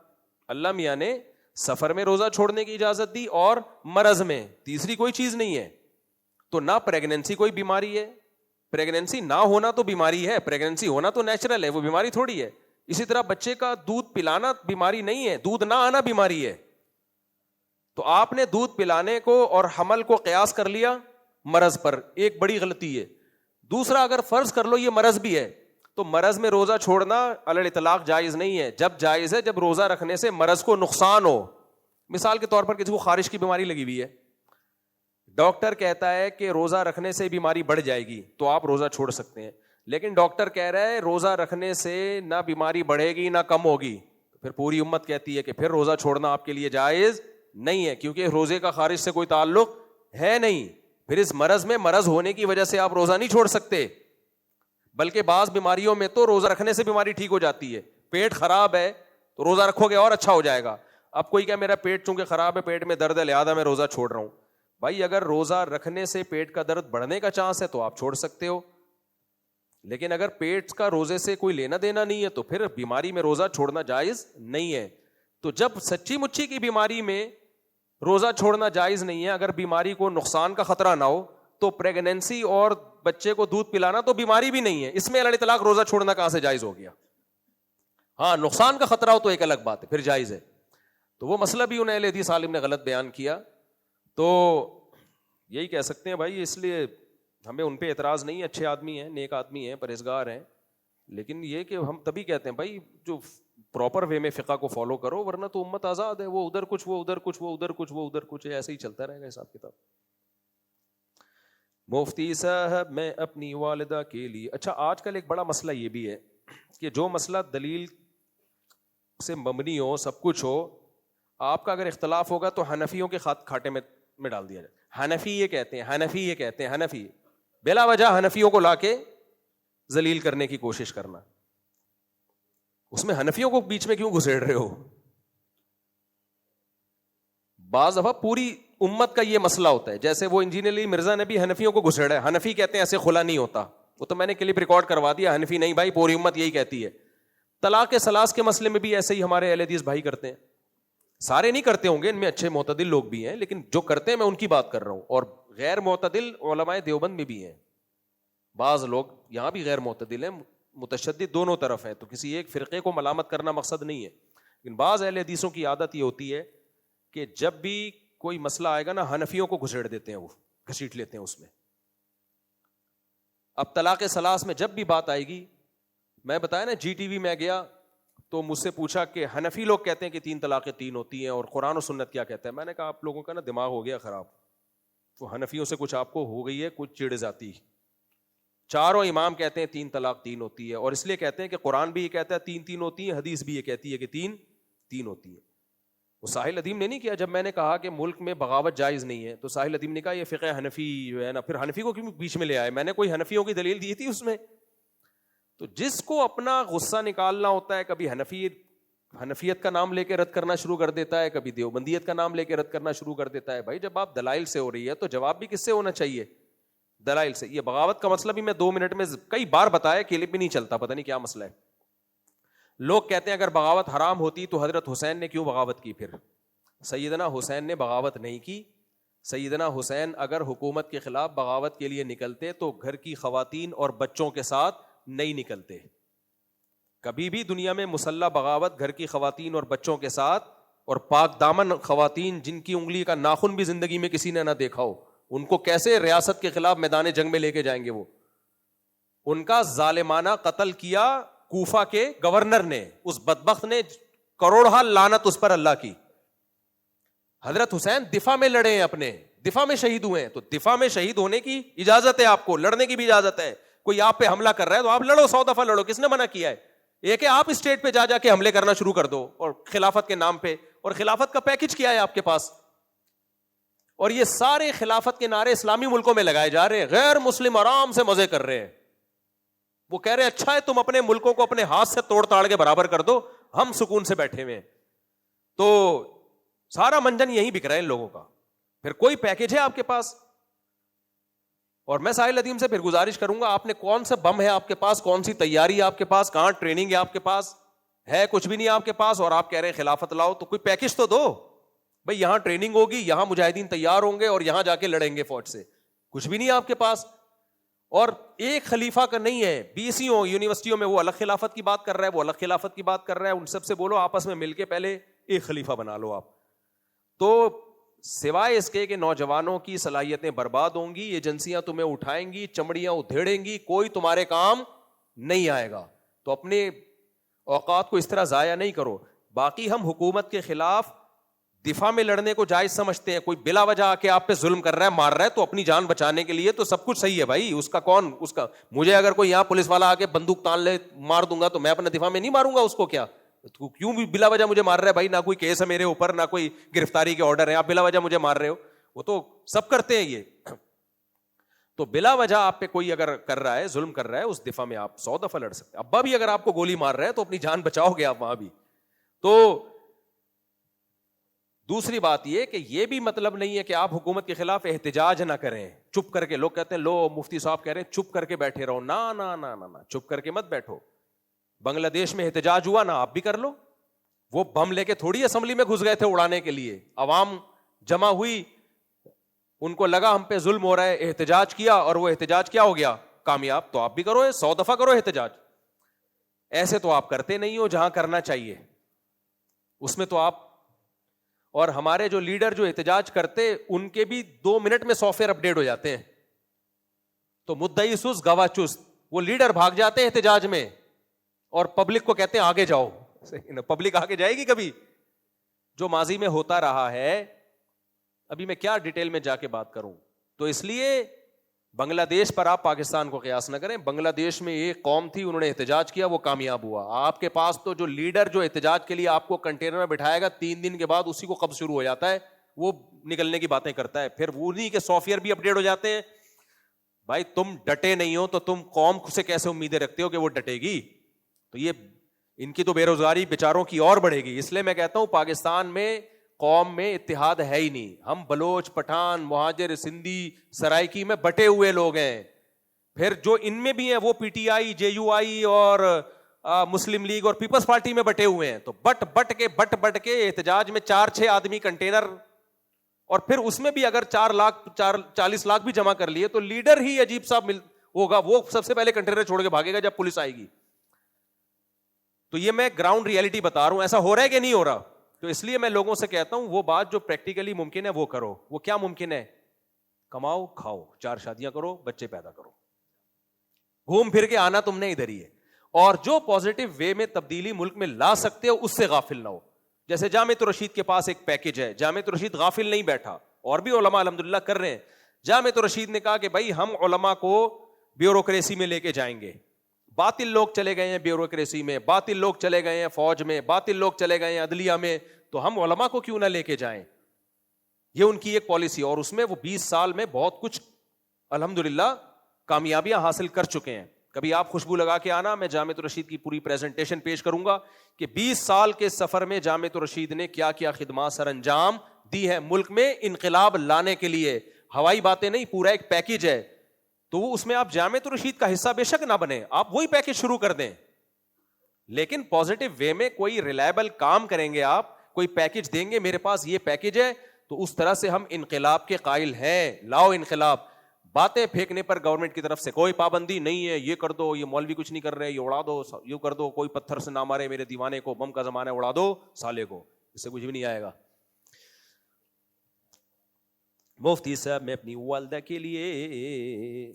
اللہ میاں نے سفر میں روزہ چھوڑنے کی اجازت دی اور مرض میں، تیسری کوئی چیز نہیں ہے. تو نہ پریگننسی کوئی بیماری ہے، پریگننسی نہ ہونا تو بیماری ہے، پریگننسی ہونا تو نیچرل ہے، وہ بیماری تھوڑی ہے. اسی طرح بچے کا دودھ پلانا بیماری نہیں ہے، دودھ نہ آنا بیماری ہے. تو آپ نے دودھ پلانے کو اور حمل کو قیاس کر لیا مرض پر، ایک بڑی غلطی ہے. دوسرا اگر فرض کر لو یہ مرض بھی ہے تو مرض میں روزہ چھوڑنا علی الاطلاق جائز نہیں ہے. جب جائز ہے جب روزہ رکھنے سے مرض کو نقصان ہو. مثال کے طور پر کسی کو خارش کی بیماری لگی ہوئی ہے، ڈاکٹر کہتا ہے کہ روزہ رکھنے سے بیماری بڑھ جائے گی تو آپ روزہ چھوڑ سکتے ہیں، لیکن ڈاکٹر کہہ رہا ہے روزہ رکھنے سے نہ بیماری بڑھے گی نہ کم ہوگی، پھر پوری امت کہتی ہے کہ پھر روزہ چھوڑنا آپ کے لیے جائز نہیں ہے، کیونکہ روزے کا خارش سے کوئی تعلق ہے نہیں. پھر اس مرض میں مرض ہونے کی وجہ سے آپ روزہ نہیں چھوڑ سکتے. بلکہ بعض بیماریوں میں تو روزہ رکھنے سے بیماری ٹھیک ہو جاتی ہے. پیٹ خراب ہے تو روزہ رکھو گے اور اچھا ہو جائے گا. اب کوئی کہا میرا پیٹ چونکہ خراب ہے, پیٹ میں درد ہے, لہٰذا میں روزہ چھوڑ رہا ہوں. بھائی اگر روزہ رکھنے سے پیٹ کا درد بڑھنے کا چانس ہے تو آپ چھوڑ سکتے ہو, لیکن اگر پیٹ کا روزے سے کوئی لینا دینا نہیں ہے تو پھر بیماری میں روزہ چھوڑنا جائز نہیں ہے. تو جب سچی مچی کی بیماری میں روزہ چھوڑنا جائز نہیں ہے, اگر بیماری کو نقصان کا خطرہ نہ ہو, تو پریگنینسی اور بچے کو دودھ پلانا تو بیماری بھی نہیں ہے, اس میں علی اطلاق روزہ چھوڑنا کہاں سے جائز ہو گیا؟ ہاں نقصان کا خطرہ ہو تو ایک الگ بات ہے, پھر جائز ہے. تو وہ مسئلہ بھی انہیں اہل حدیث عالم نے غلط بیان کیا. تو یہی کہہ سکتے ہیں بھائی, اس لیے ہمیں ان پہ اعتراض نہیں ہے, اچھے آدمی ہیں, نیک آدمی ہیں, پرہیزگار ہیں, لیکن یہ کہ ہم تبھی کہتے ہیں بھائی جو پراپر وے میں فقہ کو فالو کرو, ورنہ تو امت آزاد ہے, وہ ادھر کچھ, وہ ادھر کچھ, وہ ادھر کچھ, وہ ادھر کچھ, ایسے ہی چلتا رہے گا حساب کتاب. مفتی صاحب میں اپنی والدہ کے لیے, اچھا آج کل ایک بڑا مسئلہ یہ بھی ہے کہ جو مسئلہ دلیل سے مبنی ہو, سب کچھ ہو, آپ کا اگر اختلاف ہوگا تو حنفیوں کے کھاٹے میں ڈال دیا جائے. حنفی یہ کہتے ہیں, حنفی یہ کہتے ہیں, حنفی بلا وجہ حنفیوں کو لا کے ذلیل کرنے کی کوشش کرنا. اس میں حنفیوں کو بیچ میں کیوں گھسیڑ رہے ہو؟ بعض دفعہ پوری امت کا یہ مسئلہ ہوتا ہے, جیسے وہ انجینئر علی مرزا نے بھی حنفیوں کو گھسیڑا ہے. حنفی کہتے ہیں ایسے خلا نہیں ہوتا, وہ تو میں نے کلپ ریکارڈ کروا دیا. حنفی نہیں بھائی, پوری امت یہی کہتی ہے. طلاق ثلاث کے مسئلے میں بھی ایسے ہی ہمارے اہل حدیث بھائی کرتے ہیں. سارے نہیں کرتے ہوں گے, ان میں اچھے معتدل لوگ بھی ہیں, لیکن جو کرتے ہیں میں ان کی بات کر رہا ہوں. اور غیر معتدل علماء دیوبند میں بھی ہیں, بعض لوگ یہاں بھی غیر معتدل ہیں, متشدد دونوں طرف ہیں. تو کسی ایک فرقے کو ملامت کرنا مقصد نہیں ہے, لیکن بعض اہل حدیثوں کی عادت یہ ہوتی ہے کہ جب بھی کوئی مسئلہ آئے گا نا, حنفیوں کو گھسیڑ دیتے ہیں, وہ گھسیٹ لیتے ہیں اس میں. اب طلاق ثلاث میں جب بھی بات آئے گی, میں بتایا نا جی ٹی وی میں گیا تو مجھ سے پوچھا کہ حنفی لوگ کہتے ہیں کہ 3 طلاقیں 3 ہوتی ہیں, اور قرآن و سنت کیا کہتا ہے. میں نے کہا آپ لوگوں کا نا دماغ ہو گیا خراب, وہ حنفیوں سے کچھ آپ کو ہو گئی ہے, کچھ چڑ جاتی. چاروں امام کہتے ہیں 3 طلاق 3 ہوتی ہے, اور اس لیے کہتے ہیں کہ قرآن بھی یہ کہتا ہے 3 ہوتی ہیں, حدیث بھی یہ کہتی ہے کہ 3 ہوتی ہے. وہ ساحل ادیم نے نہیں کیا. جب میں نے کہا کہ ملک میں بغاوت جائز نہیں ہے تو ساحل ادیم نے کہا یہ فقہ حنفی جو ہے نا, پھر حنفی کو کیوں بیچ میں لے آئے؟ میں نے کوئی حنفیوں کی دلیل دی تھی اس میں؟ تو جس کو اپنا غصہ نکالنا ہوتا ہے, کبھی حنفیت کا نام لے کے رد کرنا شروع کر دیتا ہے, کبھی دیوبندیت کا نام لے کے رد کرنا شروع کر دیتا ہے. بھائی جب آپ دلائل سے ہو رہی ہے تو جواب بھی کس سے ہونا چاہیے؟ دلائل سے. یہ بغاوت کا مسئلہ بھی میں 2 منٹ میں کئی بار بتایا, کلپ بھی نہیں چلتا, پتہ نہیں کیا مسئلہ ہے. لوگ کہتے ہیں اگر بغاوت حرام ہوتی تو حضرت حسین نے کیوں بغاوت کی؟ پھر سیدنا حسین نے بغاوت نہیں کی. سیدنا حسین اگر حکومت کے خلاف بغاوت کے لیے نکلتے تو گھر کی خواتین اور بچوں کے ساتھ نہیں نکلتے. کبھی بھی دنیا میں مسلح بغاوت گھر کی خواتین اور بچوں کے ساتھ, اور پاک دامن خواتین جن کی انگلی کا ناخن بھی زندگی میں کسی نے نہ دیکھا ہو, ان کو کیسے ریاست کے خلاف میدان جنگ میں لے کے جائیں گے؟ وہ ان کا ظالمانہ قتل کیا کوفہ کے گورنر نے, اس بدبخت نے, کروڑہ لعنت اس پر اللہ کی. حضرت حسین دفاع میں لڑے ہیں, اپنے دفاع میں شہید ہوئے ہیں, تو دفاع میں شہید ہونے کی اجازت ہے آپ کو, لڑنے کی بھی اجازت ہے. کوئی آپ پہ حملہ کر رہا ہے تو آپ لڑو, 100 دفعہ لڑو, کس نے منع کیا ہے؟ ایک ہے آپ اسٹیٹ پہ جا کے حملے کرنا شروع کر دو, اور خلافت کے نام پہ, اور خلافت کا پیکج کیا ہے آپ کے پاس, اور یہ سارے خلافت کے نعرے اسلامی ملکوں میں لگائے جا رہے ہیں, غیر مسلم آرام سے مزے کر رہے ہیں. وہ کہہ رہے ہیں اچھا ہے تم اپنے ملکوں کو اپنے ہاتھ سے توڑ تاڑ کے برابر کر دو, ہم سکون سے بیٹھے ہوئے ہیں. تو سارا منجن یہی بک رہا ہے ان لوگوں کا. پھر کوئی پیکج ہے آپ کے پاس؟ اور میں ساحل ادیم سے پھر گزارش کروں گا, آپ نے کون سا بم ہے آپ کے پاس, کون سی تیاری ہے آپ کے پاس, کہاں ٹریننگ ہے آپ کے پاس؟ ہے کچھ بھی نہیں آپ کے پاس, اور آپ کہہ رہے ہیں خلافت لاؤ. تو کوئی پیکج تو دو بھائی, یہاں ٹریننگ ہوگی, یہاں مجاہدین تیار ہوں گے, اور یہاں جا کے لڑیں گے فوج سے. کچھ بھی نہیں آپ کے پاس. اور ایک خلیفہ کا نہیں ہے, 20 یونیورسٹیوں میں وہ الگ خلافت کی بات کر رہا ہے, وہ الگ خلافت کی بات کر رہا ہے. ان سب سے بولو آپس میں مل کے پہلے ایک خلیفہ بنا لو آپ. تو سوائے اس کے کہ نوجوانوں کی صلاحیتیں برباد ہوں گی, ایجنسیاں تمہیں اٹھائیں گی, چمڑیاں ادھیڑیں گی, کوئی تمہارے کام نہیں آئے گا. تو اپنے اوقات کو اس طرح ضائع نہیں کرو. باقی ہم حکومت کے خلاف دفاع میں لڑنے کو جائز سمجھتے ہیں. کوئی بلا وجہ آ کے آپ پہ ظلم کر رہا ہے, مار رہا ہے, تو اپنی جان بچانے کے لیے تو سب کچھ صحیح ہے بھائی. اس کا مجھے اگر کوئی یہاں پولیس والا آ کے بندوق تان لے مار دوں گا تو میں اپنے دفاع میں نہیں ماروں گا اس کو. کیا کیوں بھی بلا وجہ مجھے مار رہا ہے بھائی؟ نہ کوئی کیس ہے میرے اوپر, نہ کوئی گرفتاری کے آرڈر ہے, آپ بلا وجہ مجھے مار رہے ہو. وہ تو سب کرتے ہیں یہ. تو بلا وجہ آپ پہ کوئی اگر کر رہا ہے, ظلم کر رہا ہے, اس دفاع میں آپ 100 دفعہ لڑ سکتے. ابا بھی اگر آپ کو گولی مار رہا ہے تو اپنی جان بچاؤ گے آپ وہاں بھی. تو دوسری بات یہ کہ یہ بھی مطلب نہیں ہے کہ آپ حکومت کے خلاف احتجاج نہ کریں چپ کر کے. لوگ کہتے ہیں لو مفتی صاحب کہہ رہے ہیں چپ کر کے بیٹھے رہو. نا نا نا نا نا, چپ کر کے مت بیٹھو. بنگلہ دیش میں احتجاج ہوا نا, آپ بھی کر لو. وہ بم لے کے تھوڑی اسمبلی میں گھس گئے تھے اڑانے کے لیے, عوام جمع ہوئی, ان کو لگا ہم پہ ظلم ہو رہا ہے, احتجاج کیا اور وہ احتجاج کیا ہو گیا, کامیاب. تو آپ بھی کرو, 100 دفعہ کرو احتجاج. ایسے تو آپ کرتے نہیں ہو جہاں کرنا چاہیے اس میں تو آپ. اور ہمارے جو لیڈر جو احتجاج کرتے ان کے بھی 2 منٹ میں سافٹ ویئر اپڈیٹ ہو جاتے ہیں. تو مدعی سست گواہ چست, وہ لیڈر بھاگ جاتے ہیں احتجاج میں اور پبلک کو کہتے ہیں آگے جاؤ. پبلک آگے جائے گی کبھی؟ جو ماضی میں ہوتا رہا ہے, ابھی میں کیا ڈیٹیل میں جا کے بات کروں. تو اس لیے بنگلہ دیش پر آپ پاکستان کو قیاس نہ کریں. بنگلہ دیش میں ایک قوم تھی, انہوں نے احتجاج کیا, وہ کامیاب ہوا. آپ کے پاس تو جو لیڈر جو احتجاج کے لیے آپ کو کنٹینر میں بٹھائے گا 3 دن کے بعد اسی کو قبض شروع ہو جاتا ہے, وہ نکلنے کی باتیں کرتا ہے. پھر انہی کے سافٹ ویئر بھی اپڈیٹ ہو جاتے ہیں. بھائی تم ڈٹے نہیں ہو تو تم قوم سے کیسے امیدیں رکھتے ہو کہ وہ ڈٹے گی؟ تو یہ ان کی تو بے روزگاری بیچاروں کی اور بڑھے گی. اس لیے میں کہتا ہوں پاکستان میں قوم میں اتحاد ہے ہی نہیں. ہم بلوچ, پٹھان, مہاجر, سندھی, سرائکی میں بٹے ہوئے لوگ ہیں. پھر جو ان میں بھی ہیں وہ P T I, J you آئی اور مسلم لیگ اور پیپلز پارٹی میں بٹے ہوئے ہیں. تو بٹ کے احتجاج میں 4-6 آدمی کنٹینر, اور پھر اس میں بھی اگر 40 لاکھ بھی جمع کر لیے تو لیڈر ہی عجیب سا ہوگا, وہ سب سے پہلے کنٹینر چھوڑ کے بھاگے گا جب پولیس آئے گی. تو یہ میں گراؤنڈ ریئلٹی بتا رہا ہوں, ایسا ہو رہا ہے کہ نہیں ہو رہا. تو اس لیے میں لوگوں سے کہتا ہوں وہ بات جو پریکٹیکلی ممکن ہے وہ کرو. وہ کیا ممکن ہے؟ کماؤ, کھاؤ, 4 شادیاں کرو, بچے پیدا کرو, گھوم پھر کے آنا تم نے ادھر ہی ہے. اور جو پازیٹو وے میں تبدیلی ملک میں لا سکتے ہو اس سے غافل نہ ہو. جیسے جامعۃ الرشید کے پاس ایک پیکج ہے, جامعۃ الرشید غافل نہیں بیٹھا, اور بھی علماء الحمدللہ کر رہے ہیں. جامعۃ الرشید نے کہا کہ بھائی ہم علماء کو بیوروکریسی میں لے کے جائیں گے. باطل لوگ چلے گئے ہیں بیوروکریسی میں, باطل لوگ چلے گئے ہیں فوج میں, باطل لوگ چلے گئے ہیں عدلیہ میں, تو ہم علماء کو کیوں نہ لے کے جائیں. یہ ان کی ایک پالیسی, اور اس میں وہ 20 سال میں بہت کچھ الحمدللہ کامیابیاں حاصل کر چکے ہیں. کبھی آپ خوشبو لگا کے آنا, میں جامعۃ الرشید کی پوری پریزنٹیشن پیش کروں گا کہ 20 سال کے سفر میں جامعۃ الرشید نے کیا کیا خدمات سر انجام دی ہے ملک میں انقلاب لانے کے لیے. ہوائی باتیں نہیں, پورا ایک پیکج ہے. تو اس میں آپ جامعۃ الرشید کا حصہ بے شک نہ بنے, آپ وہی پیکج شروع کر دیں, لیکن پازیٹو وے میں کوئی ریلائبل کام کریں گے, آپ کوئی پیکج دیں گے, میرے پاس یہ پیکج ہے, تو اس طرح سے ہم انقلاب کے قائل ہیں. لاؤ انقلاب. باتیں پھینکنے پر گورنمنٹ کی طرف سے کوئی پابندی نہیں ہے, یہ کر دو, یہ مولوی کچھ نہیں کر رہے, یہ اڑا دو, یہ کر دو, کوئی پتھر سے نہ مارے میرے دیوانے کو, بم کا زمانہ اڑا دو سالے کو, اس سے کچھ بھی نہیں آئے گا. مفتی صاحب میں اپنی والدہ کے لیے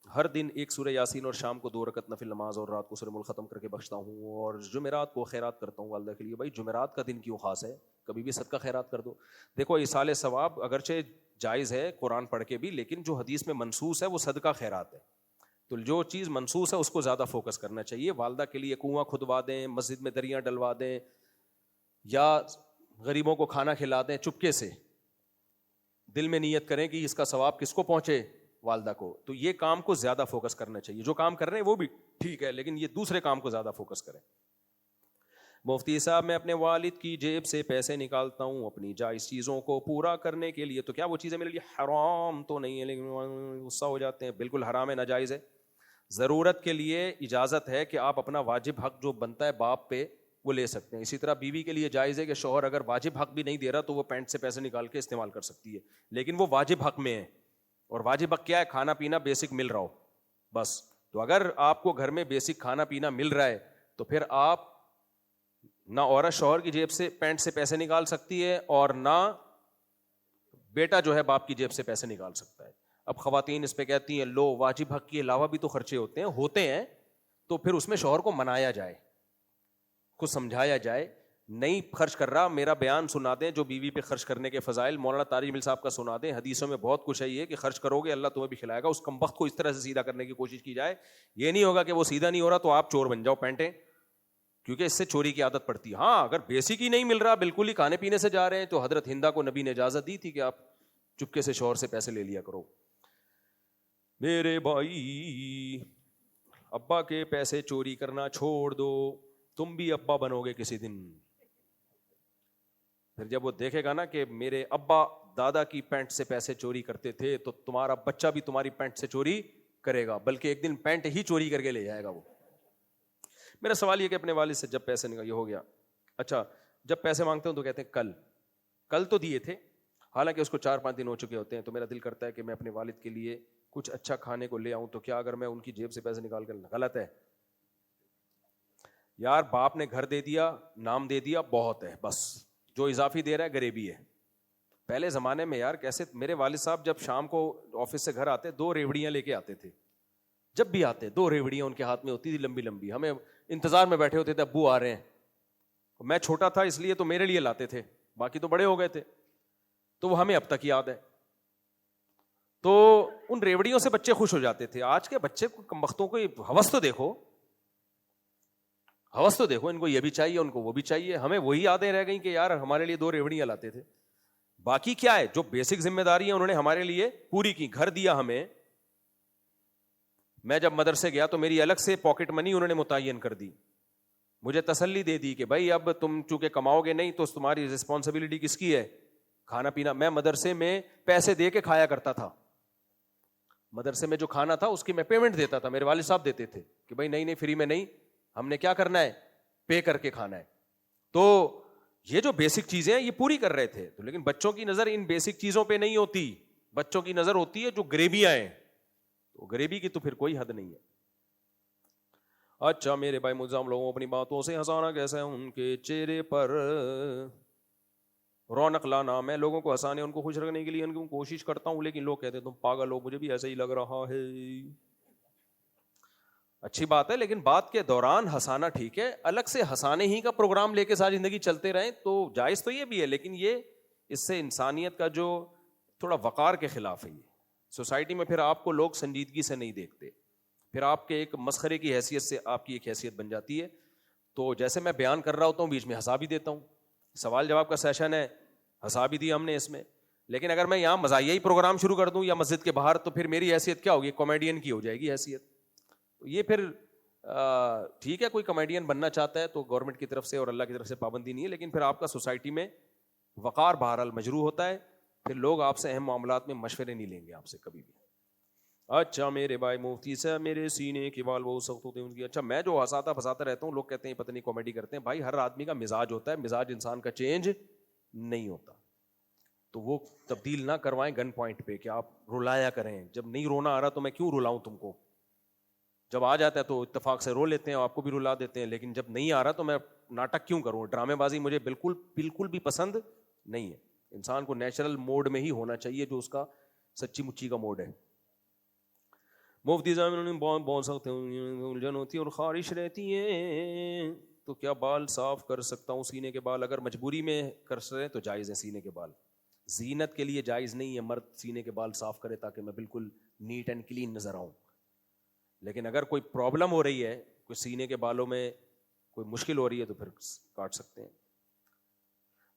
ہر دن 1 سورہ یاسین اور شام کو 2 رکعت نفل نماز اور رات کو سورہ ملک ختم کر کے بخشتا ہوں, اور جمعرات کو خیرات کرتا ہوں والدہ کے لیے. بھائی جمعرات کا دن کیوں خاص ہے؟ کبھی بھی صدقہ خیرات کر دو. دیکھو ایصال ثواب اگرچہ جائز ہے قرآن پڑھ کے بھی, لیکن جو حدیث میں منصوص ہے وہ صدقہ خیرات ہے. تو جو چیز منصوص ہے اس کو زیادہ فوکس کرنا چاہیے. والدہ کے لیے کنواں کھدوا دیں, مسجد میں دریاں ڈلوا دیں, یا غریبوں کو کھانا کھلا دیں چپکے سے. دل میں نیت کریں کہ اس کا ثواب کس کو پہنچے, والدہ کو. تو یہ کام کو زیادہ فوکس کرنا چاہیے. جو کام کر رہے ہیں وہ بھی ٹھیک ہے, لیکن یہ دوسرے کام کو زیادہ فوکس کریں. مفتی صاحب میں اپنے والد کی جیب سے پیسے نکالتا ہوں اپنی جائز چیزوں کو پورا کرنے کے لیے, تو کیا وہ چیزیں میرے لیے حرام تو نہیں ہے؟ لیکن غصہ ہو جاتے ہیں. بالکل حرام ہے, ناجائز ہے. ضرورت کے لیے اجازت ہے کہ آپ اپنا واجب حق جو بنتا ہے باپ پہ وہ لے سکتے ہیں. اسی طرح بیوی کے لیے جائز ہے کہ شوہر اگر واجب حق بھی نہیں دے رہا تو وہ پینٹ سے پیسے نکال کے استعمال کر سکتی ہے, لیکن وہ واجب حق میں ہے. اور واجب حق کیا ہے؟ کھانا پینا بیسک مل رہا ہو بس. تو اگر آپ کو گھر میں بیسک کھانا پینا مل رہا ہے تو پھر آپ نہ عورت شوہر کی جیب سے پینٹ سے پیسے نکال سکتی ہے, اور نہ بیٹا جو ہے باپ کی جیب سے پیسے نکال سکتا ہے. اب خواتین اس پہ کہتی ہیں لو واجب حق کے علاوہ بھی تو خرچے ہوتے ہیں, تو پھر اس میں شوہر کو منایا جائے, کو سمجھایا جائے. نہیں خرچ کر رہا, میرا بیان سنا دیں جو بیوی پہ خرچ کرنے کے فضائل, مولانا طارق مل صاحب کا سنا دیں. حدیثوں میں بہت کچھ ہے یہ کہ خرچ کرو گے اللہ تمہیں بھی کھلائے گا. اس کمبخت کو اس طرح سے سیدھا کرنے کی کوشش کی جائے. یہ نہیں ہوگا کہ وہ سیدھا نہیں ہو رہا تو آپ چور بن جاؤ پینٹیں, کیونکہ اس سے چوری کی عادت پڑتی ہے. ہاں اگر بیسک ہی نہیں مل رہا, بالکل ہی کھانے پینے سے جا رہے ہیں, تو حضرت ہندا کو نبی نے اجازت دی تھی کہ آپ چپکے سے شوہر سے پیسے لے لیا کرو. میرے بھائی ابا کے پیسے چوری کرنا چھوڑ دو, تم بھی ابا بنو گے کسی دن. پھر جب وہ دیکھے گا نا کہ میرے ابا دادا کی پینٹ سے پیسے چوری کرتے تھے تو تمہارا بچہ بھی تمہاری پینٹ سے چوری کرے گا, بلکہ ایک دن پینٹ ہی چوری کر کے لے جائے گا وہ. میرا سوال یہ کہ اپنے والد سے جب پیسے یہ ہو گیا, اچھا جب پیسے مانگتے ہوں تو کہتے ہیں کل تو دیے تھے, حالانکہ اس کو 4-5 دن ہو چکے ہوتے ہیں, تو میرا دل کرتا ہے کہ میں اپنے والد کے لیے کچھ اچھا کھانے کو لے آؤں, تو کیا اگر میں ان کی جیب سے پیسے نکال کر, غلط ہے یار. باپ نے گھر دے دیا, نام دے دیا, بہت ہے, بس جو اضافی دے رہا ہے غریبی ہے. پہلے زمانے میں یار کیسے میرے والد صاحب جب شام کو آفس سے گھر آتے 2 ریوڑیاں لے کے آتے تھے, جب بھی آتے 2 ریوڑیاں ان کے ہاتھ میں ہوتی تھی لمبی لمبی, ہمیں انتظار میں بیٹھے ہوتے تھے ابو آ رہے ہیں. میں چھوٹا تھا اس لیے تو میرے لیے لاتے تھے, باقی تو بڑے ہو گئے تھے, تو وہ ہمیں اب تک یاد ہے. تو ان ریوڑیوں سے بچے خوش ہو جاتے تھے. آج کے بچے کو کمبختوں کو ہوس تو دیکھو, ہوس تو دیکھو, ان کو یہ بھی چاہیے ان کو وہ بھی چاہیے. ہمیں وہی یادیں رہ گئیں کہ یار ہمارے لیے 2 ریوڑیاں لاتے تھے. باقی کیا ہے, جو بیسک ذمہ داری ہے انہوں نے ہمارے لیے پوری کی. گھر دیا ہمیں, میں جب مدرسے گیا تو میری الگ سے پاکٹ منی انہوں نے متعین کر دی, مجھے تسلی دے دی کہ بھائی اب تم چونکہ کماؤ گے نہیں تو تمہاری رسپانسبلٹی کس کی ہے, کھانا پینا. میں مدرسے میں پیسے دے کے کھایا کرتا تھا, مدرسے میں جو کھانا تھا اس کی میں پیمنٹ دیتا تھا, میرے والد صاحب دیتے تھے کہ بھائی نہیں فری میں نہیں, ہم نے کیا کرنا ہے, پے کر کے کھانا ہے. تو یہ جو بیسک چیزیں ہیں یہ پوری کر رہے تھے. تو لیکن بچوں کی نظر ان بیسک چیزوں پہ نہیں ہوتی, بچوں کی نظر ہوتی ہے جو غریبیاں ہیں, تو غریبی کی تو پھر کوئی حد نہیں ہے. اچھا میرے بھائی ملزام لوگوں اپنی باتوں سے ہنسانا کیسا ہے, ان کے چہرے پر رونق لانا. میں لوگوں کو ہنسانے ان کو خوش رکھنے کے لیے ان کی کوشش کرتا ہوں, لیکن لوگ کہتے ہیں تم پاگل ہو, مجھے بھی ایسا ہی لگ رہا ہے. اچھی بات ہے, لیکن بات کے دوران ہنسانا ٹھیک ہے, الگ سے ہنسانے ہی کا پروگرام لے کے ساری زندگی چلتے رہیں تو جائز تو یہ بھی ہے, لیکن یہ اس سے انسانیت کا جو تھوڑا وقار کے خلاف ہے. یہ سوسائٹی میں پھر آپ کو لوگ سنجیدگی سے نہیں دیکھتے, پھر آپ کے ایک مسخرے کی حیثیت سے آپ کی ایک حیثیت بن جاتی ہے. تو جیسے میں بیان کر رہا ہوتا ہوں بیچ میں ہنسا بھی دیتا ہوں, سوال جواب کا سیشن ہے, ہنسا بھی دیا ہم نے اس میں. لیکن اگر میں یہاں مزاحیہ ہی پروگرام شروع کر دوں یا مسجد کے باہر, تو پھر میری حیثیت کیا ہوگی, کامیڈین کی ہو جائے گی حیثیت. تو یہ پھر ٹھیک ہے, کوئی کامیڈین بننا چاہتا ہے تو گورنمنٹ کی طرف سے اور اللہ کی طرف سے پابندی نہیں ہے, لیکن پھر آپ کا سوسائٹی میں وقار بہرحال مجروح ہوتا ہے, پھر لوگ آپ سے اہم معاملات میں مشورے نہیں لیں گے آپ سے کبھی بھی. اچھا میرے بھائی مفتی سے میرے سینے کے بال بہت سخت ہوتے ہیں ان کی. اچھا میں جو ہنساتا پھنساتا رہتا ہوں, لوگ کہتے ہیں پتہ نہیں کامیڈی کرتے ہیں. بھائی ہر آدمی کا مزاج ہوتا ہے, مزاج انسان کا چینج نہیں ہوتا, تو وہ تبدیل نہ کروائیں گن پوائنٹ پہ کہ آپ رلایا کریں. جب نہیں رونا آ رہا تو میں کیوں رلاؤں تم کو, جب آ جاتا ہے تو اتفاق سے رو لیتے ہیں, آپ کو بھی رلا دیتے ہیں, لیکن جب نہیں آ رہا تو میں ناٹک کیوں کروں. ڈرامے بازی مجھے بالکل بھی پسند نہیں ہے. انسان کو نیچرل موڈ میں ہی ہونا چاہیے جو اس کا سچی مچی کا موڈ ہے. مفتی صاحب بہت سخت الجھن ہوتی ہے اور خارش رہتی ہے, تو کیا بال صاف کر سکتا ہوں سینے کے بال؟ اگر مجبوری میں کر سکیں تو جائز ہے سینے کے بال, زینت کے لیے جائز نہیں ہے مرد سینے کے بال صاف کرے تاکہ میں بالکل نیٹ اینڈ کلین نظر آؤں. لیکن اگر کوئی پرابلم ہو رہی ہے, کوئی سینے کے بالوں میں کوئی مشکل ہو رہی ہے, تو پھر کاٹ سکتے ہیں.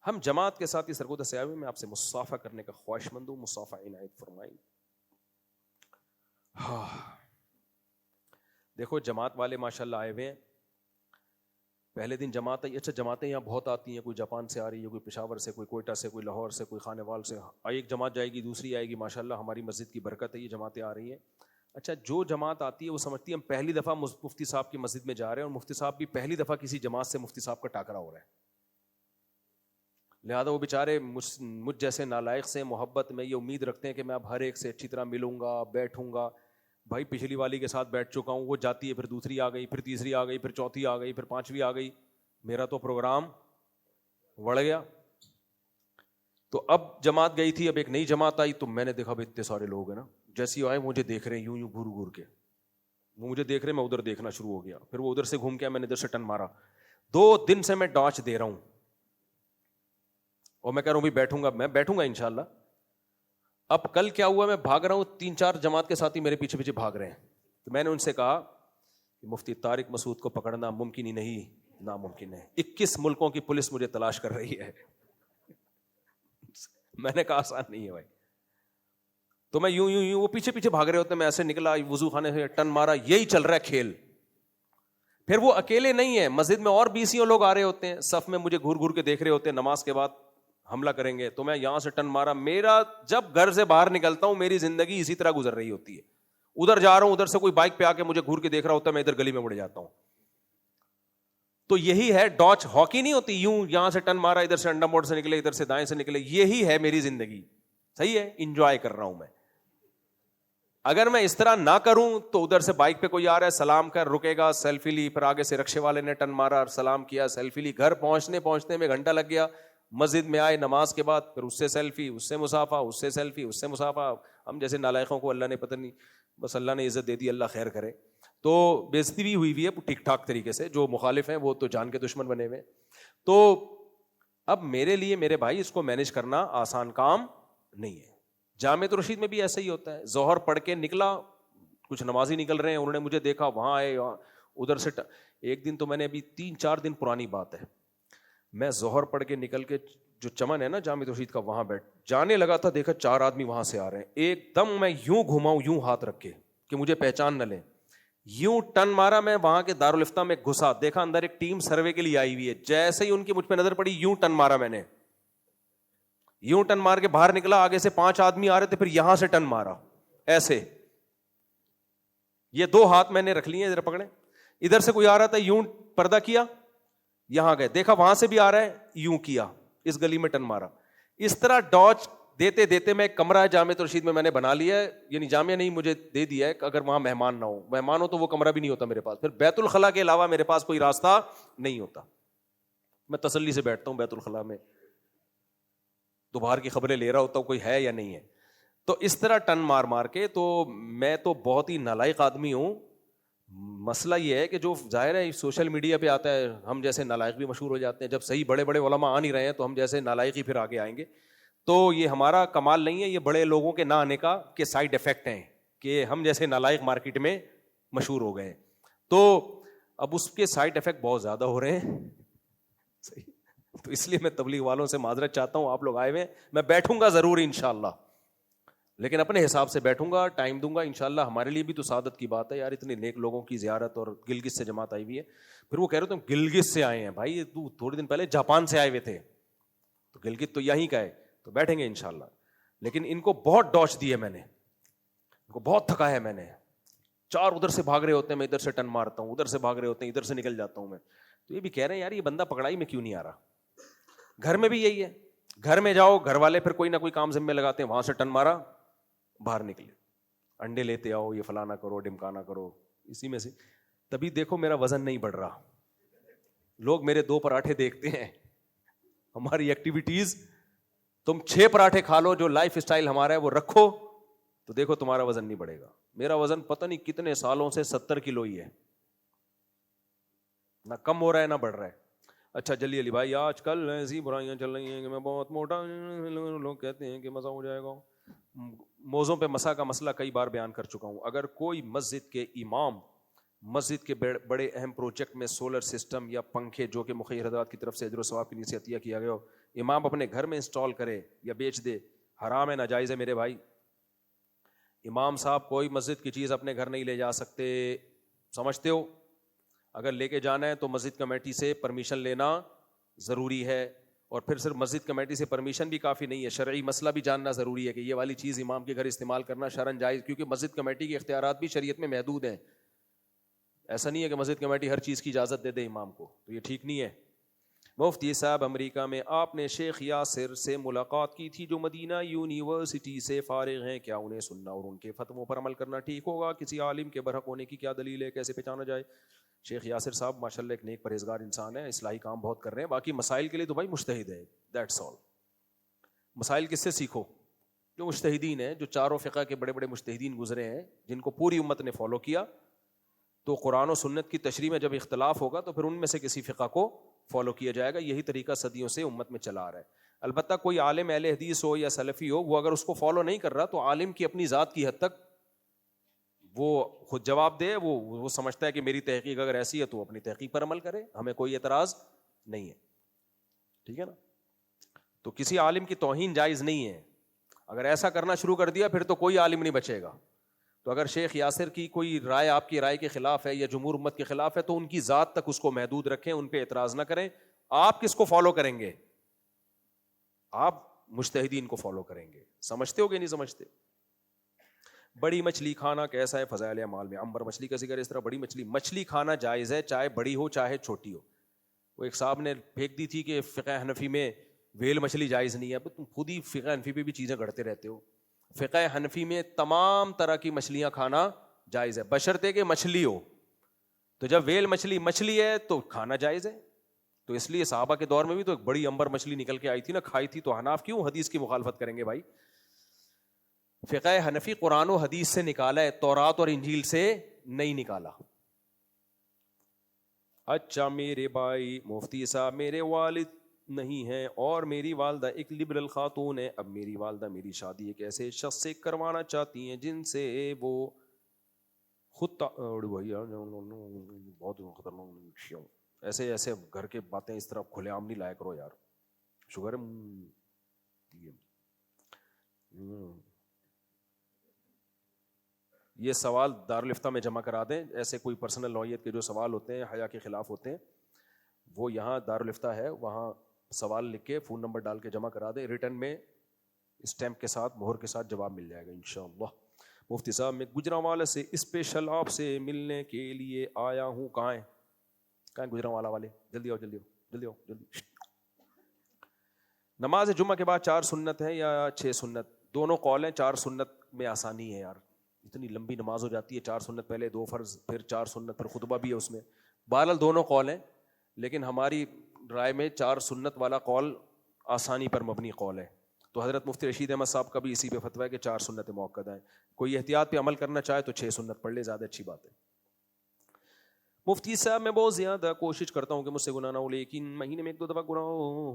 ہم جماعت کے ساتھ اس سرگودہ سیاوی میں آپ سے مصافحہ کرنے کا خواہش مند ہوں, مصافحہ عنایت فرمائیں. دیکھو جماعت والے ماشاءاللہ آئے ہوئے ہیں, پہلے دن جماعت آئی. اچھا جماعتیں یہاں بہت آتی ہیں, کوئی جاپان سے آ رہی ہے, کوئی پشاور سے, کوئی کوئٹہ سے, کوئی لاہور سے, کوئی خانے وال سے. ایک جماعت جائے گی دوسری آئے گی, ماشاءاللہ ہماری مسجد کی برکت ہے یہ جماعتیں آ رہی ہیں. اچھا جو جماعت آتی ہے وہ سمجھتی ہے ہم پہلی دفعہ مفتی صاحب کی مسجد میں جا رہے ہیں, اور مفتی صاحب بھی پہلی دفعہ کسی جماعت سے مفتی صاحب کا ٹاکرا ہو رہا ہے. لہٰذا وہ بیچارے مجھ جیسے نالائق سے محبت میں یہ امید رکھتے ہیں کہ میں اب ہر ایک سے اچھی طرح ملوں گا, بیٹھوں گا. بھائی پچھلی والی کے ساتھ بیٹھ چکا ہوں, وہ جاتی ہے, پھر دوسری آ گئی, پھر تیسری آ گئی, پھر چوتھی آ گئی, پھر پانچویں آ گئی, میرا تو پروگرام بڑھ گیا. تو اب جماعت گئی تھی, اب ایک نئی جماعت آئی, تو میں نے دیکھا بھائی اتنے سارے لوگ ہیں نا, جیسے آئے مجھے دیکھ رہے ہیں یوں یوں گھور گھور کے, وہ مجھے دیکھ رہے, میں ادھر دیکھنا شروع ہو گیا, پھر وہ ادھر سے گھوم کے میں نے ادھر سے ٹن مارا. 2 دن سے میں ڈانچ دے رہا ہوں, اور میں کہہ رہا ہوں بھی بیٹھوں گا, میں بیٹھوں گا انشاءاللہ. اب کل کیا ہوا, میں بھاگ رہا ہوں, 3-4 جماعت کے ساتھی میرے پیچھے پیچھے بھاگ رہے ہیں. تو میں نے ان سے کہا کہ مفتی طارق مسعود کو پکڑنا ممکن ہی نہیں, ناممکن ہے. 21 ملکوں کی پولیس مجھے تلاش کر رہی ہے. میں نے کہا آسان نہیں ہے بھائی. تو میں یوں یوں یوں وہ پیچھے پیچھے بھاگ رہے ہوتے ہیں, میں ایسے نکلا وضو خانے سے ٹن مارا, یہی چل رہا ہے کھیل. پھر وہ اکیلے نہیں ہے, مسجد میں اور 20 لوگ آ رہے ہوتے ہیں, صف میں مجھے گھور گھور کے دیکھ رہے ہوتے ہیں, نماز کے بعد حملہ کریں گے. تو میں یہاں سے ٹن مارا, میرا جب گھر سے باہر نکلتا ہوں میری زندگی اسی طرح گزر رہی ہوتی ہے. ادھر جا رہا ہوں, ادھر سے کوئی بائک پہ آ کے مجھے گھور کے دیکھ رہا ہوتا ہے, میں ادھر گلی میں مڑ جاتا ہوں. تو یہی ہے ڈاچ ہاکی نہیں ہوتی, یوں یہاں سے ٹن مارا, ادھر سے انڈا موڑ سے نکلے, ادھر سے دائیں سے نکلے, یہی ہے میری زندگی. صحیح ہے, انجوائے کر رہا ہوں میں. اگر میں اس طرح نہ کروں تو ادھر سے بائک پہ کوئی آ رہا ہے, سلام کر, رکے گا, سیلفی لی, پھر آگے سے رکشے والے نے ٹن مارا, سلام کیا, سیلفی لی, گھر پہنچنے میں گھنٹہ لگ گیا. مسجد میں آئے نماز کے بعد, پھر اس سے سیلفی, اس سے مسافہ, اس سے سیلفی, اس سے مسافہ. ہم جیسے نالائقوں کو اللہ نے پتہ نہیں, بس اللہ نے عزت دے دی, اللہ خیر کرے. تو بےزتی بھی ہوئی ہے ٹھیک ٹھاک طریقے سے, جو مخالف ہیں وہ تو جان کے دشمن بنے ہوئے. تو اب میرے لیے میرے بھائی اس کو مینیج کرنا آسان کام نہیں ہے. جامعۃ الرشید میں بھی ایسا ہی ہوتا ہے, ظہر پڑھ کے نکلا, کچھ نمازی نکل رہے ہیں, انہوں نے مجھے دیکھا, وہاں آئے, ادھر سے. ایک دن تو میں نے ابھی 3-4 دن پرانی بات ہے, میں ظہر پڑھ کے نکل کے جو چمن ہے نا جامعۃ الرشید کا, وہاں بیٹھ جانے لگا تھا, دیکھا 4 آدمی وہاں سے آ رہے ہیں. ایک دم میں یوں گھماؤں, یوں ہاتھ رکھ کے کہ مجھے پہچان نہ لیں, یوں ٹن مارا, میں وہاں کے دارالفتہ میں گھسا, دیکھا اندر ایک ٹیم سروے کے لیے آئی ہوئی ہے. جیسے ہی ان کی مجھ پہ نظر پڑی, یوں ٹن مارا میں نے, یوں ٹن مار کے باہر نکلا, آگے سے 5 آدمی آ رہے تھے, پھر یہاں سے ٹن مارا ایسے. یہ 2 ہاتھ میں نے رکھ لیے, ادھر پکڑے, ادھر سے کوئی آ رہا تھا, یوں پردہ کیا, یہاں گئے, دیکھا وہاں سے بھی آ رہا ہے, یوں کیا, اس گلی میں ٹن مارا. اس طرح ڈاچ دیتے دیتے میں ایک کمرہ ہے جامعۃ الرشید میں نے بنا لیا ہے, یعنی جامعہ نہیں مجھے دے دیا ہے, اگر وہاں مہمان نہ ہو, مہمان ہو تو وہ کمرہ بھی نہیں ہوتا میرے پاس. پھر بیت الخلاء کے علاوہ میرے پاس کوئی راستہ نہیں ہوتا, میں تسلی سے بیٹھتا ہوں بیت الخلاء میں, تو باہر کی خبریں لے رہا ہوتا ہوں کوئی ہے یا نہیں ہے. تو اس طرح ٹن مار مار کے, تو میں تو بہت ہی نالائق آدمی ہوں. مسئلہ یہ ہے کہ جو ظاہر ہے سوشل میڈیا پہ آتا ہے, ہم جیسے نالائق بھی مشہور ہو جاتے ہیں. جب صحیح بڑے بڑے علماء آ نہیں رہے ہیں تو ہم جیسے نالائق ہی پھر آگے آئیں گے. تو یہ ہمارا کمال نہیں ہے, یہ بڑے لوگوں کے نہ آنے کا کے سائڈ افیکٹ ہیں کہ ہم جیسے نالائق مارکیٹ میں مشہور ہو گئے ہیں. تو اب اس کے سائڈ افیکٹ بہت زیادہ ہو رہے ہیں. صحیح, تو اس لیے میں تبلیغ والوں سے معذرت چاہتا ہوں, آپ لوگ آئے ہوئے, میں بیٹھوں گا ضرور انشاءاللہ, لیکن اپنے حساب سے بیٹھوں گا, ٹائم دوں گا انشاءاللہ. ہمارے لیے بھی تو سعادت کی بات ہے یار, اتنے نیک لوگوں کی زیارت, اور گلگت سے جماعت آئی ہوئی ہے. پھر وہ کہہ رہے تم گلگت سے آئے ہیں, بھائی تو تھوڑے دن پہلے جاپان سے آئے ہوئے تھے, تو گلگت تو یہیں کا ہے, تو بیٹھیں گے انشاءاللہ. لیکن ان کو بہت ڈاچ دی ہے میں نے, ان کو بہت تھکا ہے میں نے. 4 ادھر سے بھاگ رہے ہوتے ہیں, میں ادھر سے ٹن مارتا ہوں, ادھر سے بھاگ رہے ہوتے ہیں, ادھر سے نکل جاتا ہوں میں. تو یہ بھی کہہ رہے ہیں یار یہ بندہ پکڑائی میں کیوں نہیں آ رہا. گھر میں بھی یہی ہے, گھر میں جاؤ, گھر والے پھر کوئی نہ کوئی کام ذمہ لگاتے ہیں, وہاں سے ٹن مارا, باہر نکلے, انڈے لیتے آؤ, یہ فلانا کرو, ڈمکانا کرو, اسی میں سے. تبھی دیکھو میرا وزن نہیں بڑھ رہا. لوگ میرے 2 پراٹھے دیکھتے ہیں, ہماری ایکٹیویٹیز, تم 6 پراٹھے کھا لو, جو لائف اسٹائل ہمارا ہے وہ رکھو, تو دیکھو تمہارا وزن نہیں بڑھے گا. میرا وزن پتہ نہیں کتنے سالوں سے 70 کلو ہی ہے, نہ کم ہو رہا ہے نہ بڑھ رہا ہے. اچھا جلی علی بھائی, آج کل ایسی برائیاں چل رہی ہیں کہ میں بہت موٹا, لوگ کہتے ہیں کہ مزہ ہو جائے گا. موضوع پہ مسا کا مسئلہ کئی بار بیان کر چکا ہوں. اگر کوئی مسجد کے امام مسجد کے بڑے اہم پروجیکٹ میں سولر سسٹم یا پنکھے, جو کہ مخیر حضرات کی طرف سے اجر و ثواب کے لیے عطیہ کیا گیا ہو, امام اپنے گھر میں انسٹال کرے یا بیچ دے, حرام ہے, ناجائز ہے میرے بھائی. امام صاحب کوئی مسجد کی چیز اپنے گھر نہیں لے جا سکتے, سمجھتے ہو؟ اگر لے کے جانا ہے تو مسجد کمیٹی سے پرمیشن لینا ضروری ہے, اور پھر صرف مسجد کمیٹی سے پرمیشن بھی کافی نہیں ہے, شرعی مسئلہ بھی جاننا ضروری ہے کہ یہ والی چیز امام کے گھر استعمال کرنا شرعاً جائز, کیونکہ مسجد کمیٹی کے اختیارات بھی شریعت میں محدود ہیں. ایسا نہیں ہے کہ مسجد کمیٹی ہر چیز کی اجازت دے دے امام کو, تو یہ ٹھیک نہیں ہے. مفتی صاحب, امریکہ میں آپ نے شیخ یاسر سے ملاقات کی تھی جو مدینہ یونیورسٹی سے فارغ ہیں, کیا انہیں سننا اور ان کے فتووں پر عمل کرنا ٹھیک ہوگا؟ کسی عالم کے برحق ہونے کی کیا دلیل ہے, کیسے پہچانا جائے؟ شیخ یاسر صاحب ماشاءاللہ ایک نیک پرہیزگار انسان ہے, اصلاحی کام بہت کر رہے ہیں. باقی مسائل کے لیے تو بھائی مجتہد ہے, دیٹس آل. مسائل کس سے سیکھو؟ جو مجتہدین ہیں, جو 4 فقہ کے بڑے بڑے مجتہدین گزرے ہیں, جن کو پوری امت نے فالو کیا. تو قرآن و سنت کی تشریح میں جب اختلاف ہوگا تو پھر ان میں سے کسی فقہ کو فالو کیا جائے گا. یہی طریقہ صدیوں سے امت میں چلا آ رہا ہے. البتہ کوئی عالم اہل حدیث ہو یا سلفی ہو, وہ اگر اس کو فالو نہیں کر رہا تو عالم کی اپنی ذات کی حد تک وہ خود جواب دے. وہ سمجھتا ہے کہ میری تحقیق اگر ایسی ہے تو اپنی تحقیق پر عمل کرے, ہمیں کوئی اعتراض نہیں ہے, ٹھیک ہے نا. تو کسی عالم کی توہین جائز نہیں ہے. اگر ایسا کرنا شروع کر دیا پھر تو کوئی عالم نہیں بچے گا. تو اگر شیخ یاسر کی کوئی رائے آپ کی رائے کے خلاف ہے یا جمہور امت کے خلاف ہے تو ان کی ذات تک اس کو محدود رکھیں, ان پہ اعتراض نہ کریں. آپ کس کو فالو کریں گے؟ آپ مجتہدین کو فالو کریں گے. سمجھتے ہو کہ نہیں سمجھتے؟ بڑی مچھلی کھانا کیسا ہے فضائل اعمال میں؟ عنبر مچھلی کا ذکر. اس طرح بڑی مچھلی کھانا جائز ہے, چاہے بڑی ہو چاہے چھوٹی ہو. وہ ایک صاحب نے پھینک دی تھی کہ فقہ حنفی میں ویل مچھلی جائز نہیں ہے. تم خود ہی فقہ حنفی پہ بھی چیزیں گھڑتے رہتے ہو. فقہ حنفی میں تمام طرح کی مچھلیاں کھانا جائز ہے بشرطے کہ مچھلی ہو. تو جب ویل مچھلی ہے تو کھانا جائز ہے. تو اس لیے صحابہ کے دور میں بھی تو ایک بڑی عنبر مچھلی نکل کے آئی تھی نا, کھائی تھی. تو حناف کیوں حدیث کی مخالفت کریں گے بھائی؟ فقہ حنفی قرآن و حدیث سے نکالا ہے, تورات اور انجیل سے نہیں نکالا. اچھا میرے بھائی مفتی صاحب, میرے والد نہیں ہیں اور میری والدہ ایک لبرل خاتون ہے. اب میری والدہ میری شادی ایک ایسے شخص سے کروانا چاہتی ہیں جن سے وہ خود بہت خطرناک. ایسے گھر کے باتیں اس طرح کھلے عام نہیں لایا کرو یار. شوگر یہ سوال دارالفتہ میں جمع کرا دیں. ایسے کوئی پرسنل نوعیت کے جو سوال ہوتے ہیں حیا کے خلاف ہوتے ہیں وہ یہاں دارالفتہ ہے, وہاں سوال لکھ کے فون نمبر ڈال کے جمع کرا دیں. ریٹرن میں اسٹیمپ کے ساتھ مہر کے ساتھ جواب مل جائے گا انشاءاللہ. مفتی صاحب میں گجرانوالہ سے اسپیشل آپ سے ملنے کے لیے آیا ہوں. کہاں ہیں گجرانوالہ والے؟ جلدی آؤ. نماز جمعہ کے بعد 4 سنت ہے یا 6 سنت؟ دونوں قول ہیں. 4 سنت میں آسانی ہے یار, اتنی لمبی نماز ہو جاتی ہے. 4 سنت پہلے 2 فرض پھر 4 سنت پھر خطبہ بھی ہے اس میں. بہرحال دونوں قول ہیں, لیکن ہماری رائے میں 4 سنت والا قول آسانی پر مبنی قول ہے. تو حضرت مفتی رشید احمد صاحب کا بھی اسی پہ فتویٰ ہے کہ 4 سنت موقع ہیں. کوئی احتیاط پہ عمل کرنا چاہے تو 6 سنت پڑھ لے, زیادہ اچھی بات ہے. مفتی صاحب میں بہت زیادہ کوشش کرتا ہوں کہ مجھ سے گناہ نہ ہو, لیکن مہینے میں 1-2 دفعہ گناہ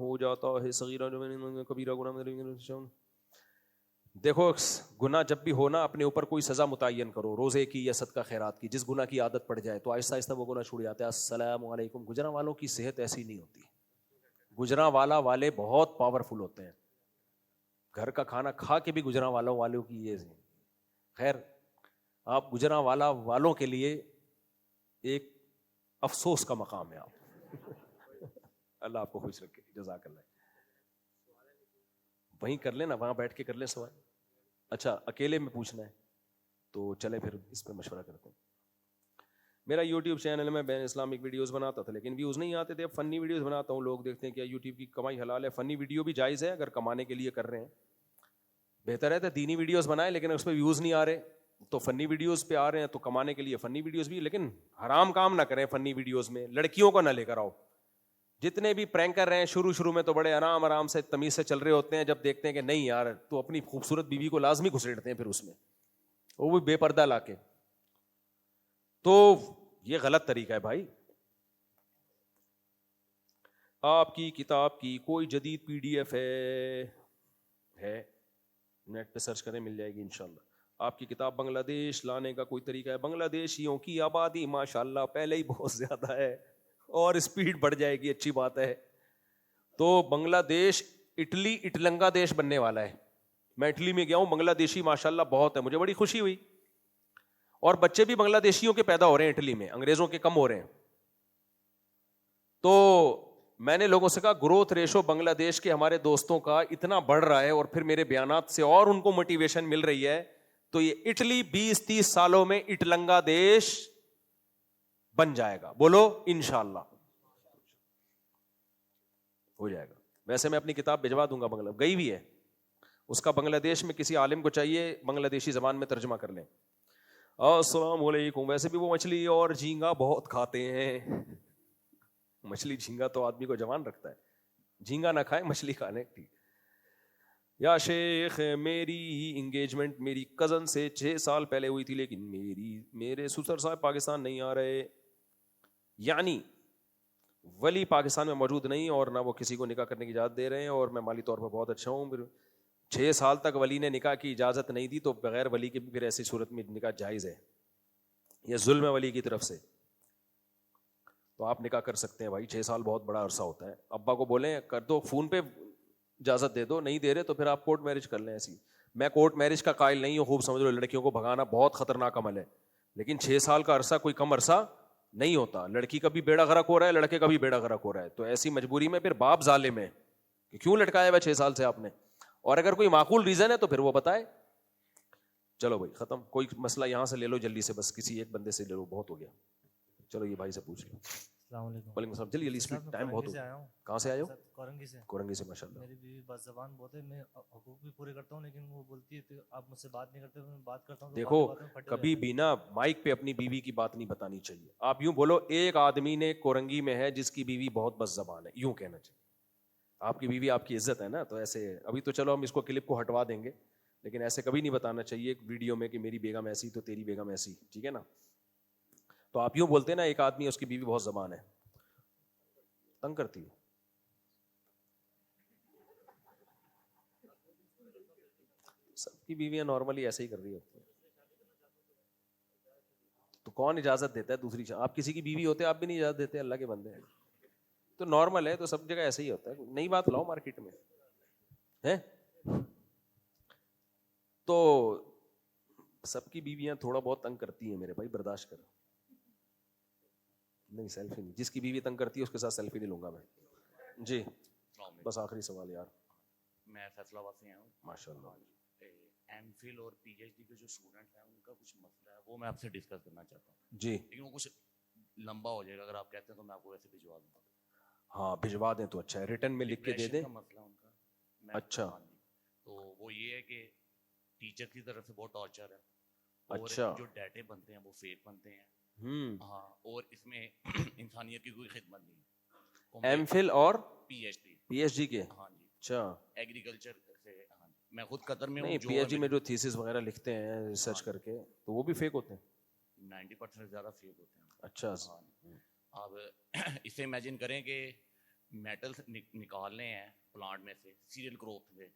ہو جاتا ہے. صغیرہ جو کبیرہ گناہ. دیکھو گناہ جب بھی ہونا اپنے اوپر کوئی سزا متعین کرو, روزے کی یا صدقہ خیرات کی. جس گناہ کی عادت پڑ جائے تو آہستہ آہستہ وہ گناہ چھوٹ جاتا ہے. السلام علیکم. گجراں والوں کی صحت ایسی نہیں ہوتی. گجراں والا والے بہت پاورفل ہوتے ہیں. گھر کا کھانا کھا کے بھی گجراں والوں کی یہ خیر. آپ گجراں والا والوں کے لیے ایک افسوس کا مقام ہے آپ. اللہ آپ کو خوش رکھے. جزاک اللہ. وہیں کر لیں نا, وہاں بیٹھ کے کر لیں سوال. اچھا اکیلے میں پوچھنا ہے تو چلے پھر اس پہ مشورہ کرتے ہیں. میرا یوٹیوب چینل میں بین اسلامک ویڈیوز بناتا تھا لیکن ویوز نہیں آتے تھے. اب فنی ویڈیوز بناتا ہوں. لوگ دیکھتے ہیں کیا یوٹیوب کی کمائی حلال ہے؟ فنی ویڈیو بھی جائز ہے اگر کمانے کے لیے کر رہے ہیں. بہتر ہے تو دینی ویڈیوز بنائیں لیکن اس پہ ویوز نہیں آ رہے تو فنی ویڈیوز پہ آ رہے ہیں تو کمانے کے لیے فنی ویڈیوز بھی. لیکن حرام کام نہ کریں فنی ویڈیوز میں. لڑکیوں کو نہ لے کر آؤ. جتنے بھی پرینکر ہیں شروع میں تو بڑے آرام سے تمیز سے چل رہے ہوتے ہیں. جب دیکھتے ہیں کہ نہیں یار تو اپنی خوبصورت بیوی کو لازمی گھسیٹتے ہیں پھر اس میں, وہ بھی بے پردہ لا کے. تو یہ غلط طریقہ ہے بھائی. آپ کی کتاب کی کوئی جدید PDF ہے نیٹ پہ سرچ کریں مل جائے گی انشاءاللہ. آپ کی کتاب بنگلہ دیش لانے کا کوئی طریقہ ہے؟ بنگلہ دیشیوں کی آبادی ماشاءاللہ پہلے ہی بہت زیادہ ہے اور اسپیڈ بڑھ جائے گی, اچھی بات ہے. تو بنگلہ دیش اٹلنگا دیش بننے والا ہے. میں اٹلی میں گیا ہوں, بنگلہ دیشی ماشاءاللہ بہت ہے, مجھے بڑی خوشی ہوئی. اور بچے بھی بنگلہ دیشیوں کے پیدا ہو رہے ہیں اٹلی میں, انگریزوں کے کم ہو رہے ہیں. تو میں نے لوگوں سے کہا گروتھ ریشو بنگلہ دیش کے ہمارے دوستوں کا اتنا بڑھ رہا ہے اور پھر میرے بیانات سے اور ان کو موٹیویشن مل رہی ہے. تو یہ اٹلی 20-30 سالوں میں اٹلنگا دیش بن جائے گا. بولو انشاءاللہ ہو جائے گا. ویسے میں اپنی کتاب بھجوا دوں گا, بنگلہ گئی بھی ہے اس کا. بنگلہ دیش میں کسی عالم کو چاہیے بنگلہ دیشی زبان میں ترجمہ کر لیں. السلام علیکم. ویسے بھی وہ مچھلی اور جھینگا بہت کھاتے ہیں. مچھلی جھینگا تو آدمی کو جوان رکھتا ہے. جھینگا نہ کھائیں, مچھلی کھانے. ٹھیک. یا شیخ میری انگیجمنٹ میری کزن سے 6 سال پہلے ہوئی تھی لیکن میرے سسر صاحب پاکستان نہیں آ رہے, یعنی ولی پاکستان میں موجود نہیں اور نہ وہ کسی کو نکاح کرنے کی اجازت دے رہے ہیں, اور میں مالی طور پر بہت اچھا ہوں. پھر 6 سال تک ولی نے نکاح کی اجازت نہیں دی تو بغیر ولی کے بھی پھر ایسی صورت میں نکاح جائز ہے. یہ ظلم ہے ولی کی طرف سے. تو آپ نکاح کر سکتے ہیں بھائی, 6 سال بہت بڑا عرصہ ہوتا ہے. ابا کو بولیں کر دو, فون پہ اجازت دے دو, نہیں دے رہے تو پھر آپ کورٹ میرج کر لیں. ایسی میں کورٹ میرج کا قائل نہیں ہوں, خوب سمجھ لو, لڑکیوں کو بھگانا بہت خطرناک عمل ہے, لیکن 6 سال کا عرصہ کوئی کم عرصہ نہیں ہوتا. لڑکی کا بھی بیڑا غرق ہو رہا ہے, لڑکے کا بھی بیڑا غرق ہو رہا ہے, تو ایسی مجبوری میں پھر باپ ظالم ہے کہ کیوں لٹکایا ہوا 6 سال سے آپ نے, اور اگر کوئی معقول ریزن ہے تو پھر وہ بتائے. چلو بھائی ختم, کوئی مسئلہ یہاں سے لے لو جلدی سے, بس کسی ایک بندے سے لے لو, بہت ہو گیا. چلو یہ بھائی سے پوچھ لو. السلام علیکم. وعلیکم السلام. جلدی جلدی, اسپیڈ, ٹائم بہت ہو گیا. کہاں سے آئے ہو؟ کورنگی سے. کورنگی سے, ماشاء اللہ. میری بیوی بد زبان بہت ہے, میں حقوق بھی پورے کرتا ہوں لیکن وہ بولتی ہے کہ آپ مجھ سے بات نہیں کرتے, میں بات کرتا ہوں. دیکھو کبھی بھی نا مائک پہ اپنی بیوی کی بات نہیں بتانی چاہیے. آپ یوں بولو, ایک آدمی نے کورنگی میں ہے جس کی بیوی بہت بد زبان ہے, یوں کہنا چاہیے. آپ کی بیوی آپ کی عزت ہے نا, تو ایسے ابھی تو چلو ہم اس کو کلپ کو ہٹوا دیں گے, لیکن ایسے کبھی نہیں بتانا چاہیے ایک ویڈیو میں کہ میری بیگم ایسی تو تیری بیگم ایسی, ٹھیک ہے نا. تو آپ یوں بولتے ہیں نا ایک آدمی اس کی بیوی بہت زبان ہے, تنگ کرتی ہے. سب کی بیویاں نارملی ایسے ہی کر رہی ہوتی ہیں, تو کون اجازت دیتا ہے دوسری؟ آپ کسی کی بیوی ہوتے آپ بھی نہیں اجازت دیتے, اللہ کے بندے ہیں. تو نارمل ہے, تو سب جگہ ایسے ہی ہوتا ہے. نئی بات لاؤ مارکیٹ میں ہے. تو سب کی بیویاں تھوڑا بہت تنگ کرتی ہیں میرے بھائی, برداشت کرو. نہیں سیلفی نہیں, جس کی بیوی تنگ کرتی ہے اس کے ساتھ سیلفی نہیں لوں گا میں. جی بس آخری سوال یار. میں فیصلہ آباد سے آیا ہوں. ماشاء اللہ. ایم فل اور پی ایچ ڈی کے جو اسٹوڈنٹ ہیں ان کا کچھ مسئلہ ہے, وہ میں آپ سے ڈسکس کرنا چاہتا ہوں. جی لیکن وہ کچھ لمبا ہو جائے گا, اگر آپ کہتے ہیں تو میں آپ کو ویسے بھجوا دوں گا. ہاں بھجوا دیں تو اچھا ہے, ریٹرن میں لکھ کے دے دیں. مسئلہ ان کا اچھا. تو وہ یہ ہے کہ ٹیچر کی طرف سے بہت ٹارچر ہے, اچھا. اور جو ڈیٹے بنتے ہیں وہ فیک بنتے ہیں. ہاں, اور اس میں انسانیت کی کوئی خدمت نہیں. ایم فل اور P H D, P H D کے. ہاں جی, اچھا. ایگریکلچر سے. ہاں جی, میں خود قطر میں نہیں, ہوں. پی ایچ ڈی میں جو تھیسس وغیرہ لکھتے ہیں ریسرچ کر کے, تو وہ بھی فیک ہوتے ہیں. 90% زیادہ فیک ہوتے ہیں. اچھا. آپ اسے امیجن کریں کہ میٹلس نکالنے ہیں پلانٹ میں سے سیریل گروتھ میں,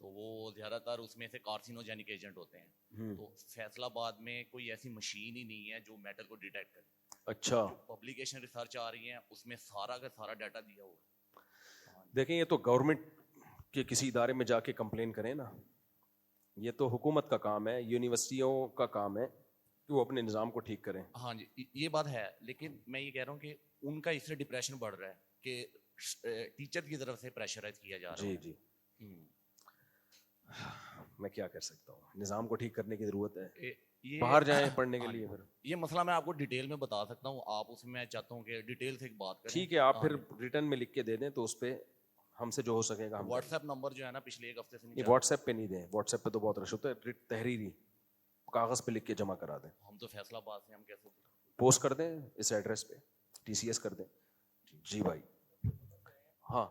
تو وہ زیادہ تر اس میں سے کارسینوجینک ایجنٹ ہوتے ہیں. تو فیصل آباد میں کوئی ایسی مشین ہی نہیں ہے جو میٹل کو ڈیٹیکٹ کرے. اچھا. پبلیکیشن ریسرچ آ رہی ہیں اس میں سارا کا سارا ڈیٹا دیا ہوا. دیکھیں یہ تو گورنمنٹ کے کسی ادارے میں جا کے کمپلین کریں نا, یہ تو حکومت کا کام ہے, یونیورسٹیوں کا کام ہے کہ وہ اپنے نظام کو ٹھیک کریں. ہاں جی, یہ بات ہے, لیکن میں یہ کہہ رہا ہوں کہ ان کا اس سے ڈپریشن بڑھ رہا ہے کہ ٹیچر کی طرف سے پریشرائز کیا جا رہا ہے. جی جی, میں کیا کر سکتا ہوں, نظام کو ٹھیک کرنے کی ضرورت ہے. باہر جائیں پڑھنے کے لیے. پھر یہ مسئلہ میں آپ کو ڈیٹیل میں بتا سکتا ہوں, آپ اس میں چاہتا ہوں کہ ڈیٹیل سے ایک بات کریں. ٹھیک ہے, آپ پھر ریٹرن میں لکھ کے دے دیں تو اس پہ ہم سے جو ہو سکے گا. واٹس ایپ نمبر جو ہے نا پچھلے ایک ہفتے سے نہیں, واٹس ایپ پہ نہیں دیں, واٹس ایپ پہ تو بہت رش ہوتا ہے. تحریری کاغذ پہ لکھ کے جمع کرا دیں. ہم تو فیصلہ آباد سے, ہم کیسے پوسٹ کر دیں اس ایڈریس پہ, TCS کر دیں. جی بھائی. ہاں